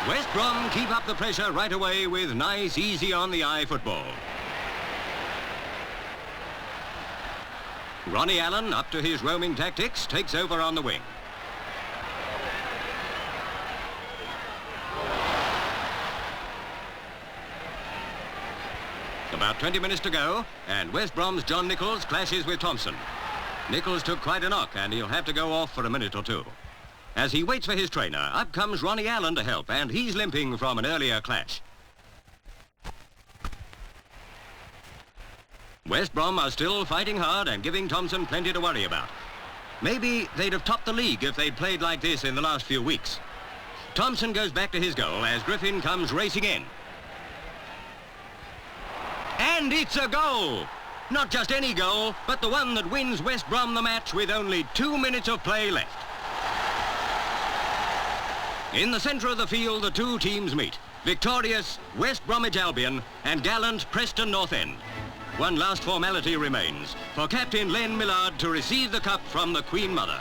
West Brom keep up the pressure right away with nice, easy on-the-eye football. Ronnie Allen, up to his roaming tactics, takes over on the wing. About 20 minutes to go, and West Brom's John Nichols clashes with Thompson. Nichols took quite a knock, and he'll have to go off for a minute or two. As he waits for his trainer, up comes Ronnie Allen to help, and he's limping from an earlier clash. West Brom are still fighting hard and giving Thompson plenty to worry about. Maybe they'd have topped the league if they'd played like this in the last few weeks. Thompson goes back to his goal as Griffin comes racing in. And it's a goal! Not just any goal, but the one that wins West Brom the match with only 2 minutes of play left. In the centre of the field, the two teams meet. Victorious West Bromwich Albion and gallant Preston North End. One last formality remains for Captain Len Millard to receive the cup from the Queen Mother.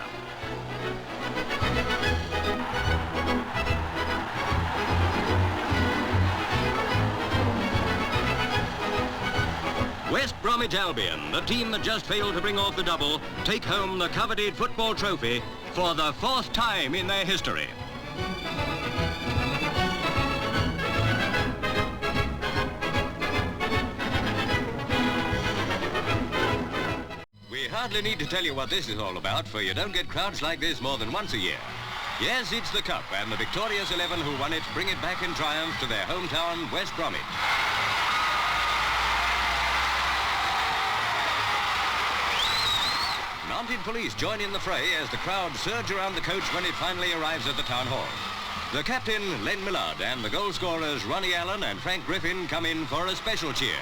West Bromwich Albion, the team that just failed to bring off the double, take home the coveted football trophy for the 4th time in their history. We hardly need to tell you what this is all about, for you don't get crowds like this more than once a year. Yes, it's the Cup, and the victorious 11 who won it bring it back in triumph to their hometown, West Bromwich. Mounted police join in the fray as the crowd surge around the coach when it finally arrives at the town hall. The captain, Len Millard, and the goal scorers, Ronnie Allen and Frank Griffin, come in for a special cheer.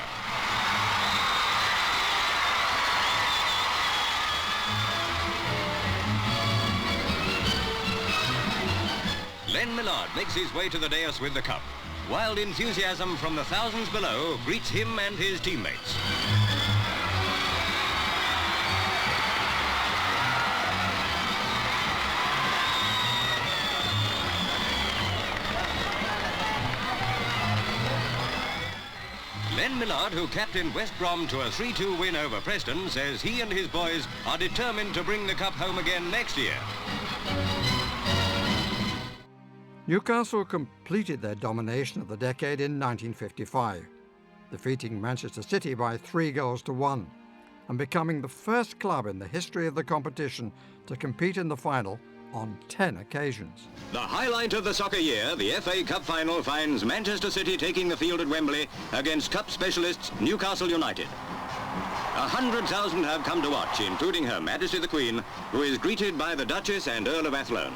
Len Millard makes his way to the dais with the cup. Wild enthusiasm from the thousands below greets him and his teammates. Len Millard, who captained West Brom to a 3-2 win over Preston, says he and his boys are determined to bring the cup home again next year. Newcastle completed their domination of the decade in 1955, defeating Manchester City by 3-1 and becoming the first club in the history of the competition to compete in the final on 10 occasions. The highlight of the soccer year, the FA Cup final, finds Manchester City taking the field at Wembley against Cup specialists Newcastle United. 100,000 have come to watch, including Her Majesty the Queen, who is greeted by the Duchess and Earl of Athlone.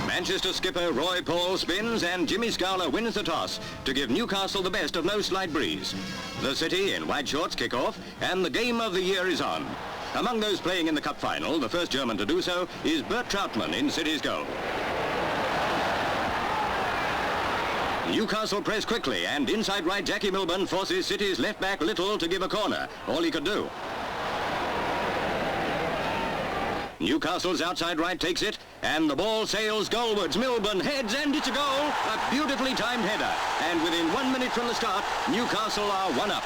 Manchester skipper Roy Paul spins and Jimmy Scowler wins the toss to give Newcastle the best of no slight breeze. The City in white shorts kick off and the game of the year is on. Among those playing in the cup final, the first German to do so is Bert Trautmann in City's goal. Newcastle press quickly and inside right Jackie Milburn forces City's left back Little to give a corner, all he could do. Newcastle's outside right takes it and the ball sails goalwards. Milburn heads and it's a goal, a beautifully timed header, and within 1 minute from the start Newcastle are 1-up.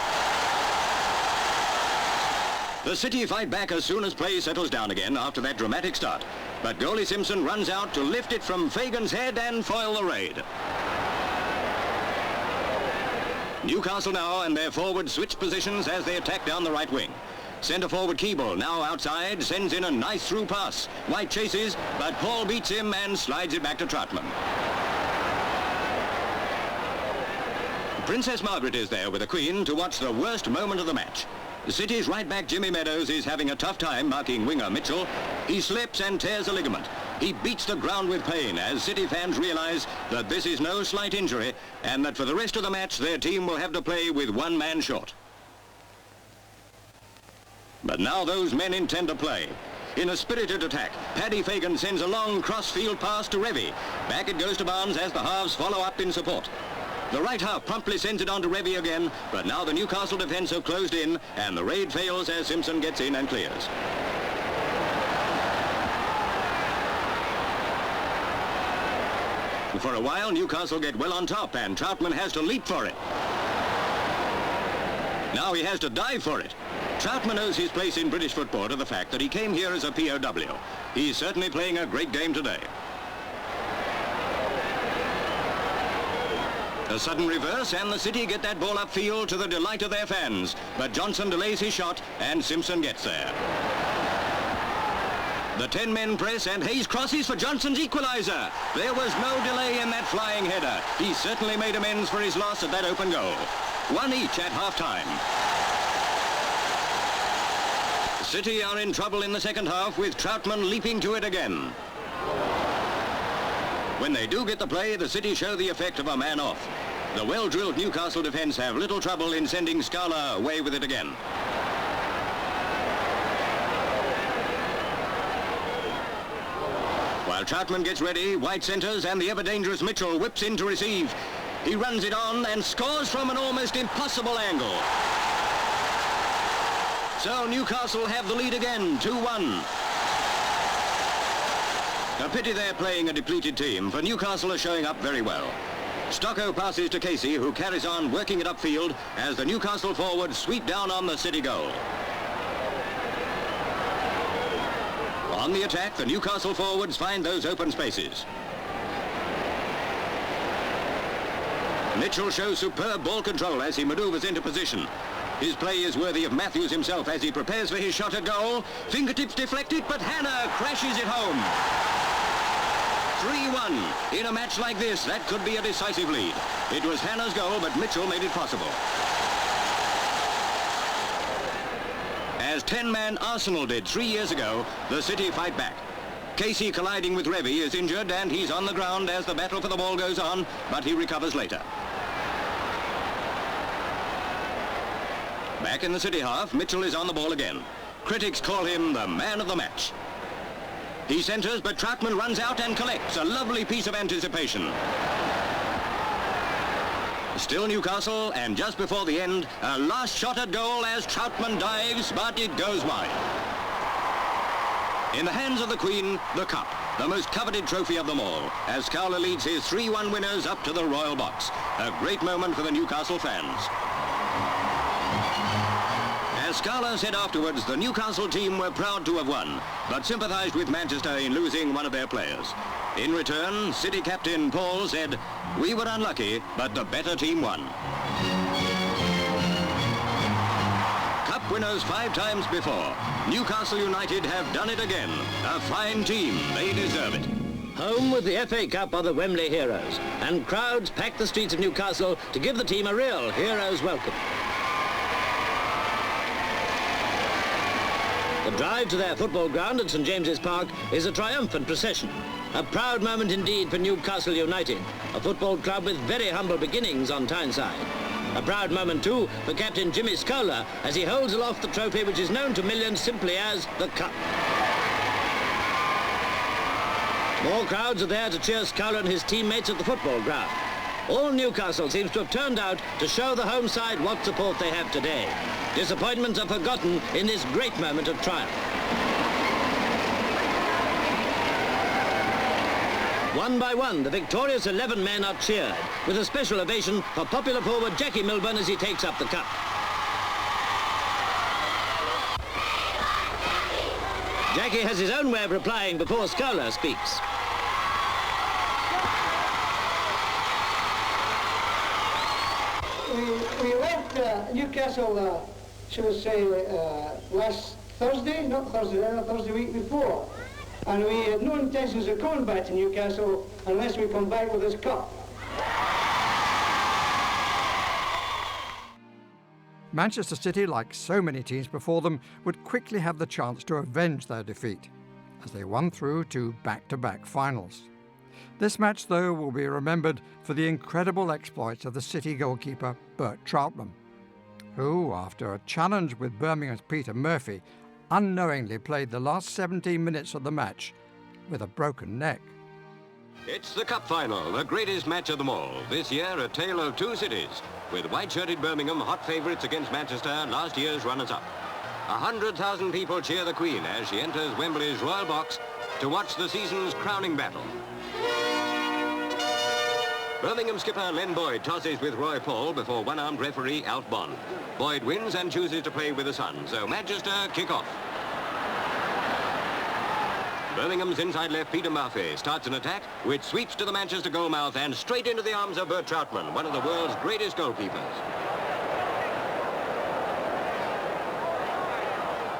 The City fight back as soon as play settles down again after that dramatic start, but goalie Simpson runs out to lift it from Fagan's head and foil the raid. Newcastle now and their forwards switch positions as they attack down the right wing. Centre forward Keeble, now outside, sends in a nice through pass. White chases, but Paul beats him and slides it back to Trautmann. Princess Margaret is there with the Queen to watch the worst moment of the match. The City's right back Jimmy Meadows is having a tough time marking winger Mitchell. He slips and tears a ligament. He beats the ground with pain as City fans realise that this is no slight injury and that for the rest of the match their team will have to play with one man short. But now those men intend to play. In a spirited attack, Paddy Fagan sends a long cross-field pass to Revie. Back it goes to Barnes as the halves follow up in support. The right half promptly sends it on to Revie again, but now the Newcastle defence have closed in and the raid fails as Simpson gets in and clears. For a while, Newcastle get well on top and Trautmann has to leap for it. Now he has to dive for it. Trautmann owes his place in British football to the fact that he came here as a POW. He's certainly playing a great game today. A sudden reverse and the City get that ball upfield to the delight of their fans. But Johnson delays his shot and Simpson gets there. The 10 men press and Hayes crosses for Johnson's equaliser. There was no delay in that flying header. He certainly made amends for his loss at that open goal. 1 each at half-time. City are in trouble in the second half with Trautmann leaping to it again. When they do get the play, the City show the effect of a man off. The well-drilled Newcastle defence have little trouble in sending Scowler away with it again. While Trautmann gets ready, White centres and the ever-dangerous Mitchell whips in to receive. He runs it on and scores from an almost impossible angle. So Newcastle have the lead again, 2-1. A pity they're playing a depleted team, for Newcastle are showing up very well. Stocko passes to Casey, who carries on working it upfield as the Newcastle forwards sweep down on the City goal. On the attack, the Newcastle forwards find those open spaces. Mitchell shows superb ball control as he manoeuvres into position. His play is worthy of Matthews himself as he prepares for his shot at goal. Fingertips deflected, but Hannah crashes it home. 3-1. In a match like this, that could be a decisive lead. It was Hannah's goal, but Mitchell made it possible. As 10-man Arsenal did 3 years ago, the City fight back. Casey colliding with Revie is injured and he's on the ground as the battle for the ball goes on, but he recovers later. Back in the City half, Mitchell is on the ball again. Critics call him the man of the match. He centres, but Trautmann runs out and collects. A lovely piece of anticipation. Still Newcastle, and just before the end, a last shot at goal as Trautmann dives, but it goes wide. In the hands of the Queen, the Cup, the most coveted trophy of them all, as Scowler leads his 3-1 winners up to the Royal Box. A great moment for the Newcastle fans. As Scowler said afterwards, the Newcastle team were proud to have won, but sympathised with Manchester in losing one of their players. In return, City captain Paul said, "We were unlucky, but the better team won." Cup winners 5 times before, Newcastle United have done it again. A fine team, they deserve it. Home with the FA Cup are the Wembley Heroes, and crowds pack the streets of Newcastle to give the team a real hero's welcome. The drive to their football ground at St James's Park is a triumphant procession. A proud moment indeed for Newcastle United, a football club with very humble beginnings on Tyneside. A proud moment too for Captain Jimmy Scowler as he holds aloft the trophy which is known to millions simply as the Cup. More crowds are there to cheer Scowler and his teammates at the football ground. All Newcastle seems to have turned out to show the home side what support they have today. Disappointments are forgotten in this great moment of triumph. One by one, the victorious 11 men are cheered, with a special ovation for popular forward Jackie Milburn as he takes up the cup. Jackie has his own way of replying before Scowler speaks. We left Newcastle, shall we say, last Thursday, not Thursday, Thursday week before. And we had no intentions of coming back to Newcastle unless we come back with this cup. Manchester City, like so many teams before them, would quickly have the chance to avenge their defeat, as they won through to back-to-back finals. This match, though, will be remembered for the incredible exploits of the City goalkeeper Bert Troutman, who, after a challenge with Birmingham's Peter Murphy, unknowingly played the last 17 minutes of the match with a broken neck. It's the Cup Final, the greatest match of them all. This year, a tale of two cities, with white-shirted Birmingham hot favourites against Manchester, last year's runners-up. 100,000 people cheer the Queen as she enters Wembley's Royal Box to watch the season's crowning battle. Birmingham skipper Len Boyd tosses with Roy Paul before one-armed referee Alf Bond. Boyd wins and chooses to play with the Sun, so Manchester kick off. Birmingham's inside left Peter Murphy starts an attack which sweeps to the Manchester goalmouth and straight into the arms of Bert Troutman, one of the world's greatest goalkeepers.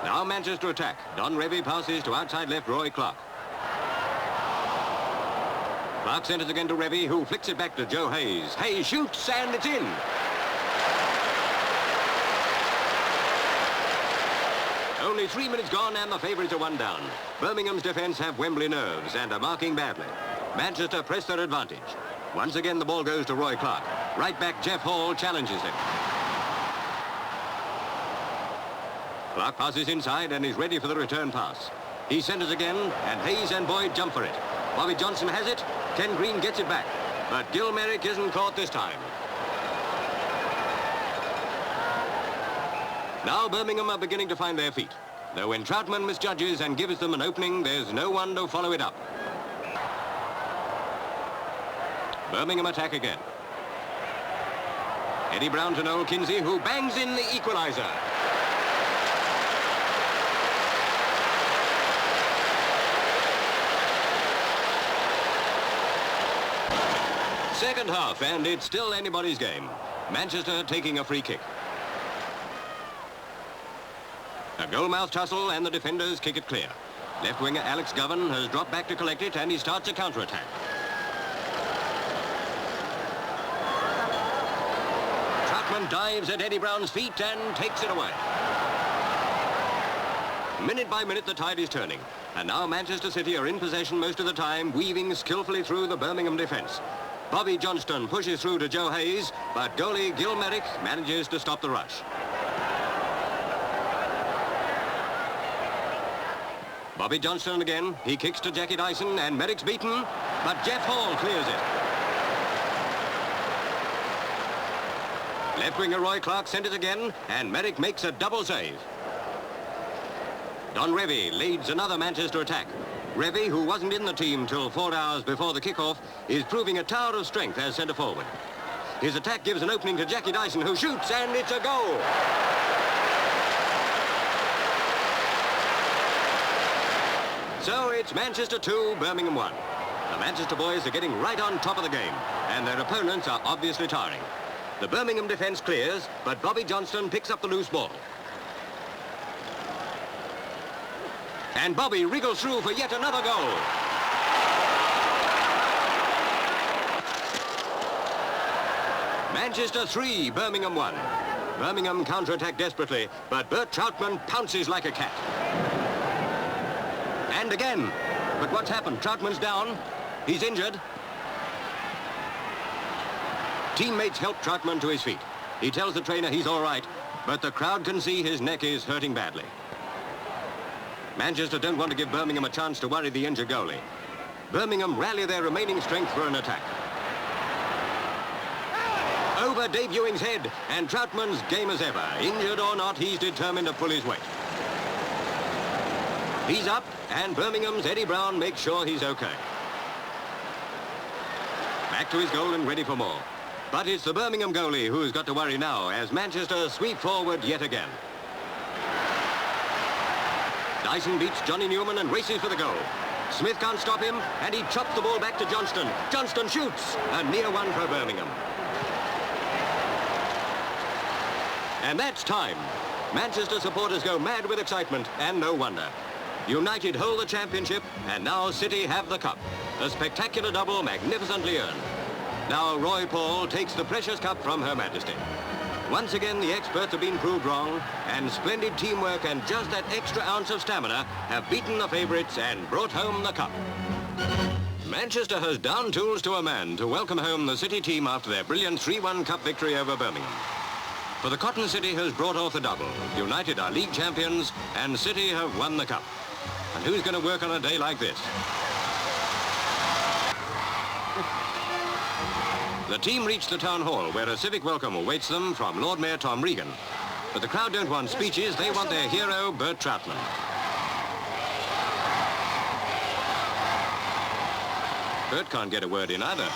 Now Manchester attack. Don Revie passes to outside left Roy Clark. Clark centres again to Revie, who flicks it back to Joe Hayes. Hayes shoots and it's in. Only 3 minutes gone and the favourites are one down. Birmingham's defence have Wembley nerves and are marking badly. Manchester press their advantage. Once again the ball goes to Roy Clark. Right back Jeff Hall challenges him. Clark passes inside and is ready for the return pass. He centres again and Hayes and Boyd jump for it. Bobby Johnson has it. Ken Green gets it back. But Gil Merrick isn't caught this time. Now Birmingham are beginning to find their feet. Though when Troutman misjudges and gives them an opening, there's no one to follow it up. Birmingham attack again. Eddie Brown to Noel Kinsey, who bangs in the equaliser. Second half, and it's still anybody's game. Manchester taking a free kick. A goalmouth tussle and the defenders kick it clear. Left winger Alex Govan has dropped back to collect it and he starts a counter-attack. Troutman dives at Eddie Brown's feet and takes it away. Minute by minute the tide is turning. And now Manchester City are in possession most of the time, weaving skillfully through the Birmingham defence. Bobby Johnston pushes through to Joe Hayes, but goalie Gil Merrick manages to stop the rush. Bobby Johnston again. He kicks to Jackie Dyson, and Merrick's beaten, but Jeff Hall clears it. Left winger Roy Clark centres again, and Merrick makes a double save. Don Revie leads another Manchester attack. Revie, who wasn't in the team till 4 hours before the kickoff, is proving a tower of strength as centre forward. His attack gives an opening to Jackie Dyson, who shoots, and it's a goal. So it's Manchester 2, Birmingham 1. The Manchester boys are getting right on top of the game, and their opponents are obviously tiring. The Birmingham defence clears, but Bobby Johnston picks up the loose ball. And Bobby wriggles through for yet another goal. Manchester 3, Birmingham 1. Birmingham counter-attack desperately, but Bert Troutman pounces like a cat. And again. But what's happened? Troutman's down. He's injured. Teammates help Troutman to his feet. He tells the trainer he's all right, but the crowd can see his neck is hurting badly. Manchester don't want to give Birmingham a chance to worry the injured goalie. Birmingham rally their remaining strength for an attack. Over Dave Ewing's head, and Troutman's game as ever. Injured or not, he's determined to pull his weight. He's up, and Birmingham's Eddie Brown makes sure he's okay. Back to his goal and ready for more. But it's the Birmingham goalie who's got to worry now as Manchester sweep forward yet again. Dyson beats Johnny Newman and races for the goal. Smith can't stop him, and he chops the ball back to Johnston. Johnston shoots, a near one for Birmingham. And that's time. Manchester supporters go mad with excitement, and no wonder. United hold the championship, and now City have the cup. A spectacular double, magnificently earned. Now Roy Paul takes the precious cup from Her Majesty. Once again, the experts have been proved wrong, and splendid teamwork and just that extra ounce of stamina have beaten the favourites and brought home the cup. Manchester has down tools to a man to welcome home the City team after their brilliant 3-1 cup victory over Birmingham. For the Cotton City has brought off the double. United are league champions, and City have won the cup. And who's going to work on a day like this? The team reached the town hall, where a civic welcome awaits them from Lord Mayor Tom Regan. But the crowd don't want speeches, they want their hero, Bert Troutman. Bert can't get a word in either.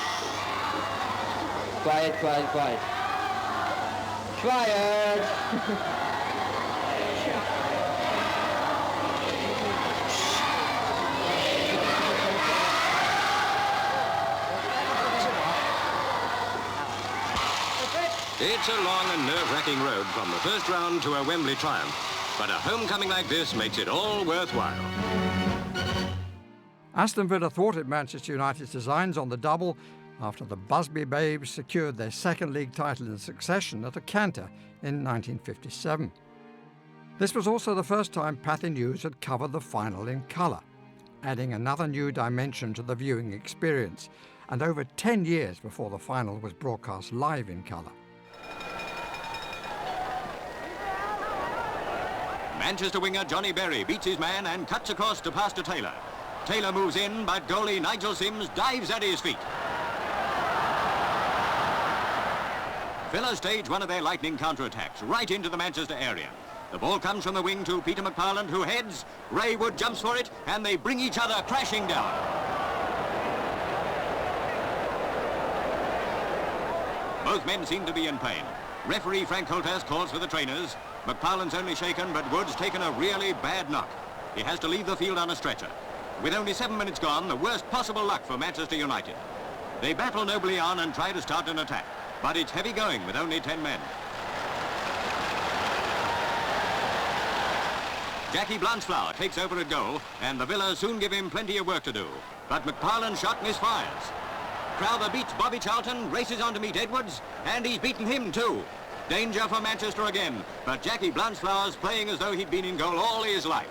Quiet, quiet, quiet. Quiet! It's a long and nerve-wracking road from the first round to a Wembley triumph, but a homecoming like this makes it all worthwhile. Aston Villa thwarted Manchester United's designs on the double after the Busby Babes secured their second league title in succession at a canter in 1957. This was also the first time Pathy News had covered the final in colour, adding another new dimension to the viewing experience, and over 10 years before the final was broadcast live in colour. Manchester winger Johnny Berry beats his man and cuts across to pass to Taylor. Taylor moves in, but goalie Nigel Sims dives at his feet. Villa stage one of their lightning counter-attacks right into the Manchester area. The ball comes from the wing to Peter McParland, who heads. Ray Wood jumps for it, and they bring each other crashing down. Both men seem to be in pain. Referee Frank Holthurst calls for the trainers. McParland's only shaken, but Wood's taken a really bad knock. He has to leave the field on a stretcher. With only 7 minutes gone, the worst possible luck for Manchester United. They battle nobly on and try to start an attack, but it's heavy going with only 10 men. Jackie Blanchflower takes over at goal, and the Villa soon give him plenty of work to do. But McParland's shot misfires. Crowther beats Bobby Charlton, races on to meet Edwards, and he's beaten him too. Danger for Manchester again, but Jackie Blanchflower's playing as though he'd been in goal all his life.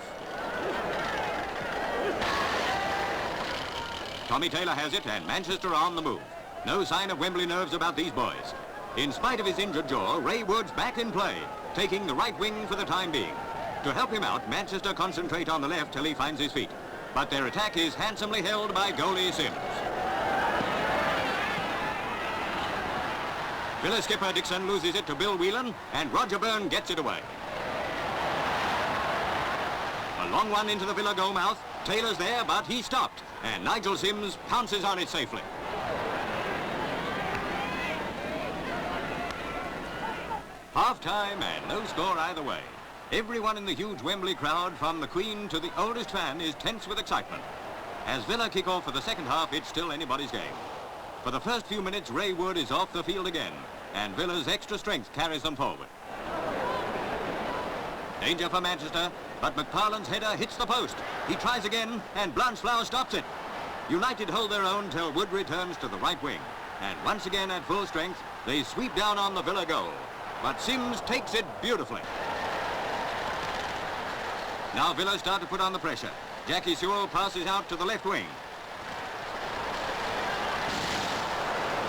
Tommy Taylor has it, and Manchester are on the move. No sign of Wembley nerves about these boys. In spite of his injured jaw, Ray Wood's back in play, taking the right wing for the time being. To help him out, Manchester concentrate on the left till he finds his feet. But their attack is handsomely held by goalie Sims. Villa skipper Dixon loses it to Bill Whelan, and Roger Byrne gets it away. A long one into the Villa goal mouth. Taylor's there, but he stopped, and Nigel Sims pounces on it safely. Half-time and no score either way. Everyone in the huge Wembley crowd, from the Queen to the oldest fan, is tense with excitement. As Villa kick off for the second half, it's still anybody's game. For the first few minutes, Ray Wood is off the field again, and Villa's extra strength carries them forward. Danger for Manchester, but McParland's header hits the post. He tries again, and Blanchflower stops it. United hold their own till Wood returns to the right wing. And once again at full strength, They sweep down on the Villa goal, but Sims takes it beautifully. Now Villa start to put on the pressure. Jackie Sewell passes out to the left wing.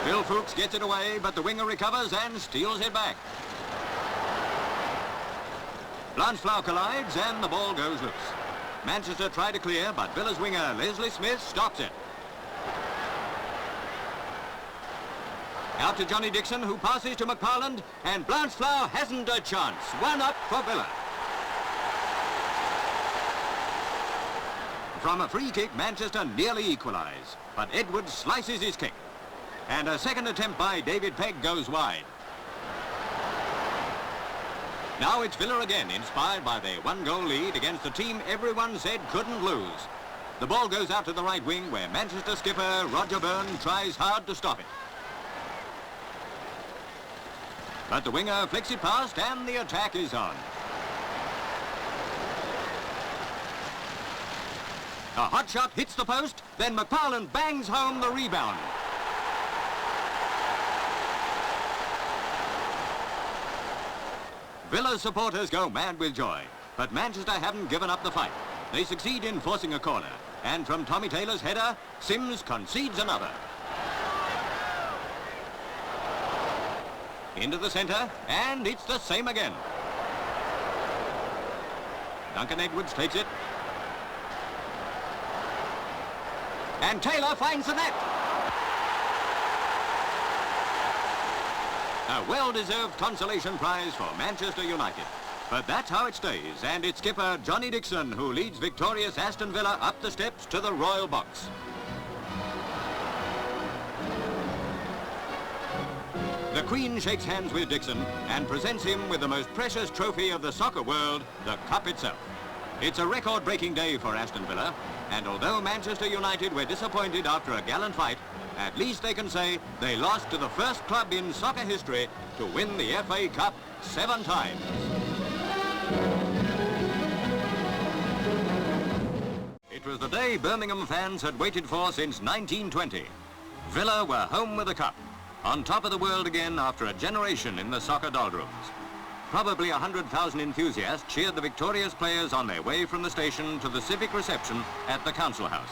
Bill Fuchs gets it away, but the winger recovers and steals it back. Blanchflower collides and the ball goes loose. Manchester try to clear, but Villa's winger Leslie Smith stops it. Out to Johnny Dixon, who passes to McParland, and Blanchflower hasn't a chance. 1 up for Villa. From a free kick, Manchester nearly equalise, but Edwards slices his kick. And a second attempt by David Pegg goes wide. Now it's Villa again, inspired by their 1-goal lead against a team everyone said couldn't lose. The ball goes out to the right wing, where Manchester skipper Roger Byrne tries hard to stop it. But the winger flicks it past and the attack is on. A hot shot hits the post, then McParland bangs home the rebound. Villa's supporters go mad with joy, but Manchester haven't given up the fight. They succeed in forcing a corner, and from Tommy Taylor's header, Sims concedes another. Into the centre, and it's the same again. Duncan Edwards takes it. And Taylor finds the net. A well-deserved consolation prize for Manchester United. But that's how it stays, and it's skipper Johnny Dixon who leads victorious Aston Villa up the steps to the Royal Box. The Queen shakes hands with Dixon and presents him with the most precious trophy of the soccer world, the Cup itself. It's a record-breaking day for Aston Villa, and although Manchester United were disappointed after a gallant fight, at least they can say they lost to the first club in soccer history to win the FA Cup 7 times. It was the day Birmingham fans had waited for since 1920. Villa were home with the cup, on top of the world again after a generation in the soccer doldrums. Probably 100,000 enthusiasts cheered the victorious players on their way from the station to the civic reception at the Council House.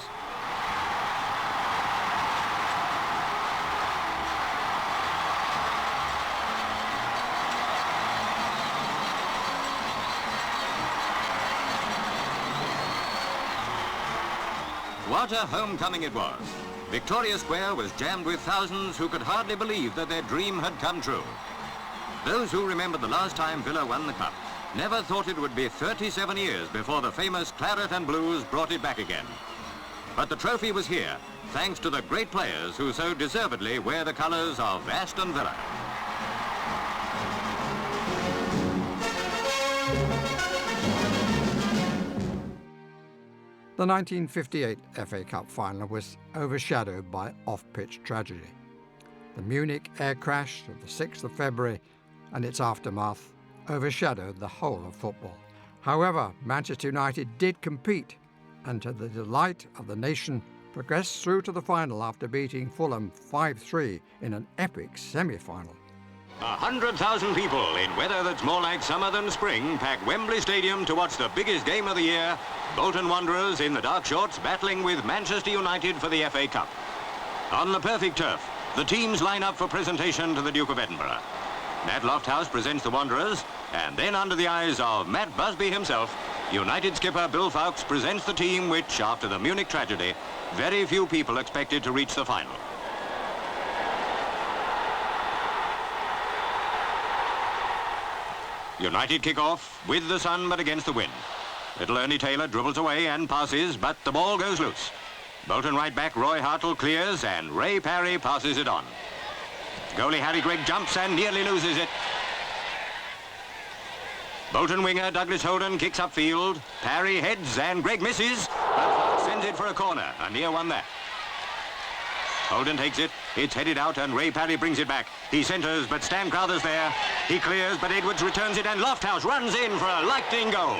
What a homecoming it was. Victoria Square was jammed with thousands who could hardly believe that their dream had come true. Those who remember the last time Villa won the cup never thought it would be 37 years before the famous Claret and Blues brought it back again. But the trophy was here, thanks to the great players who so deservedly wear the colours of Aston Villa. The 1958 FA Cup final was overshadowed by off-pitch tragedy. The Munich air crash of the 6th of February and its aftermath overshadowed the whole of football. However, Manchester United did compete and, to the delight of the nation, progressed through to the final after beating Fulham 5-3 in an epic semi-final. 100,000 people in weather that's more like summer than spring pack Wembley Stadium to watch the biggest game of the year, Bolton Wanderers in the dark shorts battling with Manchester United for the FA Cup. On the perfect turf, the teams line up for presentation to the Duke of Edinburgh. Matt Lofthouse presents the Wanderers, and then under the eyes of Matt Busby himself, United skipper Bill Foulkes presents the team which, after the Munich tragedy, very few people expected to reach the final. United kick off with the sun but against the wind. Little Ernie Taylor dribbles away and passes, but the ball goes loose. Bolton right back Roy Hartle clears and Ray Parry passes it on. Goalie Harry Gregg jumps and nearly loses it. Bolton winger Douglas Holden kicks upfield. Parry heads and Gregg misses, but sends it for a corner, a near one that. Holden takes it, it's headed out and Ray Parry brings it back. He centres, but Stan Crowther's there. He clears, but Edwards returns it and Lofthouse runs in for a lightning goal.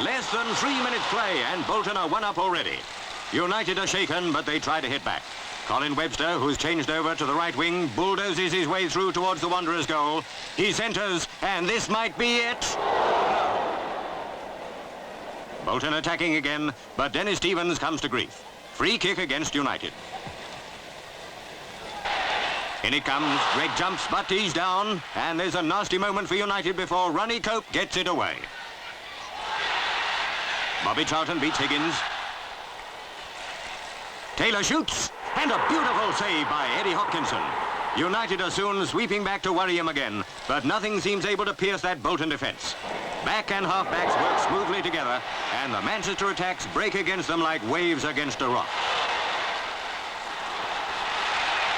Less than 3 minutes play and Bolton are 1 up already. United are shaken, but they try to hit back. Colin Webster, who's changed over to the right wing, bulldozes his way through towards the Wanderers' goal. He centres, and this might be it. Bolton attacking again, but Dennis Stevens comes to grief. Free kick against United. In it comes. Greg jumps, but he's down. And there's a nasty moment for United before Ronnie Cope gets it away. Bobby Charlton beats Higgins. Taylor shoots. And a beautiful save by Eddie Hopkinson. United are soon sweeping back to worry him again, but nothing seems able to pierce that Bolton defence. Back and half-backs work smoothly together, and the Manchester attacks break against them like waves against a rock.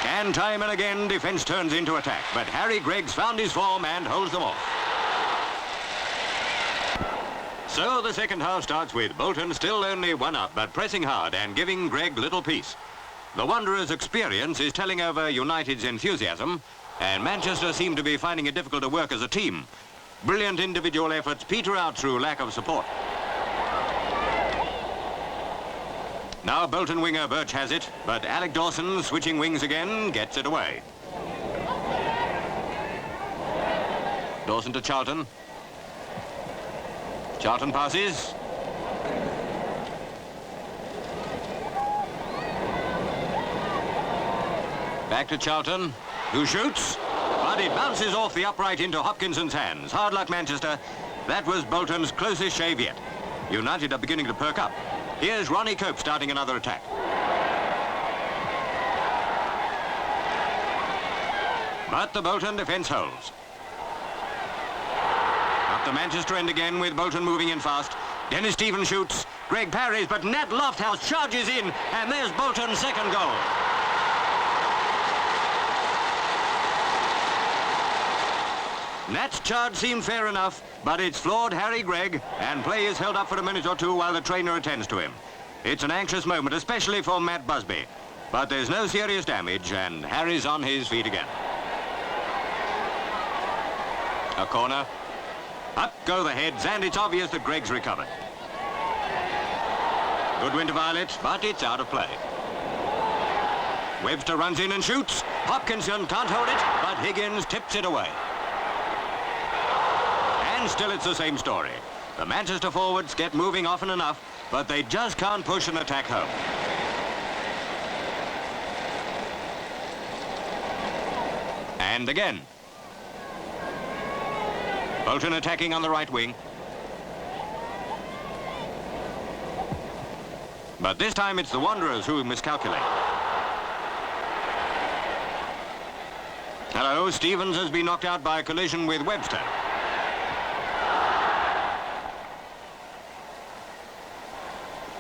And time and again, defence turns into attack, but Harry Greggs found his form and holds them off. So the second half starts with Bolton still only one up, but pressing hard and giving Gregg little peace. The Wanderers' experience is telling over United's enthusiasm, and Manchester seem to be finding it difficult to work as a team. Brilliant individual efforts peter out through lack of support. Now Bolton winger Birch has it, but Alec Dawson, switching wings again, gets it away. Dawson to Charlton. Charlton passes. Back to Charlton, who shoots, but it bounces off the upright into Hopkinson's hands. Hard luck, Manchester. That was Bolton's closest shave yet. United are beginning to perk up. Here's Ronnie Cope starting another attack. But the Bolton defence holds. Up the Manchester end again with Bolton moving in fast. Dennis Stevens shoots. Greg parries, but Nat Lofthouse charges in, and there's Bolton's second goal. Nat's charge seemed fair enough, but it's floored Harry Gregg, and play is held up for a minute or two while the trainer attends to him. It's an anxious moment, especially for Matt Busby. But there's no serious damage, and Harry's on his feet again. A corner. Up go the heads, and it's obvious that Gregg's recovered. Good win to Violet, but it's out of play. Webster runs in and shoots. Hopkinson can't hold it, but Higgins tips it away. And still it's the same story. The Manchester forwards get moving often enough, but they just can't push an attack home. And again. Bolton attacking on the right wing. But this time it's the Wanderers who miscalculate. Hello, Stevens has been knocked out by a collision with Webster.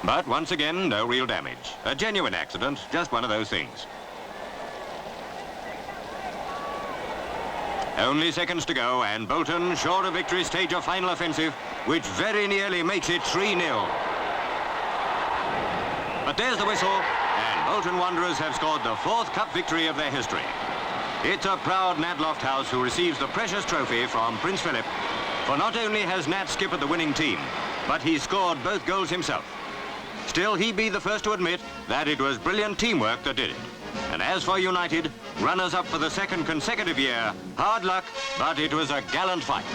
But once again, no real damage. A genuine accident, just one of those things. Only seconds to go, and Bolton, sure of victory, stage a final offensive, which very nearly makes it 3-0. But there's the whistle, and Bolton Wanderers have scored the 4th cup victory of their history. It's a proud Nat Lofthouse who receives the precious trophy from Prince Philip, for not only has Nat skippered the winning team, but he scored both goals himself. Still, he'd be the first to admit that it was brilliant teamwork that did it. And as for United, runners-up for the 2nd consecutive year, hard luck, but it was a gallant fight.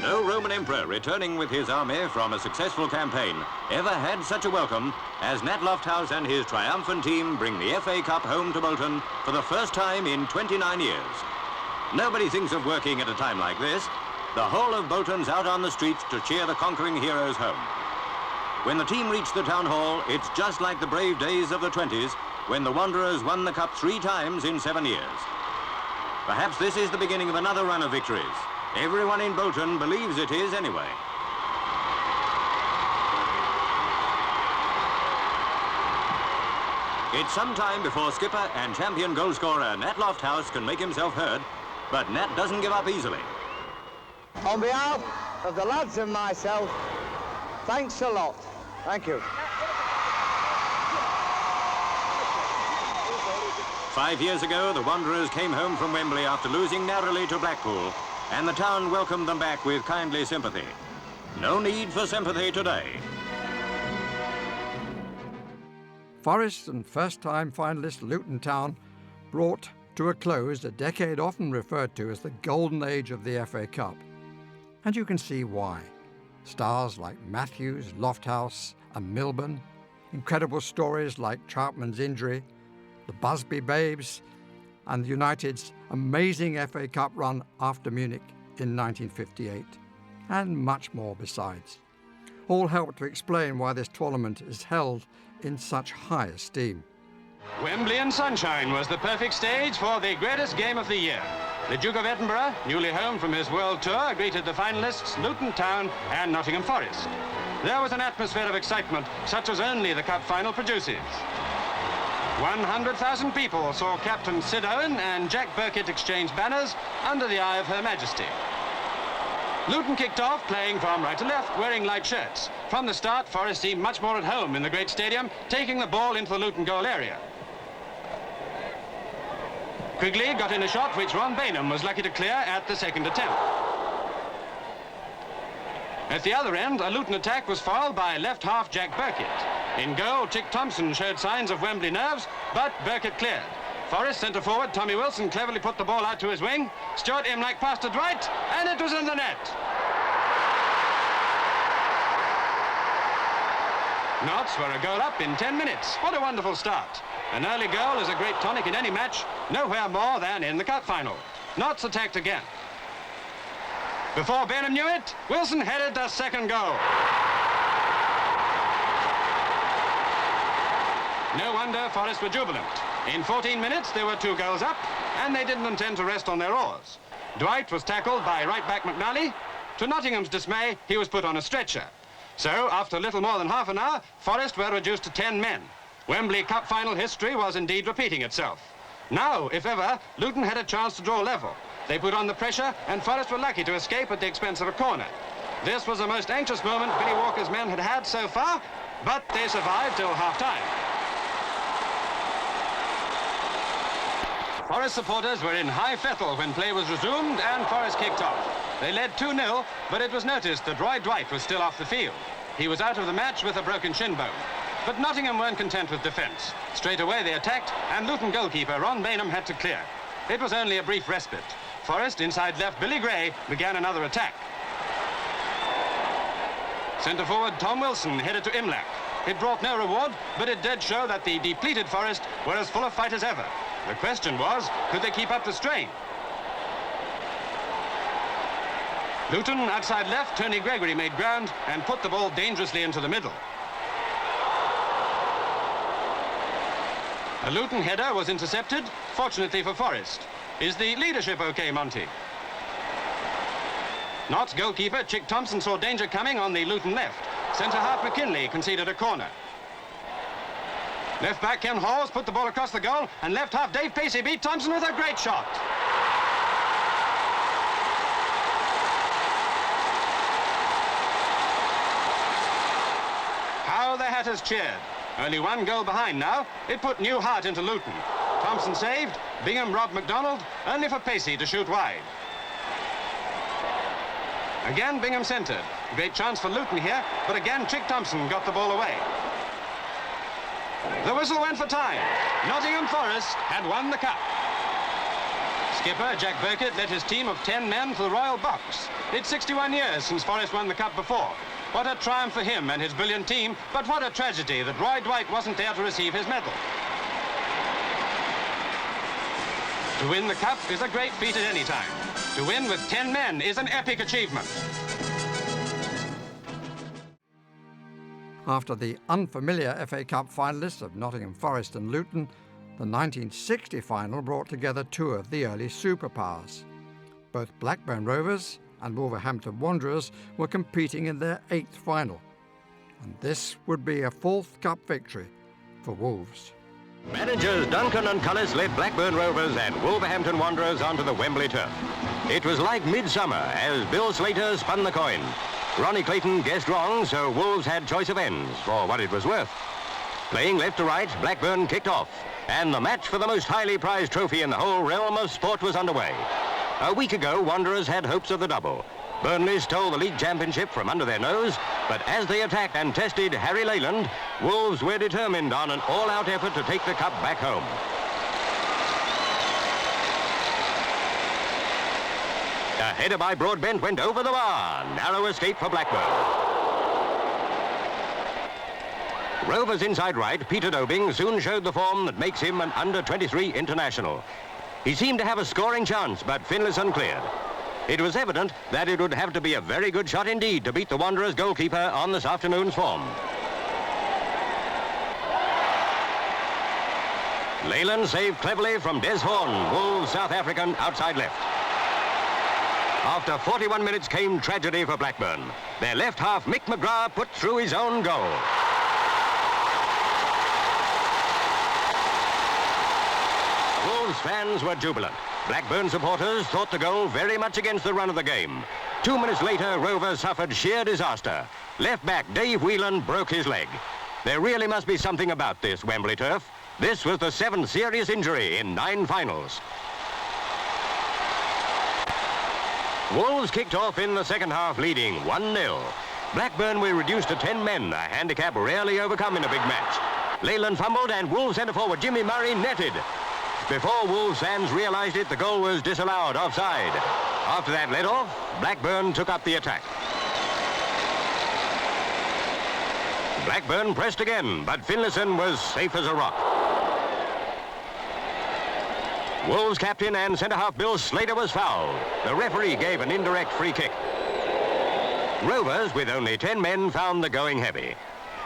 No Roman emperor returning with his army from a successful campaign ever had such a welcome as Nat Lofthouse and his triumphant team bring the FA Cup home to Bolton for the first time in 29 years. Nobody thinks of working at a time like this. The whole of Bolton's out on the streets to cheer the conquering heroes home. When the team reached the town hall, it's just like the brave days of the 20s when the Wanderers won the cup 3 times in 7 years. Perhaps this is the beginning of another run of victories. Everyone in Bolton believes it is anyway. It's some time before skipper and champion goalscorer Nat Lofthouse can make himself heard, but Nat doesn't give up easily. On behalf of the lads and myself, thanks a lot. Thank you. 5 years ago, the Wanderers came home from Wembley after losing narrowly to Blackpool, and the town welcomed them back with kindly sympathy. No need for sympathy today. Forest and first-time finalist Luton Town brought to a close a decade often referred to as the golden age of the FA Cup. And you can see why. Stars like Matthews, Lofthouse and Milburn, incredible stories like Troutman's injury, the Busby Babes, and United's amazing FA Cup run after Munich in 1958, and much more besides. All help to explain why this tournament is held in such high esteem. Wembley and sunshine was the perfect stage for the greatest game of the year. The Duke of Edinburgh, newly home from his world tour, greeted the finalists Luton Town and Nottingham Forest. There was an atmosphere of excitement such as only the cup final produces. 100,000 people saw Captain Sid Owen and Jack Burkett exchange banners under the eye of Her Majesty. Luton kicked off, playing from right to left, wearing light shirts. From the start, Forest seemed much more at home in the great stadium, taking the ball into the Luton goal area. Quigley got in a shot which Ron Bainham was lucky to clear at the second attempt. At the other end, a Luton attack was foiled by left half Jack Burkett. In goal, Chick Thompson showed signs of Wembley nerves, but Burkett cleared. Forest centre-forward Tommy Wilson cleverly put the ball out to his wing. Stuart Imlach passed it right, and it was in the net. Notts were a goal up in 10 minutes. What a wonderful start. An early goal is a great tonic in any match, nowhere more than in the cup final. Notts attacked again. Before Bainham knew it, Wilson headed the second goal. No wonder Forest were jubilant. In 14 minutes, they were 2 goals up, and they didn't intend to rest on their oars. Dwight was tackled by right-back McNally. To Nottingham's dismay, he was put on a stretcher. So, after little more than half an hour, Forest were reduced to 10 men. Wembley Cup final history was indeed repeating itself. Now, if ever, Luton had a chance to draw level. They put on the pressure, and Forest were lucky to escape at the expense of a corner. This was the most anxious moment Billy Walker's men had had so far, but they survived till half-time. Forest supporters were in high fettle when play was resumed and Forest kicked off. They led 2-0, but it was noticed that Roy Dwight was still off the field. He was out of the match with a broken shin bone. But Nottingham weren't content with defence. Straight away they attacked, and Luton goalkeeper Ron Bainham had to clear. It was only a brief respite. Forest, inside left Billy Gray, began another attack. Centre-forward Tom Wilson headed to Imlach. It brought no reward, but it did show that the depleted Forest were as full of fight as ever. The question was, could they keep up the strain? Luton, outside left, Tony Gregory made ground and put the ball dangerously into the middle. A Luton header was intercepted, fortunately for Forest. Is the leadership okay, Monty? Notts goalkeeper Chick Thompson saw danger coming on the Luton left. Centre-half McKinley conceded a corner. Left-back Ken Hawes put the ball across the goal, and left-half Dave Pacey beat Thompson with a great shot. How the Hatters cheered. Only 1 goal behind now. It put new heart into Luton. Thompson saved, Bingham robbed MacDonald, only for Pacey to shoot wide. Again Bingham centred. Great chance for Luton here, but again Chick Thompson got the ball away. The whistle went for time. Nottingham Forest had won the cup. Skipper Jack Burkett led his team of 10 men to the Royal Box. It's 61 years since Forest won the cup before. What a triumph for him and his brilliant team, but what a tragedy that Roy Dwight wasn't there to receive his medal. To win the cup is a great feat at any time. To win with 10 men is an epic achievement. After the unfamiliar FA Cup finalists of Nottingham Forest and Luton, the 1960 final brought together 2 of the early superpowers. Both Blackburn Rovers and Wolverhampton Wanderers were competing in their 8th final, and this would be a 4th cup victory for Wolves. Managers Duncan and Cullis led Blackburn Rovers and Wolverhampton Wanderers onto the Wembley turf. It was like midsummer as Bill Slater spun the coin. Ronnie Clayton guessed wrong, so Wolves had choice of ends, for what it was worth. Playing left to right, Blackburn kicked off, and the match for the most highly prized trophy in the whole realm of sport was underway. A week ago, Wanderers had hopes of the double. Burnley stole the league championship from under their nose, but as they attacked and tested Harry Leyland, Wolves were determined on an all-out effort to take the cup back home. A header by Broadbent went over the bar. Narrow escape for Blackburn. Rovers inside right, Peter Dobing, soon showed the form that makes him an under-23 international. He seemed to have a scoring chance, but Finlayson cleared. It was evident that it would have to be a very good shot indeed to beat the Wanderers goalkeeper on this afternoon's form. Leyland saved cleverly from Des Horn, Wolves South African outside left. After 41 minutes came tragedy for Blackburn. Their left half, Mick McGrath, put through his own goal. Wolves fans were jubilant. Blackburn supporters thought the goal very much against the run of the game. 2 minutes later, Rovers suffered sheer disaster. Left back Dave Whelan broke his leg. There really must be something about this Wembley turf. This was the 7th serious injury in 9 finals. Wolves kicked off in the second half, leading 1-0. Blackburn were reduced to 10 men, a handicap rarely overcome in a big match. Leyland fumbled and Wolves centre-forward Jimmy Murray netted. Before Wolves fans realised it, the goal was disallowed offside. After that let-off, Blackburn took up the attack. Blackburn pressed again, but Finlayson was safe as a rock. Wolves captain and centre-half Bill Slater was fouled. The referee gave an indirect free kick. Rovers, with only 10 men, found the going heavy.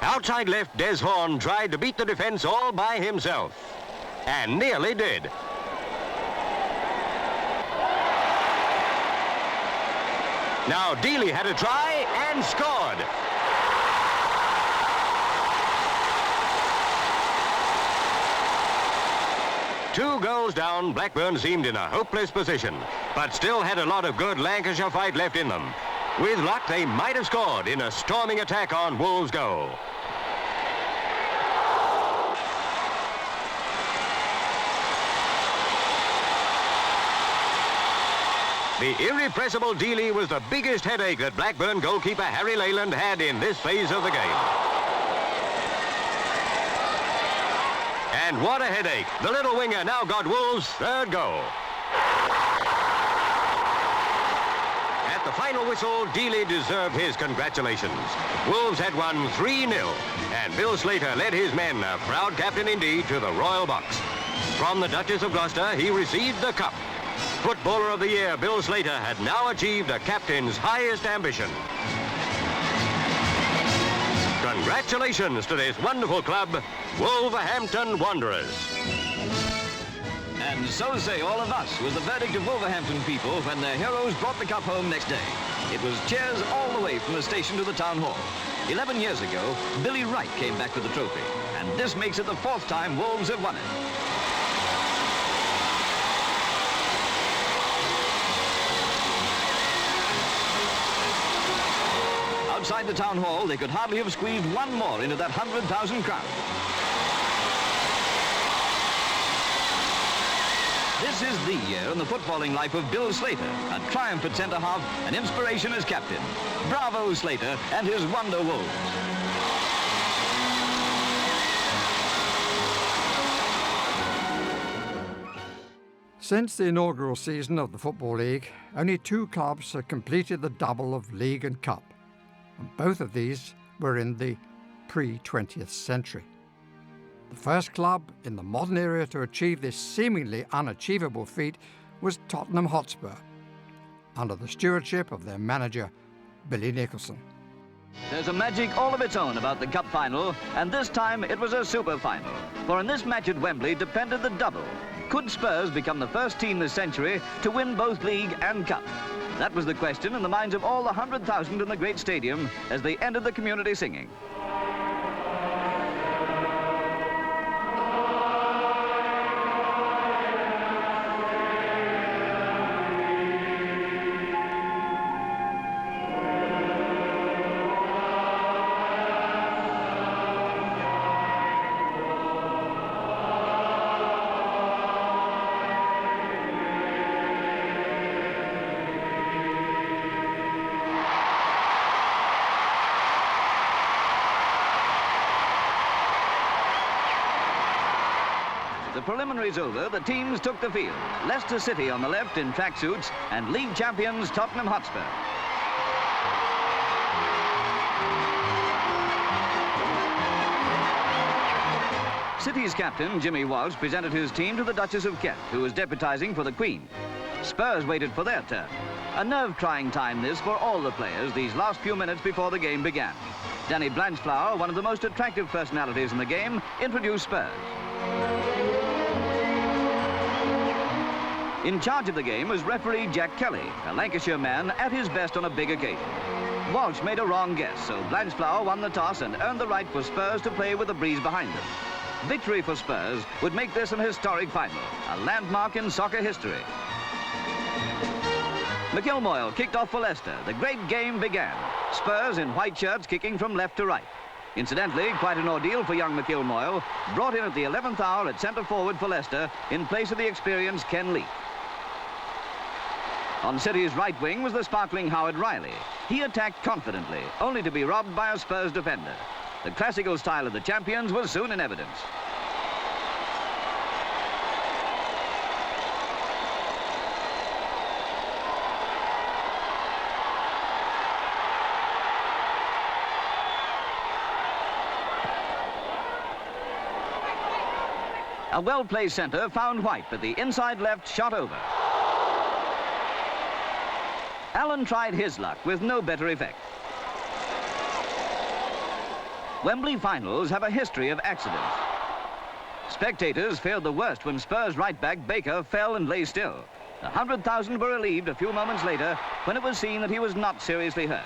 Outside left, Des Horn tried to beat the defence all by himself. And nearly did. Now Dealey had a try and scored. Two goals down, Blackburn seemed in a hopeless position, but still had a lot of good Lancashire fight left in them. With luck, they might have scored in a storming attack on Wolves' goal. The irrepressible Dealey was the biggest headache that Blackburn goalkeeper Harry Leyland had in this phase of the game. And what a headache. The little winger now got Wolves' third goal. At the final whistle, Dealey deserved his congratulations. Wolves had won 3-0, and Bill Slater led his men, a proud captain indeed, to the Royal Box. From the Duchess of Gloucester, he received the cup. Footballer of the Year, Bill Slater, had now achieved a captain's highest ambition. Congratulations to this wonderful club, Wolverhampton Wanderers. And so say all of us, was the verdict of Wolverhampton people when their heroes brought the cup home next day. It was cheers all the way from the station to the town hall. 11 years ago, Billy Wright came back with the trophy, and this makes it the 4th time Wolves have won it. Outside the town hall, they could hardly have squeezed one more into that 100,000 crowd. This is the year in the footballing life of Bill Slater, a triumph at centre-half, an inspiration as captain. Bravo, Slater and his Wonder Wolves. Since the inaugural season of the Football League, only 2 clubs have completed the double of League and Cup, and both of these were in the pre-20th century. The first club in the modern era to achieve this seemingly unachievable feat was Tottenham Hotspur, under the stewardship of their manager, Billy Nicholson. There's a magic all of its own about the cup final, and this time it was a super final. For in this match at Wembley depended the double. Could Spurs become the first team this century to win both league and cup? That was the question in the minds of all the 100,000 in the great stadium as they ended the community singing. preliminaries over, the teams took the field. Leicester City on the left in tracksuits and league champions Tottenham Hotspur. City's captain, Jimmy Walsh, presented his team to the Duchess of Kent, who was deputising for the Queen. Spurs waited for their turn. A nerve-trying time this for all the players these last few minutes before the game began. Danny Blanchflower, one of the most attractive personalities in the game, introduced Spurs. In charge of the game was referee Jack Kelly, a Lancashire man at his best on a big occasion. Walsh made a wrong guess, so Blanchflower won the toss and earned the right for Spurs to play with the breeze behind them. Victory for Spurs would make this an historic final, a landmark in soccer history. McIlmoyle kicked off for Leicester. The great game began. Spurs in white shirts kicking from left to right. Incidentally, quite an ordeal for young McIlmoyle, brought in at the 11th hour at centre forward for Leicester in place of the experienced Ken Leaf. On City's right wing was the sparkling Howard Riley. He attacked confidently, only to be robbed by a Spurs defender. The classical style of the champions was soon in evidence. A well-placed centre found White, but the inside left shot over. Allen tried his luck with no better effect. Wembley finals have a history of accidents. Spectators feared the worst when Spurs right-back Baker fell and lay still. The 100,000 were relieved a few moments later when it was seen that he was not seriously hurt.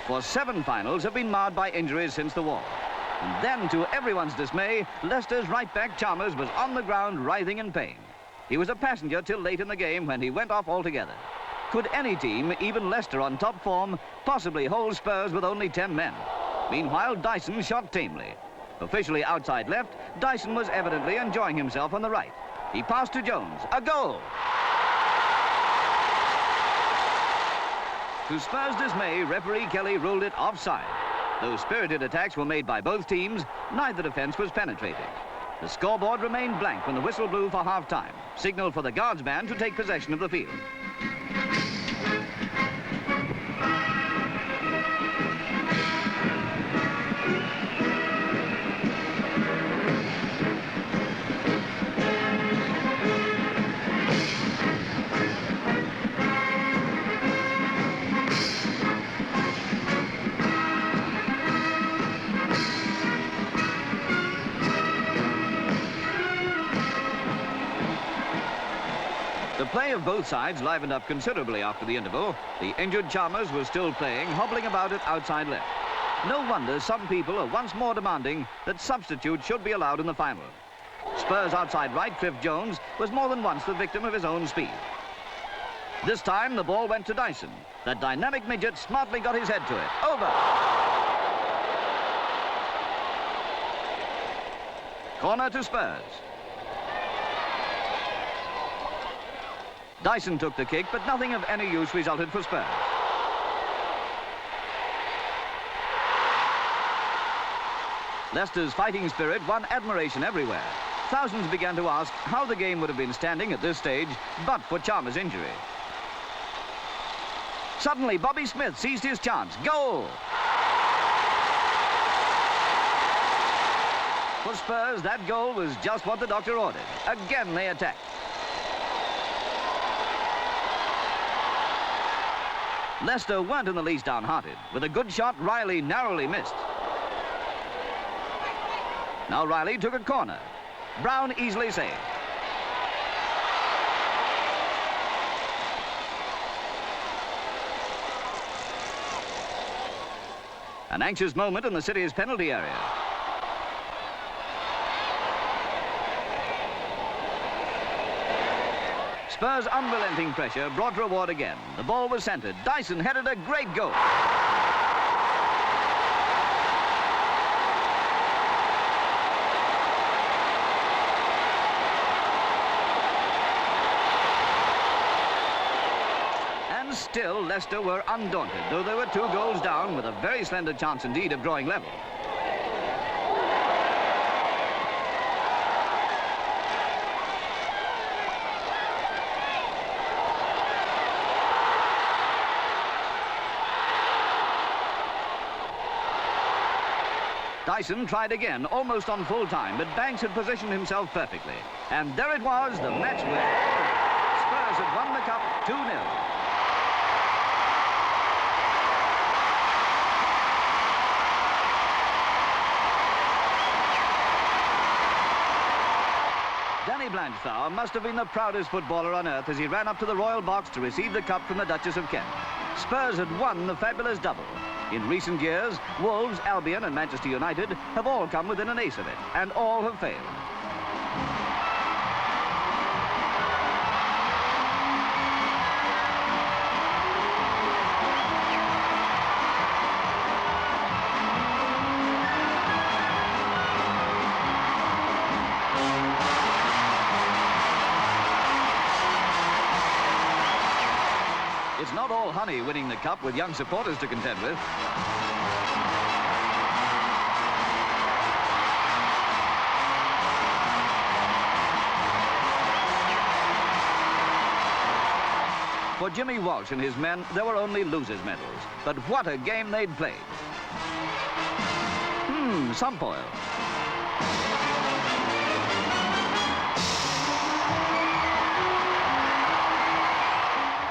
For 7 finals have been marred by injuries since the war. And then, to everyone's dismay, Leicester's right-back Chalmers was on the ground writhing in pain. He was a passenger till late in the game when he went off altogether. Could any team, even Leicester on top form, possibly hold Spurs with only 10 men? Meanwhile, Dyson shot tamely. Officially outside left, Dyson was evidently enjoying himself on the right. He passed to Jones. A goal! To Spurs' dismay, referee Kelly ruled it offside. Though spirited attacks were made by both teams, neither defence was penetrated. The scoreboard remained blank when the whistle blew for half-time, signal for the guardsman to take possession of the field. The play of both sides livened up considerably after the interval. The injured Chalmers was still playing, hobbling about at outside left. No wonder some people are once more demanding that substitutes should be allowed in the final. Spurs outside right, Cliff Jones, was more than once the victim of his own speed. This time, the ball went to Dyson. That dynamic midget smartly got his head to it. Over! Corner to Spurs. Dyson took the kick, but nothing of any use resulted for Spurs. Leicester's fighting spirit won admiration everywhere. Thousands began to ask how the game would have been standing at this stage, but for Chalmers' injury. Suddenly, Bobby Smith seized his chance. Goal! For Spurs, that goal was just what the doctor ordered. Again, they attacked. Leicester weren't in the least downhearted. With a good shot, Riley narrowly missed. Now Riley took a corner. Brown easily saved. An anxious moment in the City's penalty area. Spurs' unrelenting pressure brought reward again. The ball was centred. Dyson headed a great goal. And still, Leicester were undaunted, though they were 2 goals down with a very slender chance indeed of drawing level. Dyson tried again, almost on full time, but Banks had positioned himself perfectly. And there it was, the match win. Spurs had won the cup 2-0. Danny Blanchflower must have been the proudest footballer on earth as he ran up to the royal box to receive the cup from the Duchess of Kent. Spurs had won the fabulous double. In recent years, Wolves, Albion and Manchester United have all come within an ace of it, and all have failed. It's not all honey winning the cup with young supporters to contend with. For Jimmy Walsh and his men, there were only losers' medals. But what a game they'd played. Sumpoil.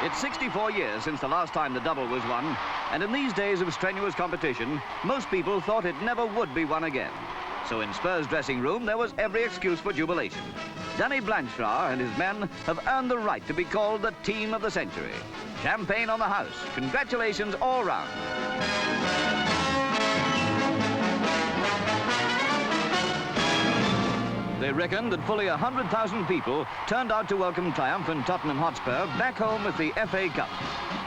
It's 64 years since the last time the double was won, and in these days of strenuous competition, most people thought it never would be won again. So in Spurs' dressing room, there was every excuse for jubilation. Danny Blanchflower and his men have earned the right to be called the team of the century. Champagne on the house. Congratulations all round. They reckoned that fully 100,000 people turned out to welcome triumphant Tottenham Hotspur back home with the FA Cup.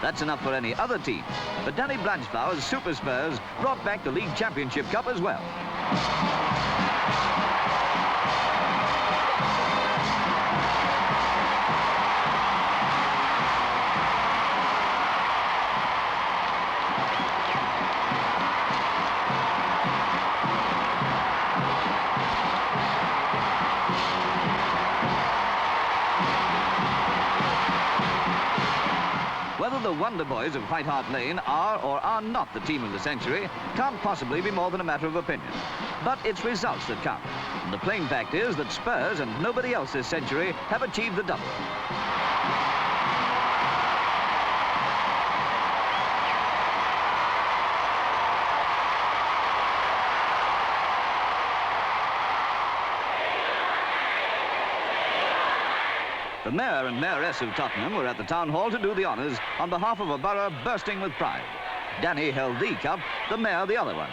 That's enough for any other team. But Danny Blanchflower's Super Spurs brought back the League Championship Cup as well. Whether the Wonder Boys of White Hart Lane are or are not the team of the century can't possibly be more than a matter of opinion. But it's results that count. And the plain fact is that Spurs and nobody else this century have achieved the double. The mayor and mayoress of Tottenham were at the town hall to do the honours on behalf of a borough bursting with pride. Danny held the cup, the mayor the other one.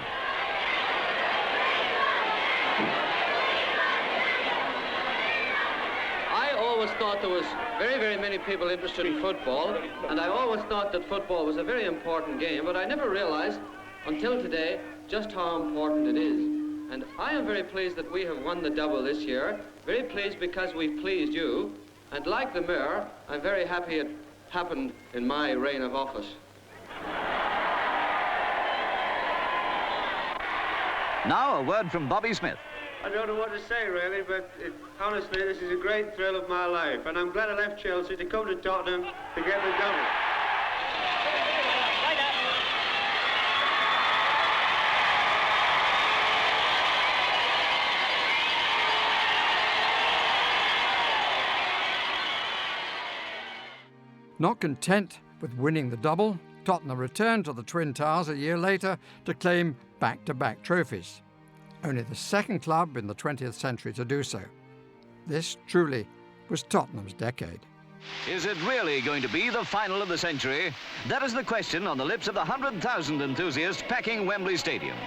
I always thought there was very many people interested in football, and I always thought that football was a very important game, but I never realized until today just how important it is. And I am very pleased that we have won the double this year, very pleased because we've pleased you. And like the mayor, I'm very happy it happened in my reign of office. Now a word from Bobby Smith. I don't know what to say, really, but honestly, this is a great thrill of my life. And I'm glad I left Chelsea to come to Tottenham to get the double. Not content with winning the double, Tottenham returned to the Twin Towers a year later to claim back-to-back trophies. Only the second club in the 20th century to do so. This truly was Tottenham's decade. Is it really going to be the final of the century? That is the question on the lips of the 100,000 enthusiasts packing Wembley Stadium.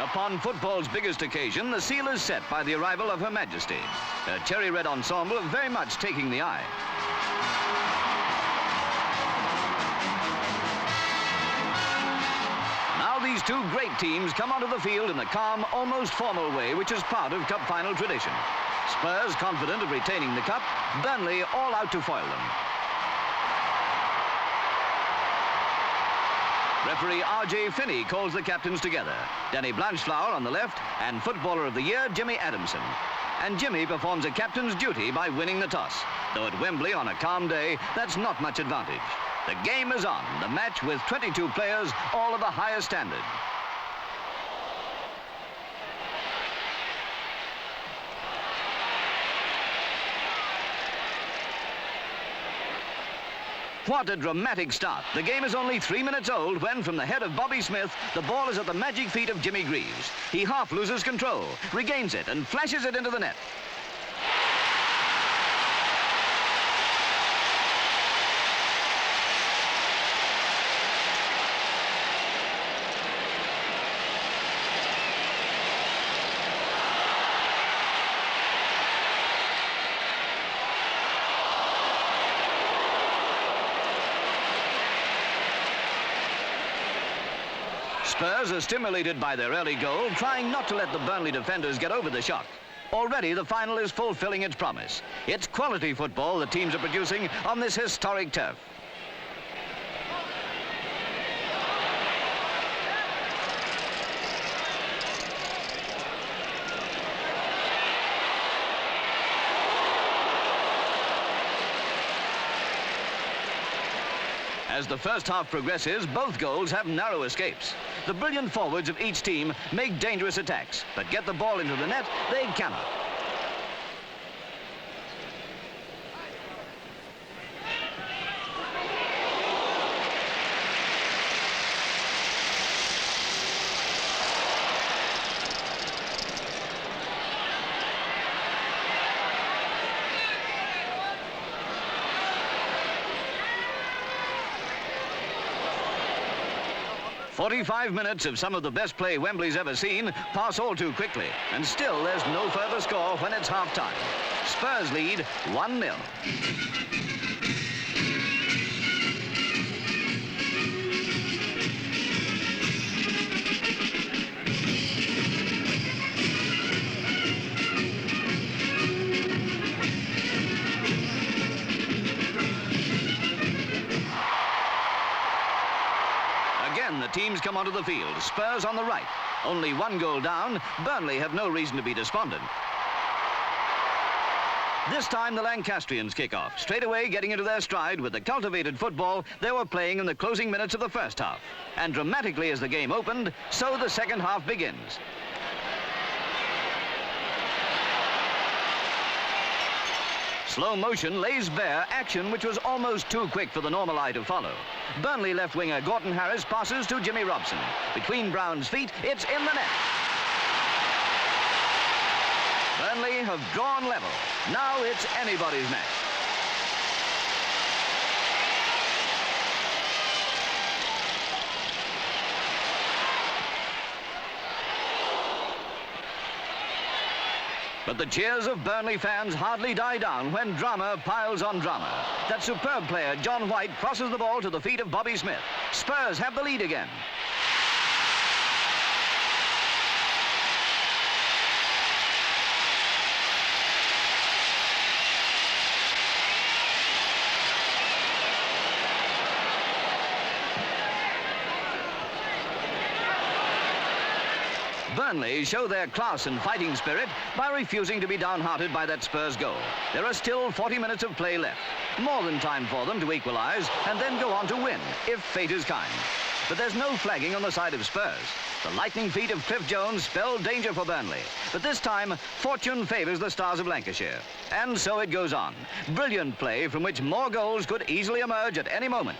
Upon football's biggest occasion, the seal is set by the arrival of Her Majesty. Her cherry red ensemble very much taking the eye. Now these two great teams come onto the field in the calm, almost formal way which is part of cup final tradition. Spurs confident of retaining the cup, Burnley all out to foil them. Referee R.J. Finney calls the captains together. Danny Blanchflower on the left and Footballer of the Year, Jimmy Adamson. And Jimmy performs a captain's duty by winning the toss. Though at Wembley on a calm day, that's not much advantage. The game is on, the match with 22 players, all of the highest standard. What a dramatic start. The game is only 3 minutes old when, from the head of Bobby Smith, the ball is at the magic feet of Jimmy Greaves. He half loses control, regains it, and flashes it into the net. Spurs are stimulated by their early goal, trying not to let the Burnley defenders get over the shock. Already the final is fulfilling its promise. It's quality football the teams are producing on this historic turf. As the first half progresses, both goals have narrow escapes. The brilliant forwards of each team make dangerous attacks, but get the ball into the net, they cannot. "45 minutes of some of the best play Wembley's ever seen pass all too quickly, and still there's no further score when it's half-time. Spurs lead 1-0. The teams come onto the field. Spurs on the right. Only one goal down. Burnley have no reason to be despondent. This time the Lancastrians kick off, straight away getting into their stride with the cultivated football they were playing in the closing minutes of the first half. And dramatically as the game opened, so the second half begins. Slow motion lays bare action which was almost too quick for the normal eye to follow. Burnley left winger Gordon Harris passes to Jimmy Robson. Between Brown's feet, it's in the net. Burnley have drawn level. Now it's anybody's match. But the cheers of Burnley fans hardly die down when drama piles on drama. That superb player, John White, crosses the ball to the feet of Bobby Smith. Spurs have the lead again. Burnley show their class and fighting spirit by refusing to be downhearted by that Spurs goal. There are still 40 minutes of play left. More than time for them to equalise and then go on to win, if fate is kind. But there's no flagging on the side of Spurs. The lightning feet of Cliff Jones spell danger for Burnley. But this time, fortune favours the Stars of Lancashire. And so it goes on. Brilliant play from which more goals could easily emerge at any moment.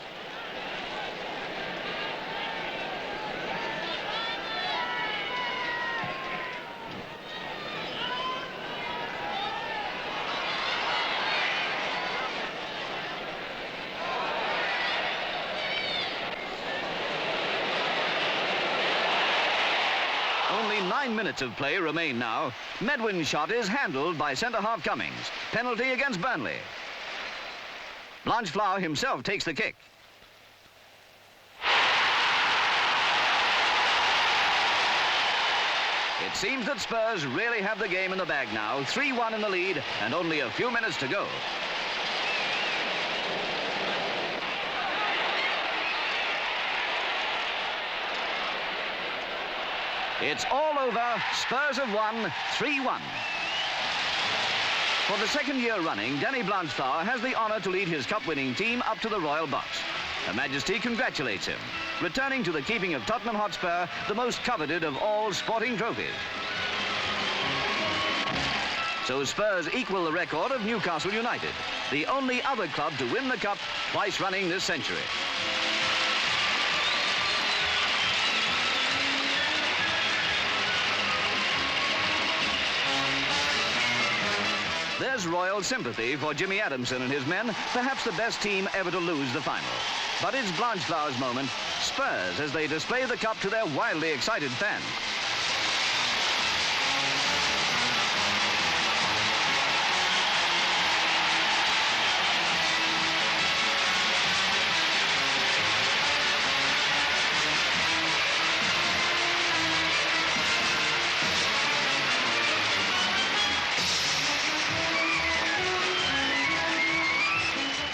9 minutes of play remain now. Medwin's shot is handled by centre-half Cummings. Penalty against Burnley. Blanchflower himself takes the kick. It seems that Spurs really have the game in the bag now. 3-1 in the lead and only a few minutes to go. It's all over. Spurs have won 3-1. For the second year running, Danny Blanchflower has the honour to lead his cup-winning team up to the Royal Box. Her Majesty congratulates him, returning to the keeping of Tottenham Hotspur, the most coveted of all sporting trophies. So Spurs equal the record of Newcastle United, the only other club to win the cup twice running this century. There's royal sympathy for Jimmy Adamson and his men, perhaps the best team ever to lose the final. But it's Blanchflower's moment. Spurs as they display the cup to their wildly excited fans.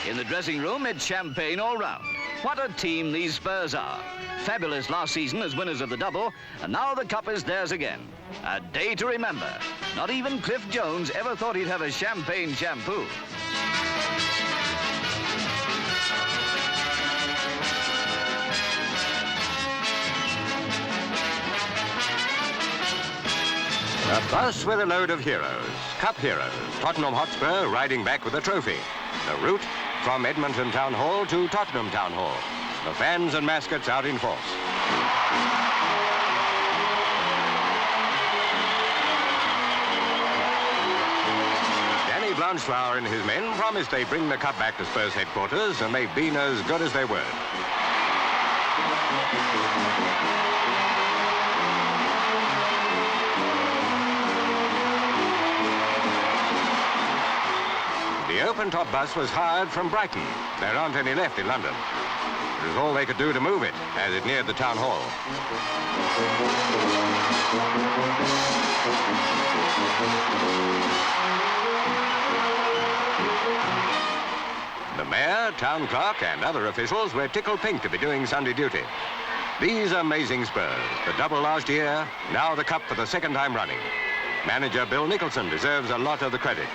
In the dressing room, it's champagne all round. What a team these Spurs are. Fabulous last season as winners of the double, and now the cup is theirs again. A day to remember. Not even Cliff Jones ever thought he'd have a champagne shampoo. A bus with a load of heroes, cup heroes, Tottenham Hotspur riding back with a trophy. The route from Edmonton Town Hall to Tottenham Town Hall. The fans and mascots out in force. Danny Blanchflower and his men promised they'd bring the cup back to Spurs headquarters, and they've been as good as their word. The open-top bus was hired from Brighton. There aren't any left in London. It was all they could do to move it as it neared the town hall. The mayor, town clerk and other officials were tickled pink to be doing Sunday duty. These amazing Spurs, the double last year, now the cup for the second time running. Manager Bill Nicholson deserves a lot of the credit.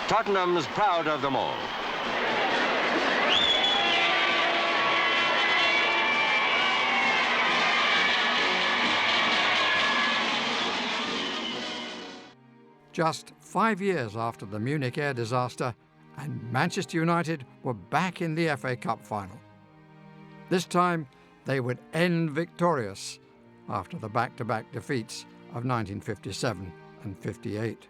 Tottenham's proud of them all. Just 5 years after the Munich air disaster, and Manchester United were back in the FA Cup final. This time, they would end victorious after the back-to-back defeats of 1957 and 58.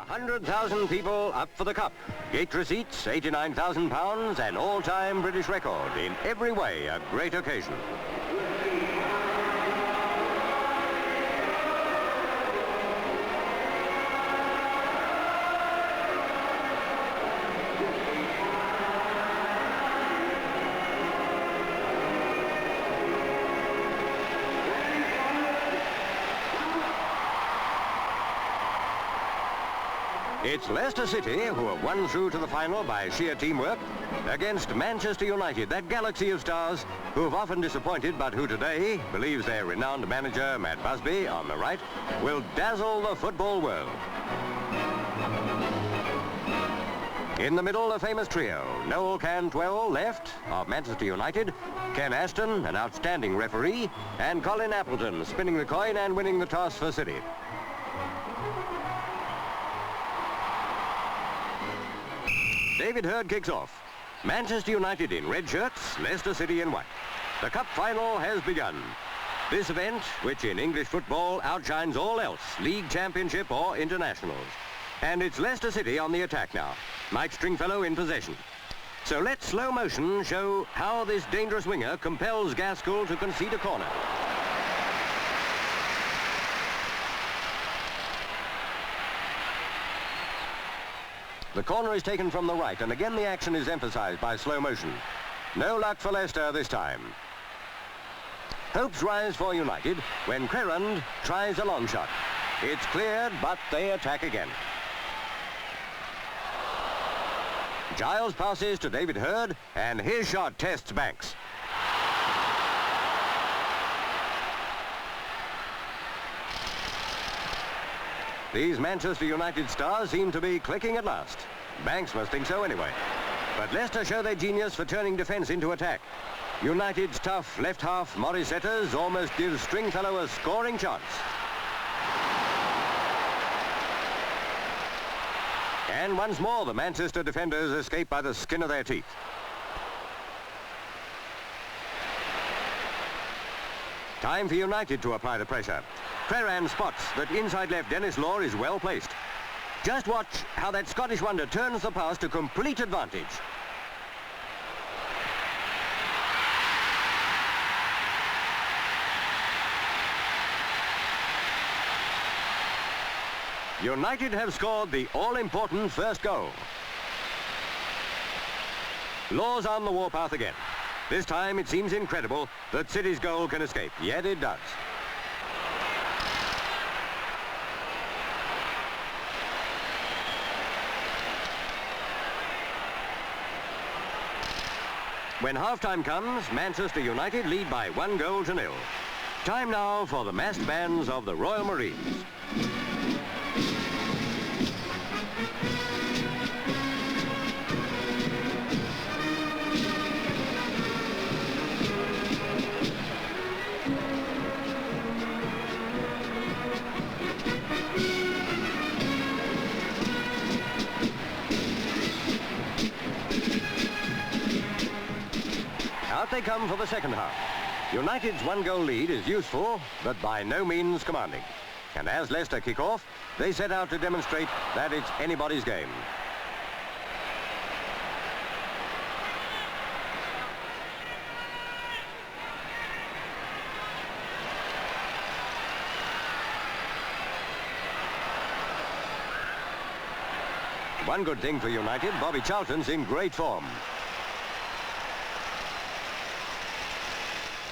100,000 people up for the cup. Gate receipts, £89,000, an all-time British record. In every way, a great occasion. It's Leicester City who have won through to the final by sheer teamwork against Manchester United, that galaxy of stars who have often disappointed but who today believes their renowned manager, Matt Busby, on the right, will dazzle the football world. In the middle, a famous trio, Noel Cantwell, left, of Manchester United, Ken Aston, an outstanding referee, and Colin Appleton, spinning the coin and winning the toss for City. David Hurd kicks off. Manchester United in red shirts, Leicester City in white. The cup final has begun. This event, which in English football outshines all else, league, championship or internationals. And it's Leicester City on the attack now. Mike Stringfellow in possession. So let slow motion show how this dangerous winger compels Gaskell to concede a corner. The corner is taken from the right, and again the action is emphasized by slow motion. No luck for Leicester this time. Hopes rise for United when Crerand tries a long shot. It's cleared, but they attack again. Giles passes to David Hurd, and his shot tests Banks. These Manchester United stars seem to be clicking at last. Banks must think so anyway. But Leicester show their genius for turning defence into attack. United's tough left half, Maurice Etters, almost gives Stringfellow a scoring chance. And once more, the Manchester defenders escape by the skin of their teeth. Time for United to apply the pressure. Crerand spots that inside left Denis Law is well placed. Just watch how that Scottish wonder turns the pass to complete advantage. United have scored the all-important first goal. Law's on the warpath again. This time it seems incredible that City's goal can escape. Yet it does. When half-time comes, Manchester United lead by 1-0. Time now for the massed bands of the Royal Marines. Out they come for the second half. United's 1-goal lead is useful, but by no means commanding. And as Leicester kick off, they set out to demonstrate that it's anybody's game. One good thing for United, Bobby Charlton's in great form.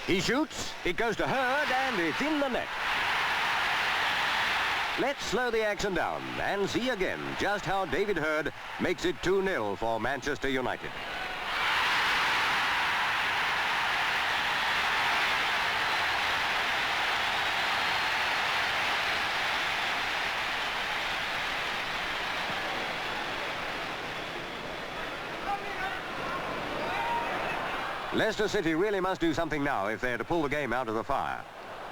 He shoots, it goes to Hurd, and it's in the net. Let's slow the action down and see again just how David Hurd makes it 2-0 for Manchester United. Leicester City really must do something now if they're to pull the game out of the fire.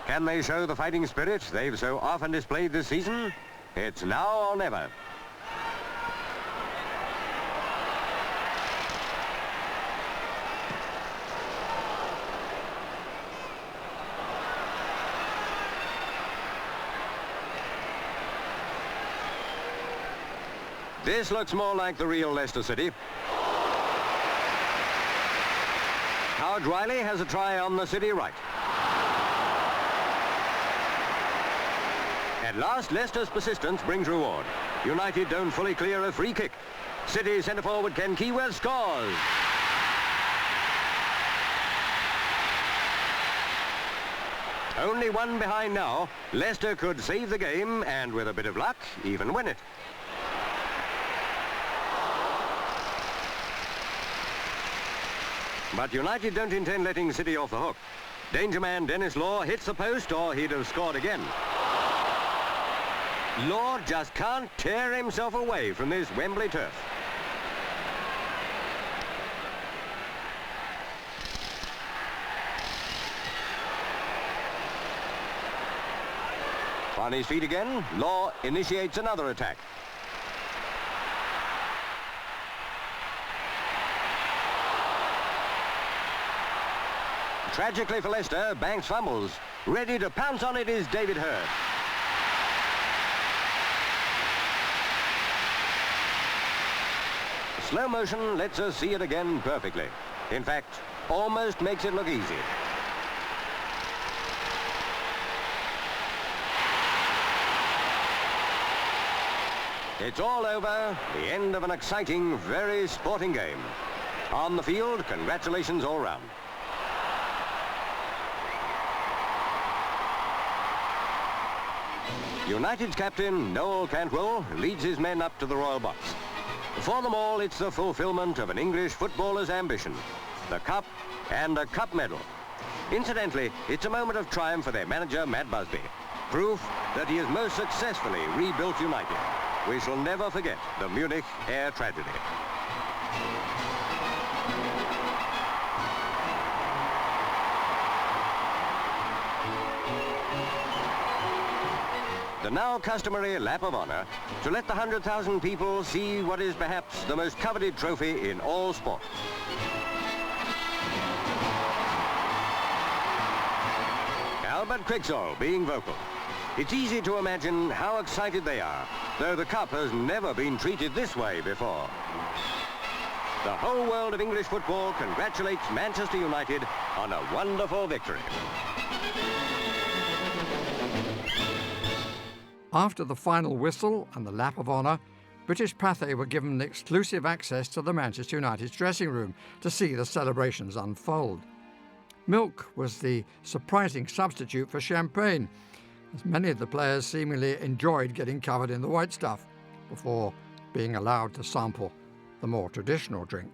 Can they show the fighting spirit they've so often displayed this season? It's now or never. This looks more like the real Leicester City. Howard Riley has a try on the City right. At last, Leicester's persistence brings reward. United don't fully clear a free kick. City centre forward Ken Keyworth scores. Only one behind now. Leicester could save the game and, with a bit of luck, even win it. But United don't intend letting City off the hook. Danger man Denis Law hits the post, or he'd have scored again. Law just can't tear himself away from this Wembley turf. On his feet again, Law initiates another attack. Tragically for Leicester, Banks fumbles. Ready to pounce on it is David Hurd. Slow motion lets us see it again perfectly. In fact, almost makes it look easy. It's all over, the end of an exciting, very sporting game. On the field, congratulations all round. United's captain, Noel Cantwell, leads his men up to the royal box. For them all, it's the fulfillment of an English footballer's ambition, the cup and a cup medal. Incidentally, it's a moment of triumph for their manager, Matt Busby, proof that he has most successfully rebuilt United. We shall never forget the Munich air tragedy. The now customary lap of honor to let the 100,000 people see what is perhaps the most coveted trophy in all sport. Albert Cricksall being vocal. It's easy to imagine how excited they are, though the cup has never been treated this way before. The whole world of English football congratulates Manchester United on a wonderful victory. After the final whistle and the lap of honour, British Pathé were given exclusive access to the Manchester United's dressing room to see the celebrations unfold. Milk was the surprising substitute for champagne, as many of the players seemingly enjoyed getting covered in the white stuff before being allowed to sample the more traditional drink.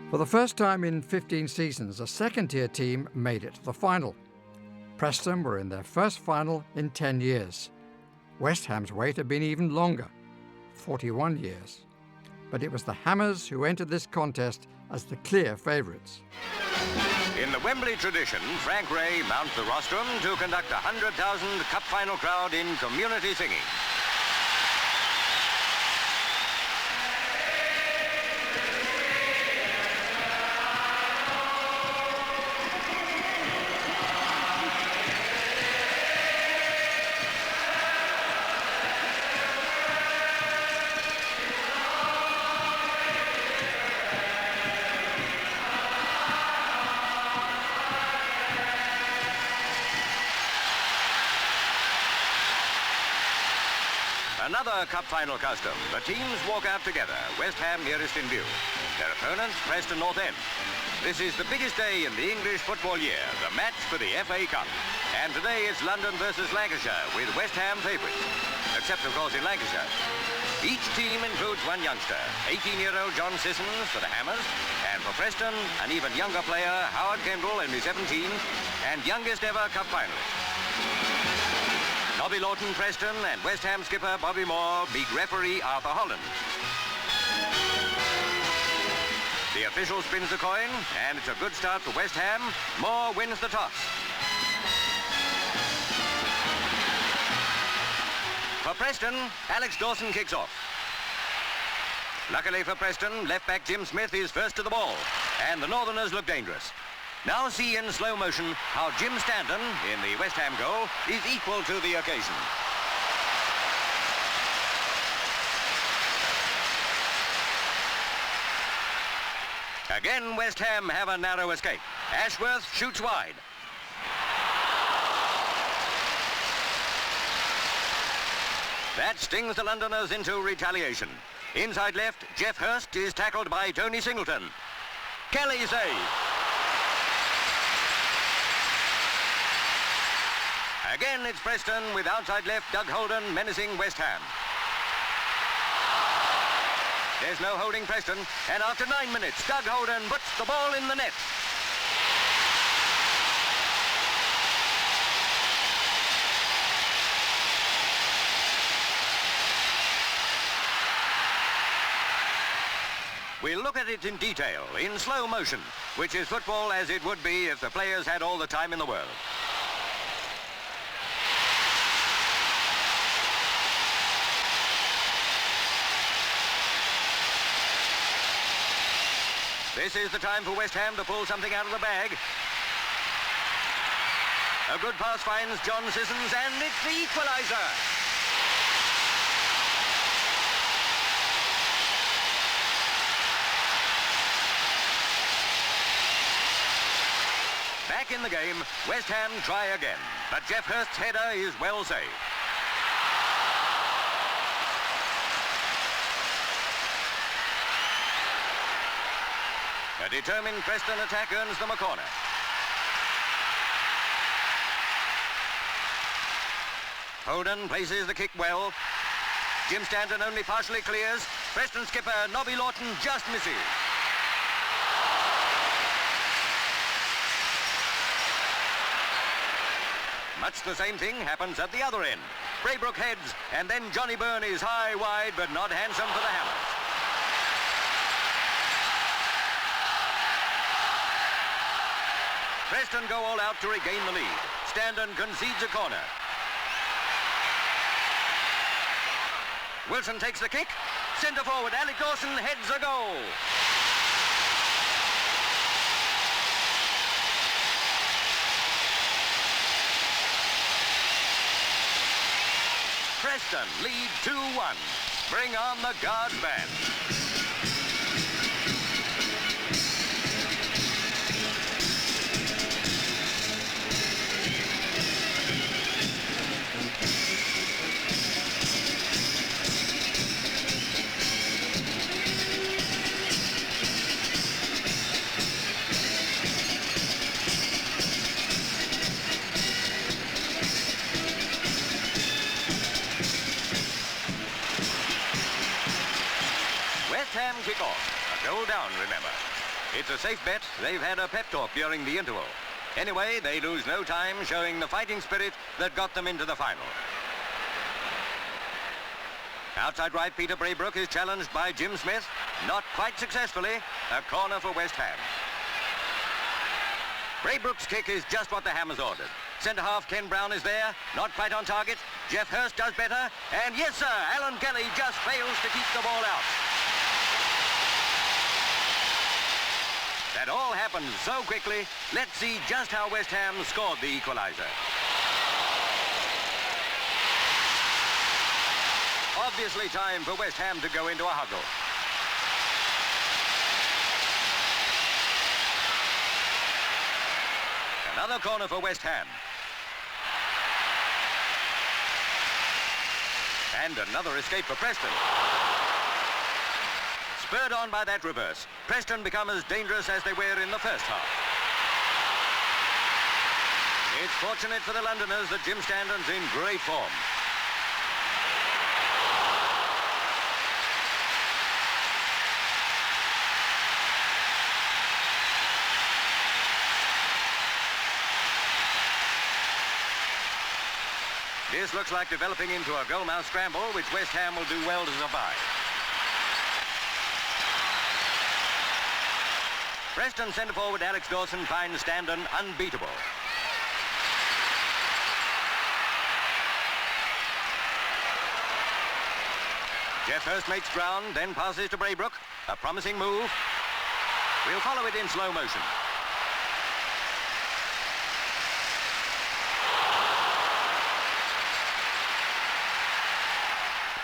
For the first time in 15 seasons, a second-tier team made it to the final. Preston were in their first final in 10 years. West Ham's wait had been even longer, 41 years. But it was the Hammers who entered this contest as the clear favourites. In the Wembley tradition, Frank Ray mounts the rostrum to conduct a 100,000 cup final crowd in community singing. Another cup final custom. The teams walk out together, West Ham nearest in view. Their opponents, Preston North End. This is the biggest day in the English football year, the match for the FA Cup. And today it's London versus Lancashire, with West Ham favourites. Except, of course, in Lancashire. Each team includes one youngster, 18-year-old John Sissons for the Hammers, and for Preston, an even younger player, Howard Kendall, only 17, and youngest ever cup finalist. Nobby Lawton, Preston, and West Ham skipper Bobby Moore beat referee Arthur Holland. The official spins the coin, and it's a good start for West Ham. Moore wins the toss. For Preston, Alex Dawson kicks off. Luckily for Preston, left-back Jim Smith is first to the ball, and the Northerners look dangerous. Now see in slow motion how Jim Standen, in the West Ham goal, is equal to the occasion. Again, West Ham have a narrow escape. Ashworth shoots wide. That stings the Londoners into retaliation. Inside left, Jeff Hurst is tackled by Tony Singleton. Kelly save. Again, it's Preston with outside left Doug Holden menacing West Ham. There's no holding Preston, and after 9 minutes, Doug Holden puts the ball in the net. We'll look at it in detail, in slow motion, which is football as it would be if the players had all the time in the world. This is the time for West Ham to pull something out of the bag. A good pass finds John Sissons, and it's the equaliser. Back in the game, West Ham try again. But Geoff Hurst's header is well saved. A determined Preston attack earns them a corner. Holden places the kick well. Jim Stanton only partially clears. Preston skipper Nobby Lawton just misses. Much the same thing happens at the other end. Braybrook heads, and then Johnny Byrne is high, wide, but not handsome for the Hammers. Preston go all out to regain the lead. Stanton concedes a corner. Wilson takes the kick. Centre forward, Alec Dawson heads a goal. Preston lead 2-1. Bring on the Guard band. Kick off. A goal down, remember. It's a safe bet. They've had a pep talk during the interval. Anyway, they lose no time, showing the fighting spirit that got them into the final. Outside right, Peter Braybrook is challenged by Jim Smith. Not quite successfully. A corner for West Ham. Braybrook's kick is just what the Hammers ordered. Centre half Ken Brown is there. Not quite on target. Geoff Hurst does better. And yes, sir, Alan Kelly just fails to keep the ball out. That all happened so quickly. Let's see just how West Ham scored the equaliser. Obviously time for West Ham to go into a huddle. Another corner for West Ham. And another escape for Preston. Spurred on by that reverse, Preston become as dangerous as they were in the first half. It's fortunate for the Londoners that Jim Stanton's in great form. This looks like developing into a goalmouth scramble, which West Ham will do well to survive. Preston centre forward Alex Dawson finds Stanton unbeatable. Geoff Hurst makes ground, then passes to Braybrook. A promising move. We'll follow it in slow motion.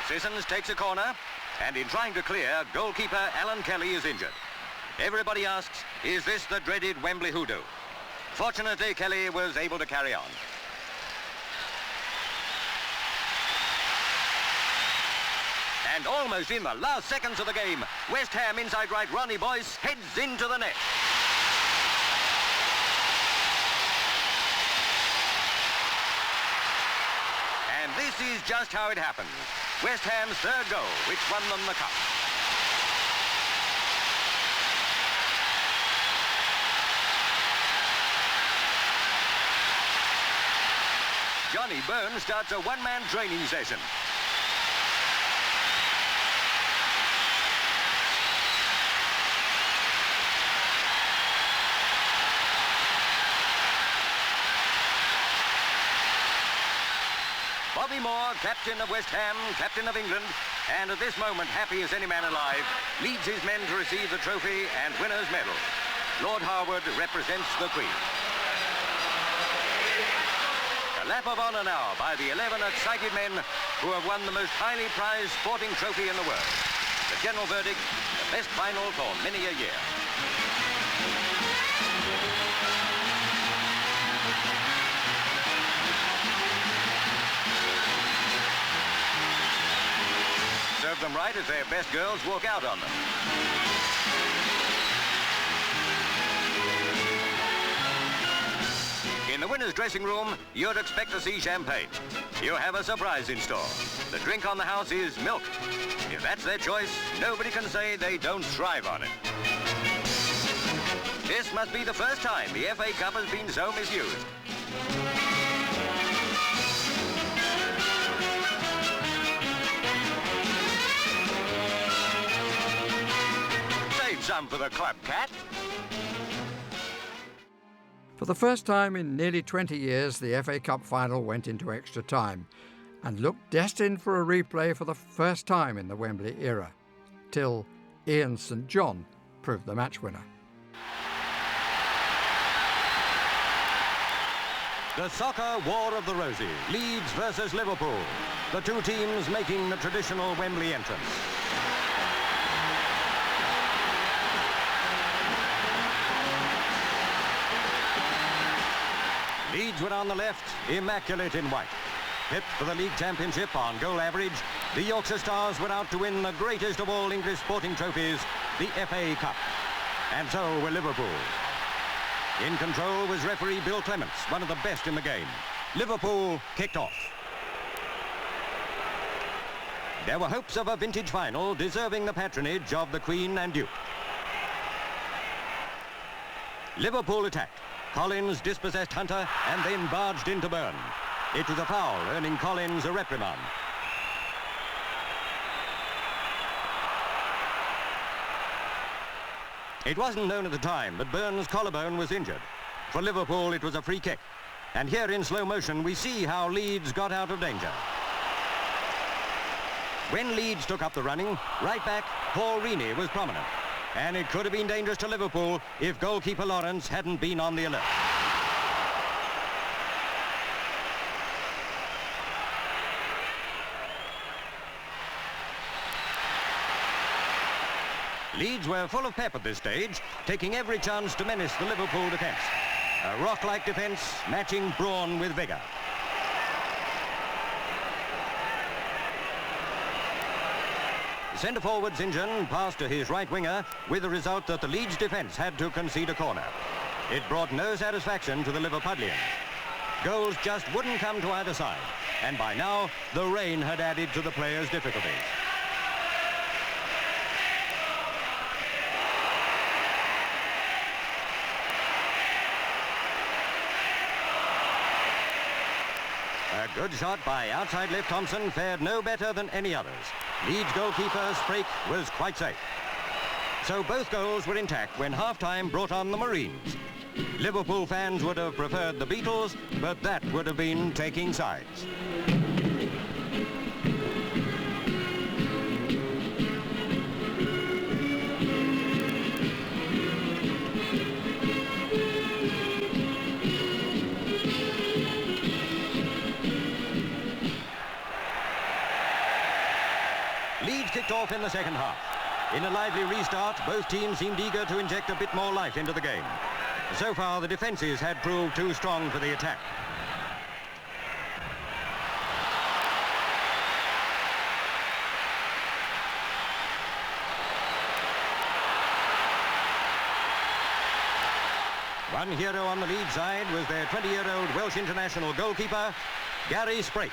Sissons takes a corner, and in trying to clear, goalkeeper Alan Kelly is injured. Everybody asks, is this the dreaded Wembley hoodoo? Fortunately, Kelly was able to carry on. And almost in the last seconds of the game, West Ham inside right Ronnie Boyce heads into the net. And this is just how it happened. West Ham's third goal, which won them the cup. Johnny Byrne starts a one-man training session. Bobby Moore, captain of West Ham, captain of England, and at this moment happy as any man alive, leads his men to receive the trophy and winner's medal. Lord Harwood represents the Queen. A lap of honour now by the 11 excited men who have won the most highly prized sporting trophy in the world. The general verdict, the best final for many a year. serve them right as their best girls walk out on them. In the winners' dressing room, you'd expect to see champagne. You have a surprise in store. The drink on the house is milk. If that's their choice, nobody can say they don't thrive on it. This must be the first time the FA Cup has been so misused. Save some for the club, Cat. For the first time in nearly 20 years, the FA Cup final went into extra time and looked destined for a replay for the first time in the Wembley era, till Ian St John proved the match winner. The soccer war of the Roses, Leeds versus Liverpool. The two teams making the traditional Wembley entrance. Leeds were on the left, immaculate in white. Pipped for the league championship on goal average, the Yorkshire Stars were out to win the greatest of all English sporting trophies, the FA Cup. And so were Liverpool. In control was referee Bill Clements, one of the best in the game. Liverpool kicked off. There were hopes of a vintage final deserving the patronage of the Queen and Duke. Liverpool attacked. Collins dispossessed Hunter and then barged into Byrne. It was a foul, earning Collins a reprimand. It wasn't known at the time, but Byrne's collarbone was injured. For Liverpool, it was a free kick. And here in slow motion, we see how Leeds got out of danger. When Leeds took up the running, right back, Paul Reaney was prominent. And it could have been dangerous to Liverpool if goalkeeper Lawrence hadn't been on the alert. Leeds were full of pep at this stage, taking every chance to menace the Liverpool defence. A rock-like defence matching brawn with vigour. Centre-forward St John passed to his right winger with the result that the Leeds defence had to concede a corner. It brought no satisfaction to the Liverpudlians. Goals just wouldn't come to either side, and by now the rain had added to the players' difficulties. A good shot by outside left Thompson fared no better than any others. Leeds goalkeeper Sprake was quite safe. So both goals were intact when half-time brought on the Marines. Liverpool fans would have preferred the Beatles, but that would have been taking sides. Leeds kicked off in the second half. In a lively restart, both teams seemed eager to inject a bit more life into the game. So far, the defences had proved too strong for the attack. One hero on the Leeds side was their 20-year-old Welsh international goalkeeper, Gary Sprake.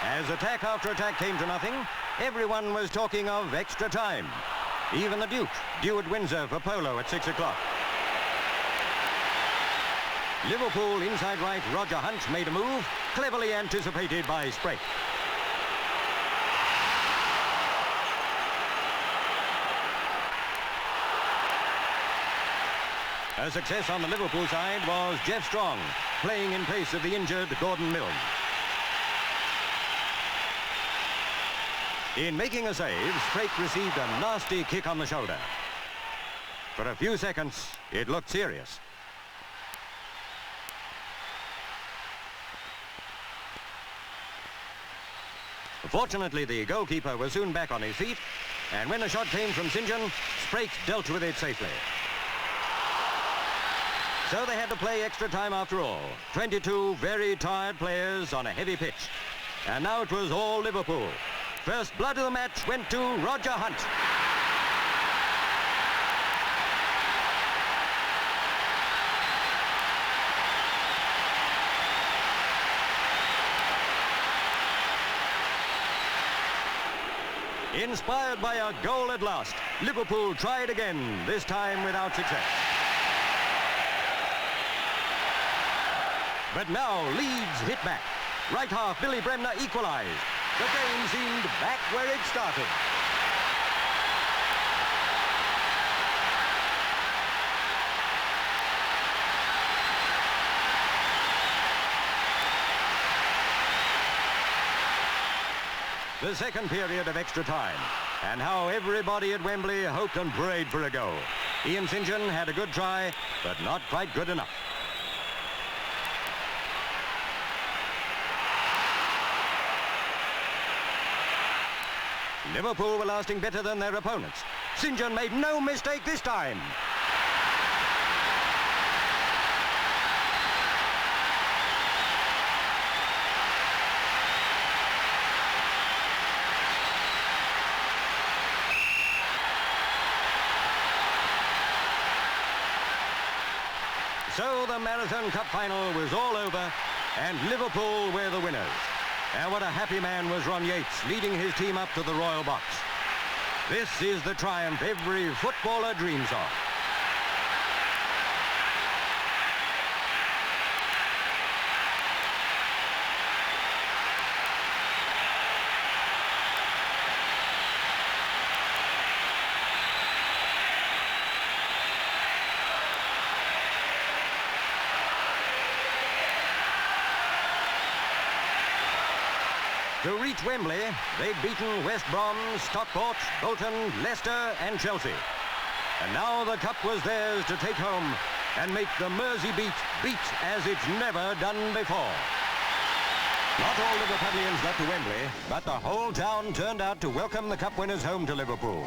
As attack after attack came to nothing, everyone was talking of extra time. Even the Duke, due at Windsor for polo at 6 o'clock. Liverpool inside right, Roger Hunt made a move, cleverly anticipated by Sprake. A success on the Liverpool side was Jeff Strong, playing in place of the injured Gordon Milne. In making a save, Sprake received a nasty kick on the shoulder. For a few seconds, it looked serious. Fortunately, the goalkeeper was soon back on his feet, and when the shot came from St. John, Sprake dealt with it safely. So they had to play extra time after all. 22 very tired players on a heavy pitch. And now it was all Liverpool. First blood of the match went to Roger Hunt. Inspired by a goal at last, Liverpool tried again, this time without success. But now Leeds hit back. Right half, Billy Bremner equalised. The game seemed back where it started. The second period of extra time, and how everybody at Wembley hoped and prayed for a goal. Ian St. John had a good try, but not quite good enough. Liverpool were lasting better than their opponents. St. John made no mistake this time. So the Marathon Cup final was all over, and Liverpool were the winners. And what a happy man was Ron Yates, leading his team up to the Royal Box. This is the triumph every footballer dreams of. To reach Wembley, they'd beaten West Brom, Stockport, Bolton, Leicester and Chelsea. And now the cup was theirs to take home and make the Mersey beat as it's never done before. Not all Liverpudlians got to Wembley, but the whole town turned out to welcome the cup winners home to Liverpool.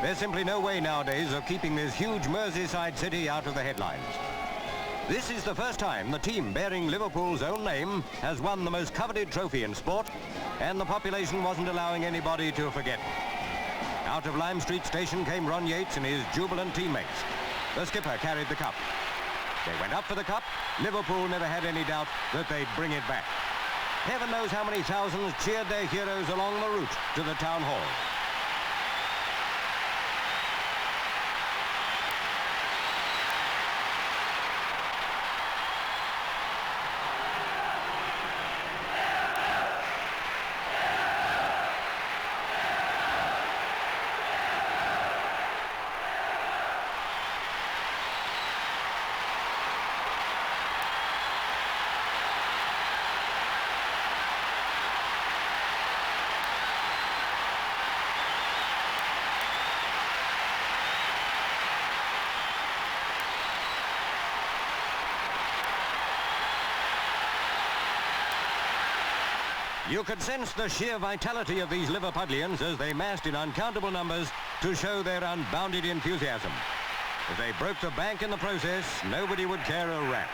There's simply no way nowadays of keeping this huge Merseyside city out of the headlines. This is the first time the team bearing Liverpool's own name has won the most coveted trophy in sport, and the population wasn't allowing anybody to forget. Out of Lime Street Station came Ron Yates and his jubilant teammates. The skipper carried the cup. They went up for the cup. Liverpool never had any doubt that they'd bring it back. Heaven knows how many thousands cheered their heroes along the route to the town hall. You could sense the sheer vitality of these Liverpudlians as they massed in uncountable numbers to show their unbounded enthusiasm. If they broke the bank in the process, nobody would care a rap.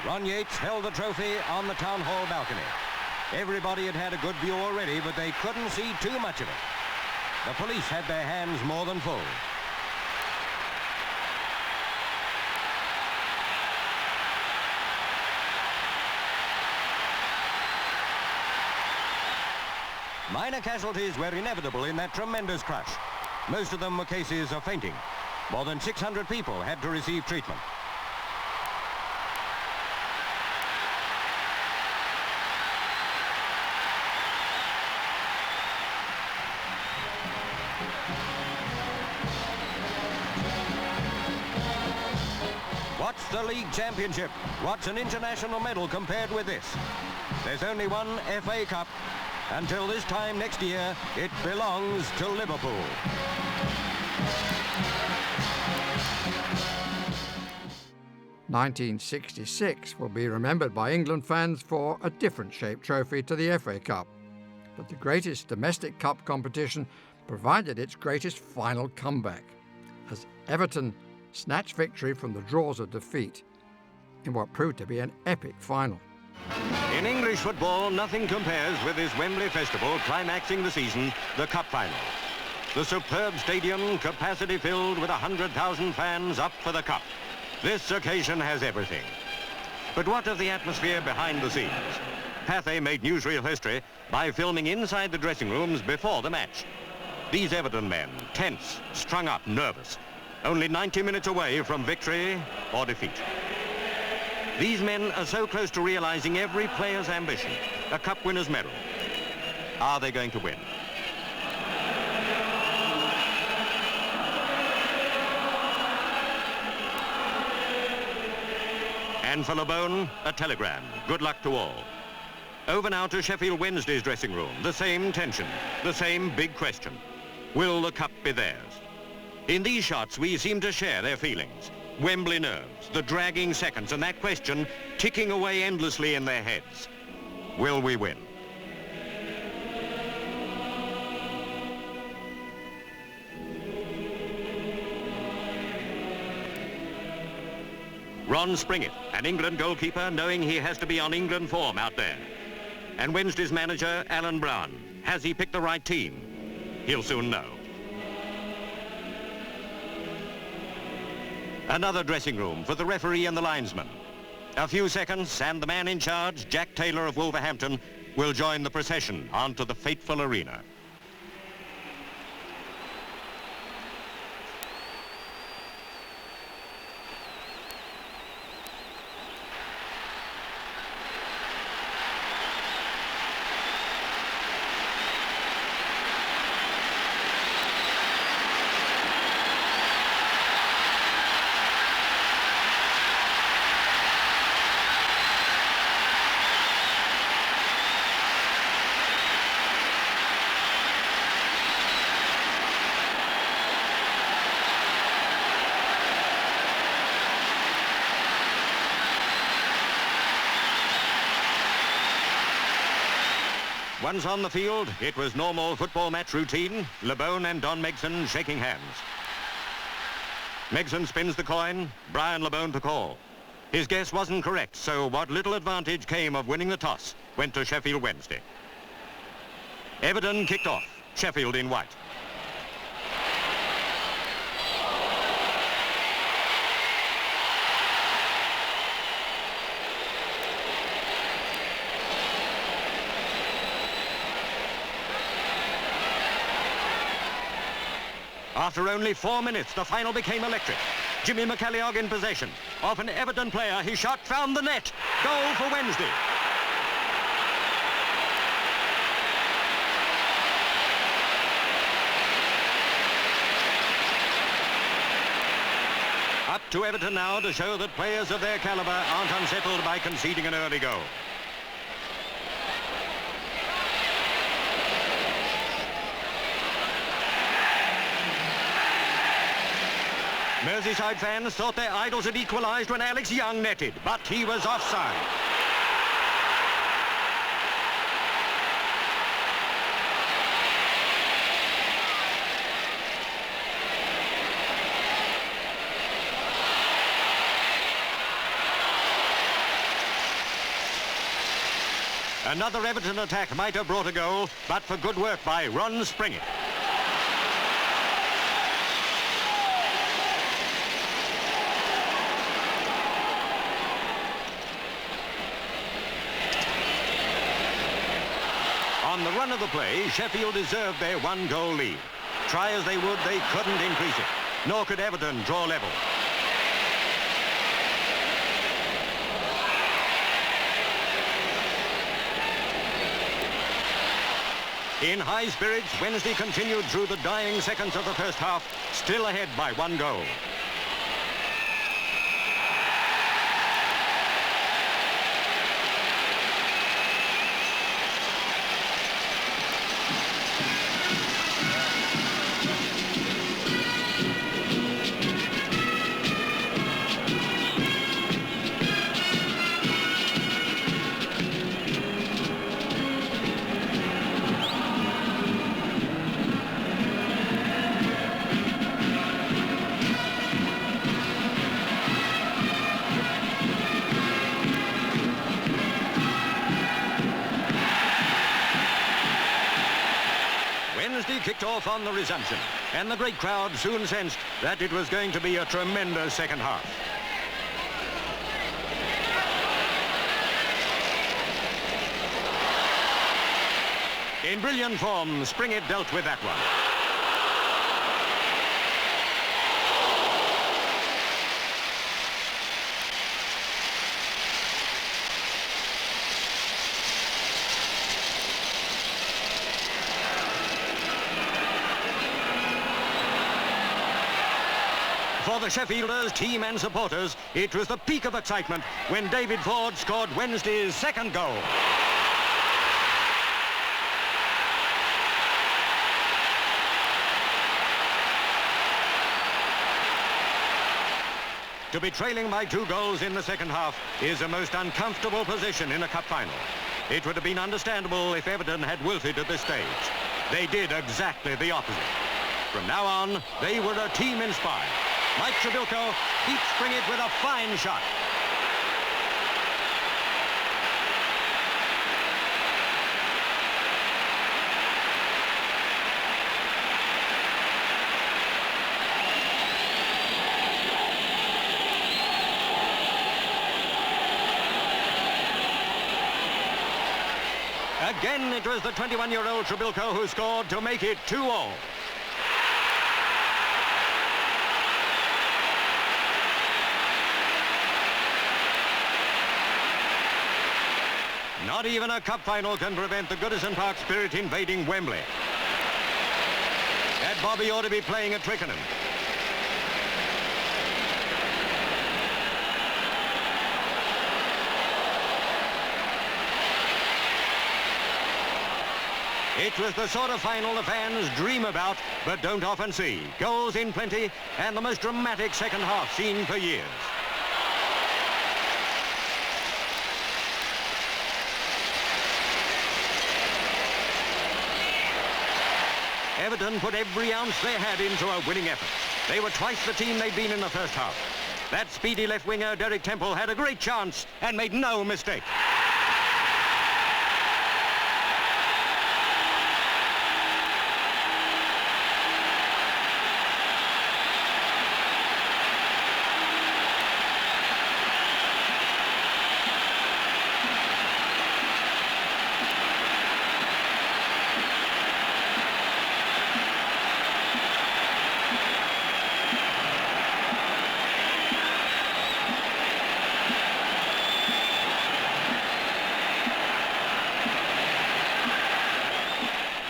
Ron Yates held the trophy on the town hall balcony. Everybody had had a good view already, but they couldn't see too much of it. The police had their hands more than full. Minor casualties were inevitable in that tremendous crush. Most of them were cases of fainting. More than 600 people had to receive treatment. What's the league championship? What's an international medal compared with this? There's only one FA Cup. Until this time next year, it belongs to Liverpool. 1966 will be remembered by England fans for a different shaped trophy to the FA Cup, but the greatest domestic cup competition provided its greatest final comeback, as Everton snatched victory from the jaws of defeat in what proved to be an epic final. In English football, nothing compares with this Wembley festival climaxing the season, the Cup Final. The superb stadium, capacity filled with 100,000 fans up for the Cup. This occasion has everything. But what of the atmosphere behind the scenes? Pathé made newsreel history by filming inside the dressing rooms before the match. These Everton men, tense, strung up, nervous, only 90 minutes away from victory or defeat. These men are so close to realizing every player's ambition, a Cup winner's medal. Are they going to win? And for LeBone, a telegram. Good luck to all. Over now to Sheffield Wednesday's dressing room. The same tension, the same big question. Will the Cup be theirs? In these shots, we seem to share their feelings. Wembley nerves, the dragging seconds, and that question ticking away endlessly in their heads. Will we win? Ron Springett, an England goalkeeper, knowing he has to be on England form out there. And Wednesday's manager, Alan Brown. Has he picked the right team? He'll soon know. Another dressing room for the referee and the linesman. A few seconds and the man in charge, Jack Taylor of Wolverhampton, will join the procession onto the fateful arena. Once on the field, it was normal football match routine. LeBone and Don Megson shaking hands. Megson spins the coin, Brian LeBone to call. His guess wasn't correct, so what little advantage came of winning the toss went to Sheffield Wednesday. Everton kicked off, Sheffield in white. After only 4 minutes, the final became electric. Jimmy McCalliog in possession. Off an Everton player, his shot found the net. Goal for Wednesday. Up to Everton now to show that players of their calibre aren't unsettled by conceding an early goal. Merseyside fans thought their idols had equalised when Alex Young netted, but he was offside. Another Everton attack might have brought a goal, but for good work by Ron Springett. On the run of the play, Sheffield deserved their one-goal lead. Try as they would, they couldn't increase it, nor could Everton draw level. In high spirits, Wednesday continued through the dying seconds of the first half, still ahead by 1 goal. Wembley kicked off on the resumption, and the great crowd soon sensed that it was going to be a tremendous second half. In brilliant form, Springett dealt with that one. For the Sheffielders, team and supporters, it was the peak of excitement when David Ford scored Wednesday's second goal. To be trailing by 2 goals in the second half is a most uncomfortable position in a cup final. It would have been understandable if Everton had wilted at this stage. They did exactly the opposite. From now on, they were a team inspired. Mike Trebilcock beat Springett with a fine shot. Again, it was the 21-year-old Trebilcock who scored to make it 2-2. Not even a cup final can prevent the Goodison Park spirit invading Wembley. That Bobby ought to be playing at Twickenham. It was the sort of final the fans dream about, but don't often see. Goals in plenty, and the most dramatic second half seen for years. Everton put every ounce they had into a winning effort. They were twice the team they'd been in the first half. That speedy left winger, Derek Temple, had a great chance and made no mistake.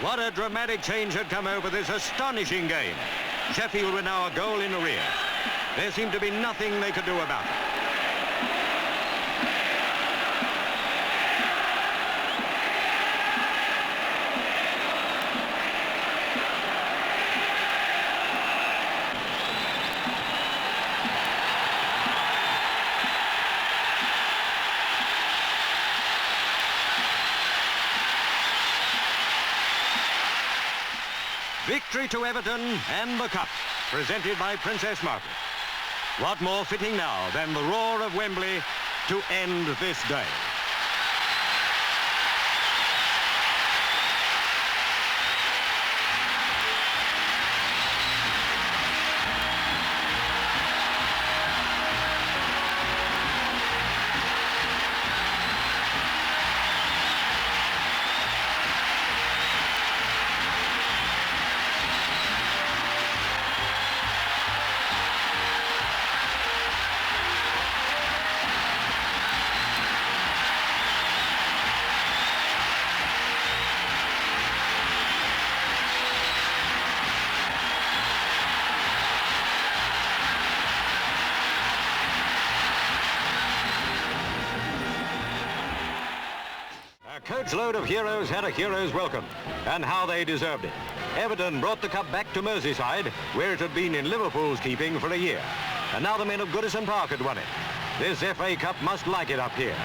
What a dramatic change had come over this astonishing game. Sheffield were now a goal in arrears. There seemed to be nothing they could do about it. Victory to Everton and the Cup, presented by Princess Margaret. What more fitting now than the roar of Wembley to end this day? A coachload of heroes had a hero's welcome, and how they deserved it. Everton brought the cup back to Merseyside, where it had been in Liverpool's keeping for a year. And now the men of Goodison Park had won it. This FA Cup must like it up here.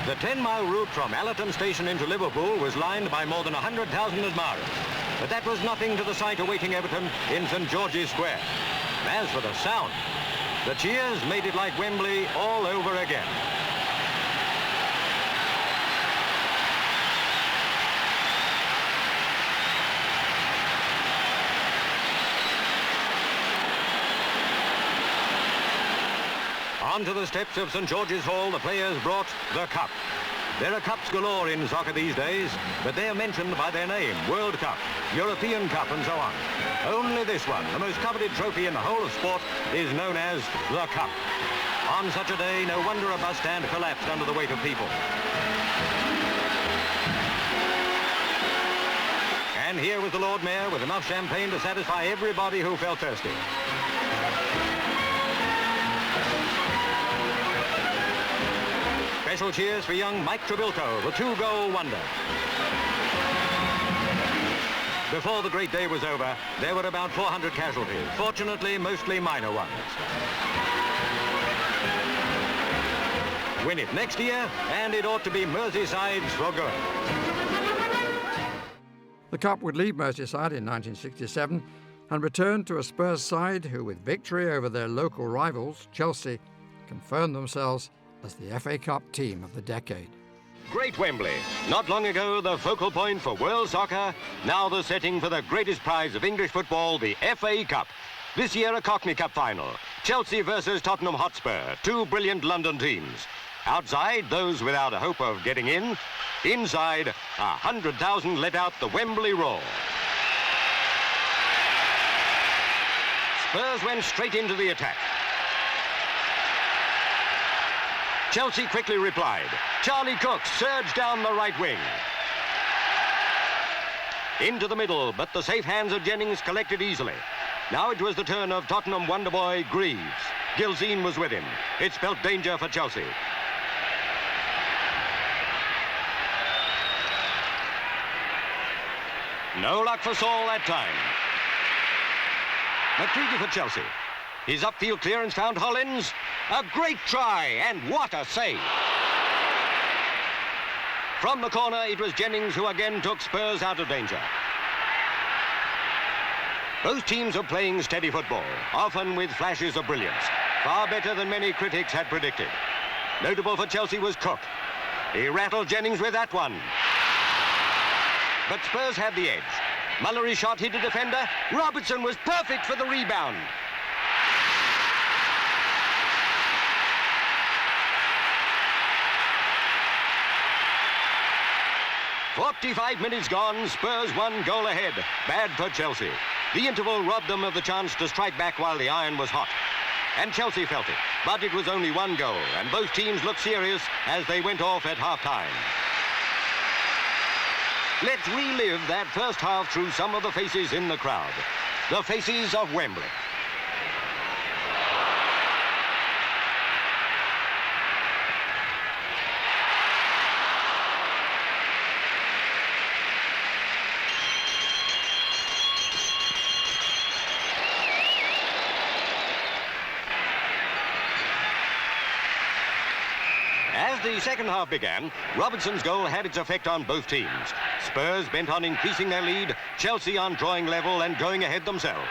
The 10-mile route from Allerton Station into Liverpool was lined by more than 100,000 admirers. But that was nothing to the sight awaiting Everton in St George's Square. As for the sound, the cheers made it like Wembley all over again. Onto the steps of St George's Hall, the players brought the cup. There are cups galore in soccer these days, but they are mentioned by their name: World Cup, European Cup, and so on. Only this one, the most coveted trophy in the whole of sport, is known as the Cup. On such a day, no wonder a bus stand collapsed under the weight of people. And here was the Lord Mayor with enough champagne to satisfy everybody who felt thirsty. Special cheers for young Mike Trebilco, the 2-goal wonder. Before the great day was over, there were about 400 casualties, fortunately mostly minor ones. Win it next year, and it ought to be Merseyside's for good. The Cup would leave Merseyside in 1967 and return to a Spurs side who, with victory over their local rivals, Chelsea, confirmed themselves as the FA Cup team of the decade. Great Wembley, not long ago the focal point for world soccer, now the setting for the greatest prize of English football, the FA Cup. This year a Cockney Cup final, Chelsea versus Tottenham Hotspur, two brilliant London teams. Outside, those without a hope of getting in. Inside, 100,000 let out the Wembley roar. Spurs went straight into the attack. Chelsea quickly replied. Charlie Cook surged down the right wing. Into the middle, but the safe hands of Jennings collected easily. Now it was the turn of Tottenham wonderboy Greaves. Gilzean was with him. It spelt danger for Chelsea. No luck for Saul that time. McCready for Chelsea. His upfield clearance found Hollins. A great try, and what a save. From the corner, it was Jennings who again took Spurs out of danger. Both teams are playing steady football, often with flashes of brilliance. Far better than many critics had predicted. Notable for Chelsea was Cook. He rattled Jennings with that one. But Spurs had the edge. Mullery's shot hit a defender. Robertson was perfect for the rebound. "45 minutes gone, Spurs 1 goal ahead. Bad for Chelsea. The interval robbed them of the chance to strike back while the iron was hot. And Chelsea felt it, but it was only 1 goal, and both teams looked serious as they went off at half-time. Let's relive that first half through some of the faces in the crowd. The faces of Wembley. As the second half began, Robertson's goal had its effect on both teams. Spurs bent on increasing their lead, Chelsea on drawing level and going ahead themselves.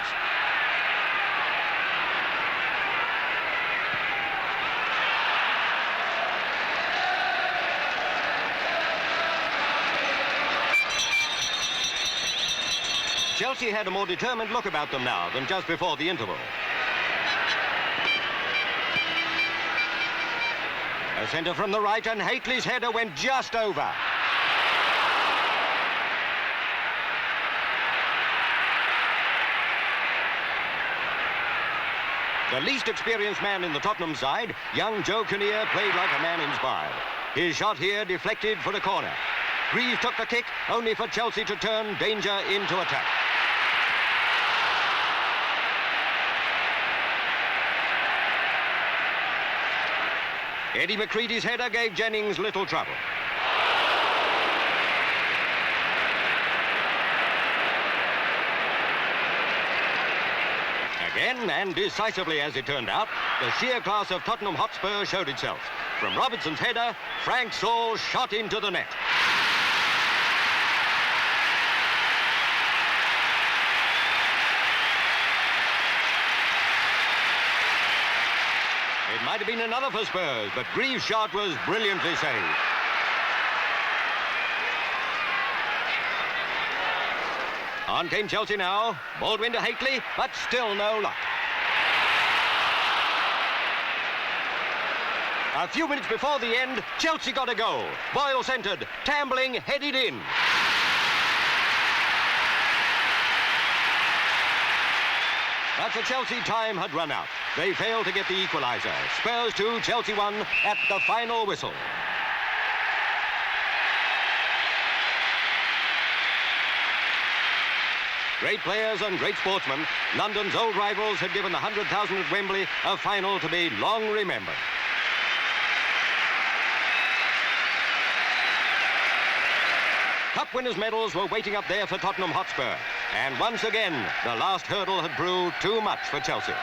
Chelsea had a more determined look about them now than just before the interval. A centre from the right, and Haitley's header went just over. The least experienced man in the Tottenham side, young Joe Kinnear, played like a man inspired. His shot here deflected for a corner. Greaves took the kick, only for Chelsea to turn danger into attack. Eddie McCready's header gave Jennings little trouble. Again, and decisively as it turned out, the sheer class of Tottenham Hotspur showed itself. From Robertson's header, Frank Saul shot into the net. It might have been another for Spurs, but Greaves' shot was brilliantly saved. On came Chelsea now. Baldwin to Hateley, but still no luck. A few minutes before the end, Chelsea got a goal. Boyle centred, Tambling headed in. But for Chelsea, time had run out. They failed to get the equaliser. Spurs 2, Chelsea 1 at the final whistle. Great players and great sportsmen, London's old rivals had given the 100,000 at Wembley a final to be long remembered. Cup winners' medals were waiting up there for Tottenham Hotspur. And once again, the last hurdle had proved too much for Chelsea.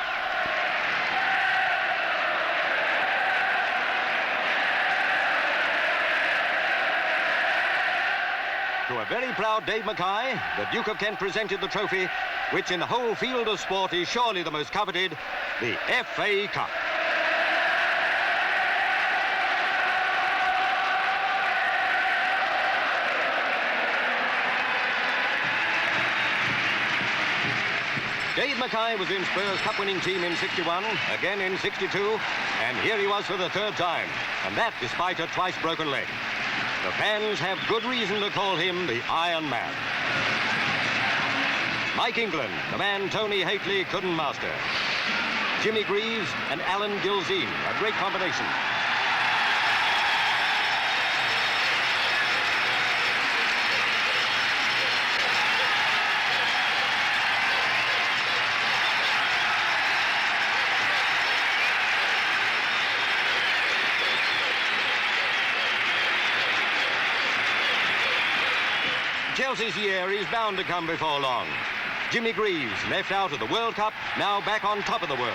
To a very proud Dave Mackay, the Duke of Kent presented the trophy, which in the whole field of sport is surely the most coveted, the FA Cup. Dave Mackay was in Spurs' cup-winning team in 61, again in 62, and here he was for the third time, and that despite a twice broken leg. The fans have good reason to call him the Iron Man. Mike England, the man Tony Hateley couldn't master. Jimmy Greaves and Alan Gilzean, a great combination. Chelsea's year is bound to come before long. Jimmy Greaves, left out of the World Cup, now back on top of the world.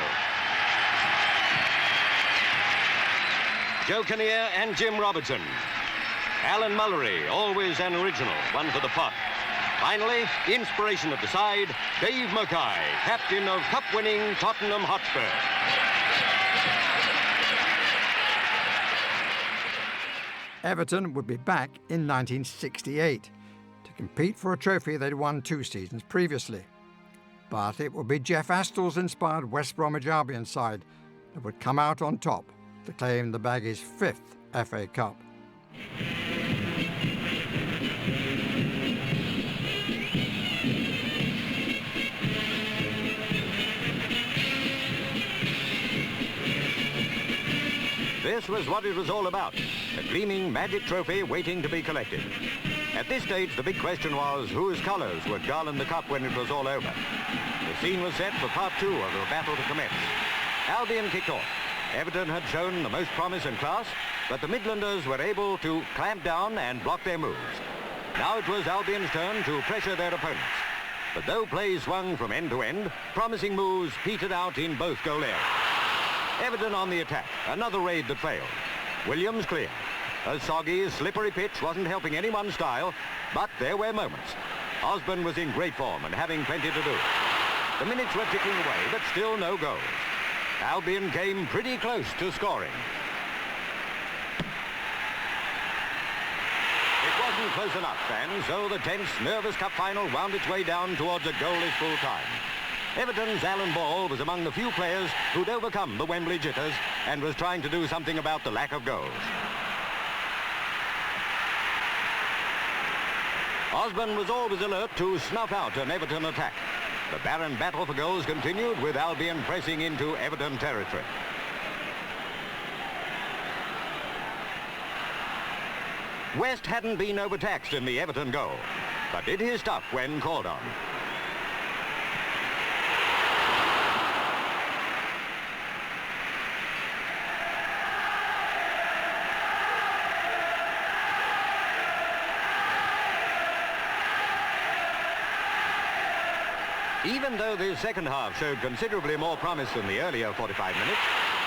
Joe Kinnear and Jim Robertson. Alan Mullery, always an original, one for the pot. Finally, inspiration at the side, Dave Mackay, captain of cup-winning Tottenham Hotspur. Everton would be back in 1968. Compete for a trophy they'd won 2 seasons previously. But it would be Jeff Astle's inspired West Bromwich Albion side that would come out on top to claim the Baggies' 5th FA Cup. This was what it was all about, a gleaming magic trophy waiting to be collected. At this stage, the big question was whose colours would garland the cup when it was all over. The scene was set for part 2 of the battle to commence. Albion kicked off. Everton had shown the most promise and class, but the Midlanders were able to clamp down and block their moves. Now it was Albion's turn to pressure their opponents. But though play swung from end to end, promising moves petered out in both goal areas. Everton on the attack, another raid that failed. Williams clear. A soggy, slippery pitch wasn't helping anyone's style, but there were moments. Osborne was in great form and having plenty to do. The minutes were ticking away, but still no goals. Albion came pretty close to scoring. It wasn't close enough, and so the tense, nervous cup final wound its way down towards a goalless full time. Everton's Alan Ball was among the few players who'd overcome the Wembley jitters and was trying to do something about the lack of goals. Osborne was always alert to snuff out an Everton attack. The barren battle for goals continued with Albion pressing into Everton territory. West hadn't been overtaxed in the Everton goal, but did his stuff when called on. Even though the second half showed considerably more promise than the earlier 45 minutes,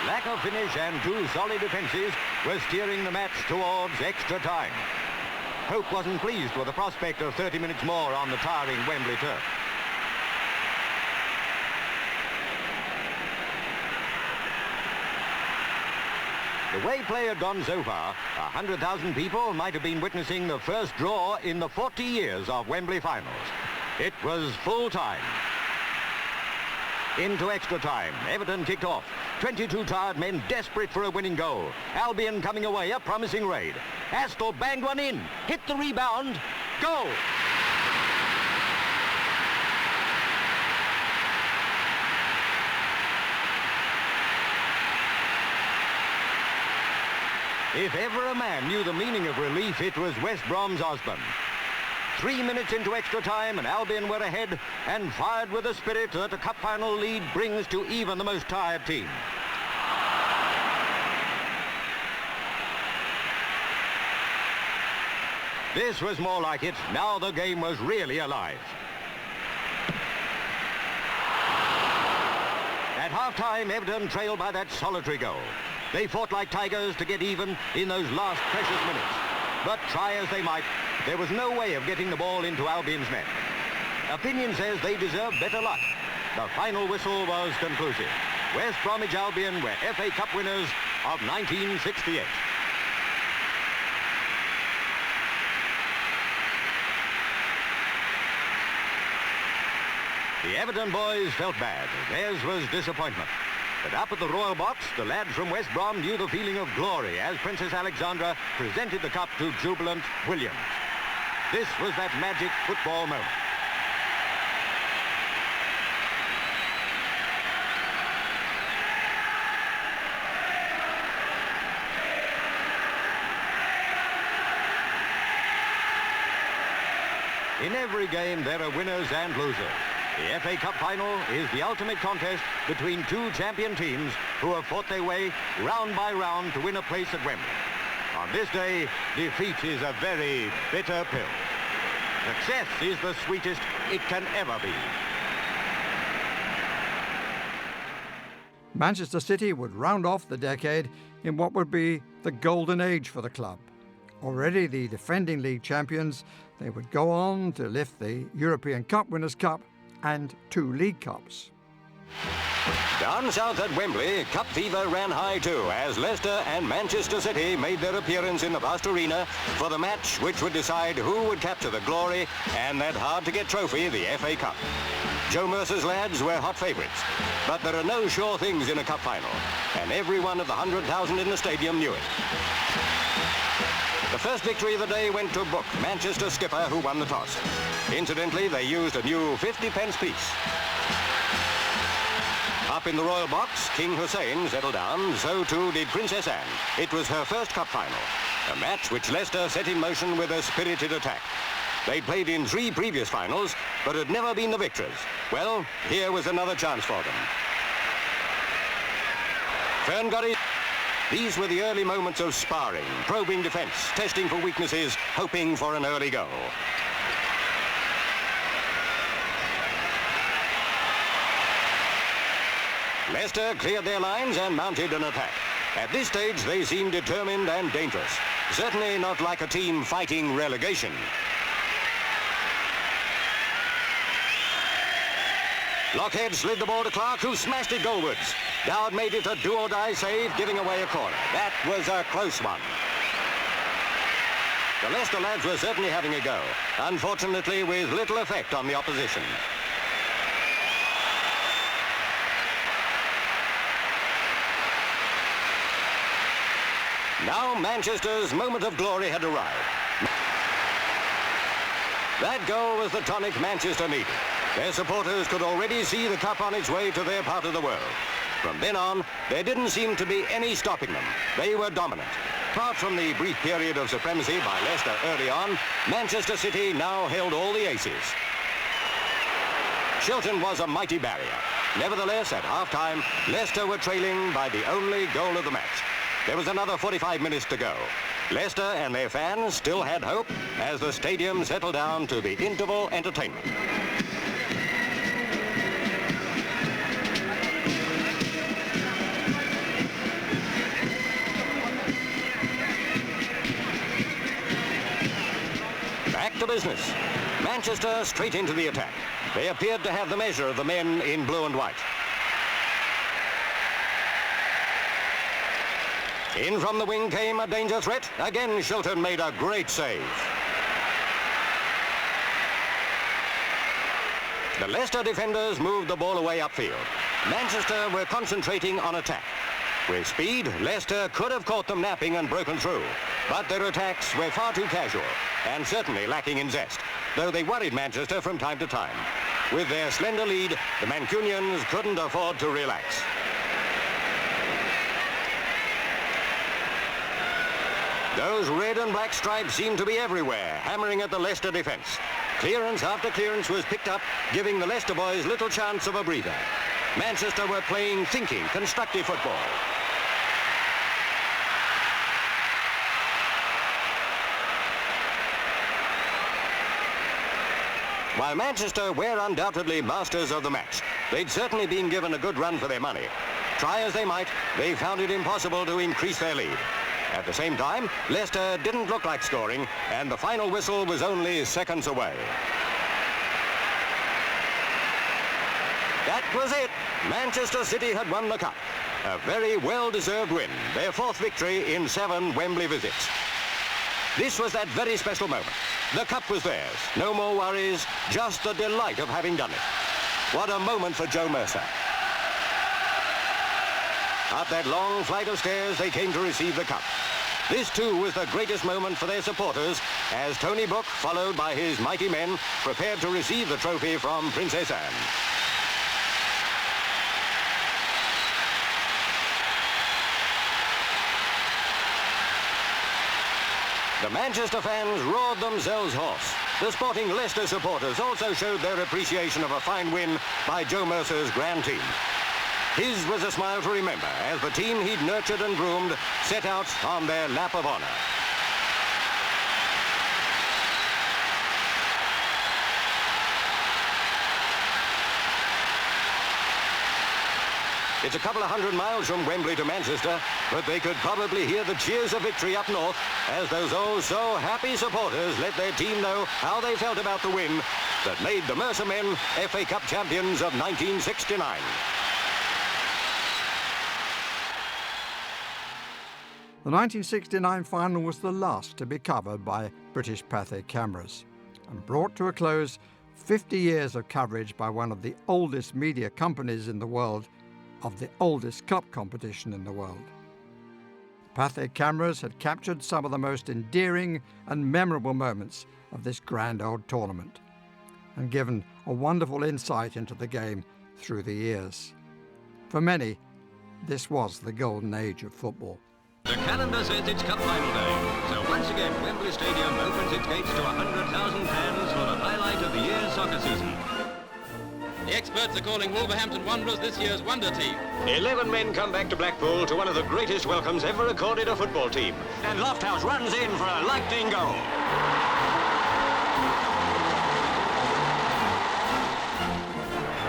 lack of finish and two solid defences were steering the match towards extra time. Hope wasn't pleased with the prospect of 30 minutes more on the tiring Wembley turf. The way play had gone so far, 100,000 people might have been witnessing the first draw in the 40 years of Wembley finals. It was full time. Into extra time, Everton kicked off. 22 tired men desperate for a winning goal. Albion coming away, a promising raid. Astle banged one in, hit the rebound, goal! If ever a man knew the meaning of relief, it was West Brom's Osborne. 3 minutes into extra time and Albion were ahead and fired with the spirit that a cup final lead brings to even the most tired team. This was more like it. Now the game was really alive. At half-time, Everton trailed by that solitary goal. They fought like tigers to get even in those last precious minutes. But try as they might, there was no way of getting the ball into Albion's net. Opinion says they deserve better luck. The final whistle was conclusive. West Bromwich Albion were FA Cup winners of 1968. The Everton boys felt bad. Theirs was disappointment. But up at the Royal Box, the lads from West Brom knew the feeling of glory as Princess Alexandra presented the cup to jubilant Williams. This was that magic football moment. In every game, there are winners and losers. The FA Cup final is the ultimate contest between two champion teams who have fought their way round by round to win a place at Wembley. On this day, defeat is a very bitter pill. Success is the sweetest it can ever be. Manchester City would round off the decade in what would be the golden age for the club. Already the defending league champions, they would go on to lift the European Cup Winners' Cup and 2 League Cups. Down south at Wembley, Cup fever ran high too as Leicester and Manchester City made their appearance in the vast arena for the match which would decide who would capture the glory and that hard-to-get trophy, the FA Cup. Joe Mercer's lads were hot favourites, but there are no sure things in a cup final, and every one of the 100,000 in the stadium knew it. The first victory of the day went to Book, Manchester skipper, who won the toss. Incidentally, they used a new 50-pence piece. Up in the Royal Box, King Hussein settled down, so too did Princess Anne. It was her first cup final, a match which Leicester set in motion with a spirited attack. They'd played in 3 previous finals, but had never been the victors. Well, here was another chance for them. Fern got it. These were the early moments of sparring, probing defence, testing for weaknesses, hoping for an early goal. Leicester cleared their lines and mounted an attack. At this stage, they seemed determined and dangerous. Certainly not like a team fighting relegation. Lockhead slid the ball to Clark, who smashed it goalwards. Dowd made it a do-or-die save, giving away a corner. That was a close one. The Leicester lads were certainly having a go, unfortunately with little effect on the opposition. Now Manchester's moment of glory had arrived. That goal was the tonic Manchester needed. Their supporters could already see the cup on its way to their part of the world. From then on, there didn't seem to be any stopping them. They were dominant. Apart from the brief period of supremacy by Leicester early on, Manchester City now held all the aces. Shilton was a mighty barrier. Nevertheless, at half-time, Leicester were trailing by the only goal of the match. There was another 45 minutes to go. Leicester and their fans still had hope as the stadium settled down to the interval entertainment. to business. Manchester straight into the attack. They appeared to have the measure of the men in blue and white. In from the wing came a danger threat. Again, Shilton made a great save. The Leicester defenders moved the ball away upfield. Manchester were concentrating on attack. With speed, Leicester could have caught them napping and broken through. But their attacks were far too casual and certainly lacking in zest, though they worried Manchester from time to time. With their slender lead, the Mancunians couldn't afford to relax. Those red and black stripes seemed to be everywhere, hammering at the Leicester defence. Clearance after clearance was picked up, giving the Leicester boys little chance of a breather. Manchester were playing thinking, constructive football. While Manchester were undoubtedly masters of the match, they'd certainly been given a good run for their money. Try as they might, they found it impossible to increase their lead. At the same time, Leicester didn't look like scoring, and the final whistle was only seconds away. That was it. Manchester City had won the cup. A very well-deserved win, their 4th victory in 7 Wembley visits. This was that very special moment. The cup was theirs. No more worries, just the delight of having done it. What a moment for Joe Mercer. Up that long flight of stairs, they came to receive the cup. This, too, was the greatest moment for their supporters, as Tony Brooke, followed by his mighty men, prepared to receive the trophy from Princess Anne. The Manchester fans roared themselves hoarse. The sporting Leicester supporters also showed their appreciation of a fine win by Joe Mercer's grand team. His was a smile to remember as the team he'd nurtured and groomed set out on their lap of honor. It's a couple of 100 miles from Wembley to Manchester, but they could probably hear the cheers of victory up north as those oh so happy supporters let their team know how they felt about the win that made the Mercer men FA Cup champions of 1969. The 1969 final was the last to be covered by British Pathé cameras and brought to a close 50 years of coverage by one of the oldest media companies in the world of the oldest cup competition in the world. Pathé cameras had captured some of the most endearing and memorable moments of this grand old tournament and given a wonderful insight into the game through the years. For many, this was the golden age of football. The calendar says it's Cup Final Day, so once again Wembley Stadium opens its gates to 100,000 fans for the highlight of the year's soccer season. The experts are calling Wolverhampton Wanderers this year's wonder team. 11 men come back to Blackpool to one of the greatest welcomes ever accorded a football team. And Lofthouse runs in for a lightning goal.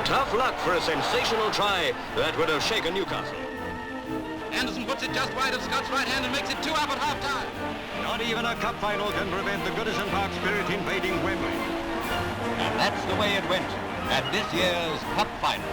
Tough luck for a sensational try that would have shaken Newcastle. Anderson puts it just wide of Scott's right hand and makes it 2 up at half-time. Not even a cup final can prevent the Goodison Park spirit invading Wembley. And that's the way it went at this year's Cup Final.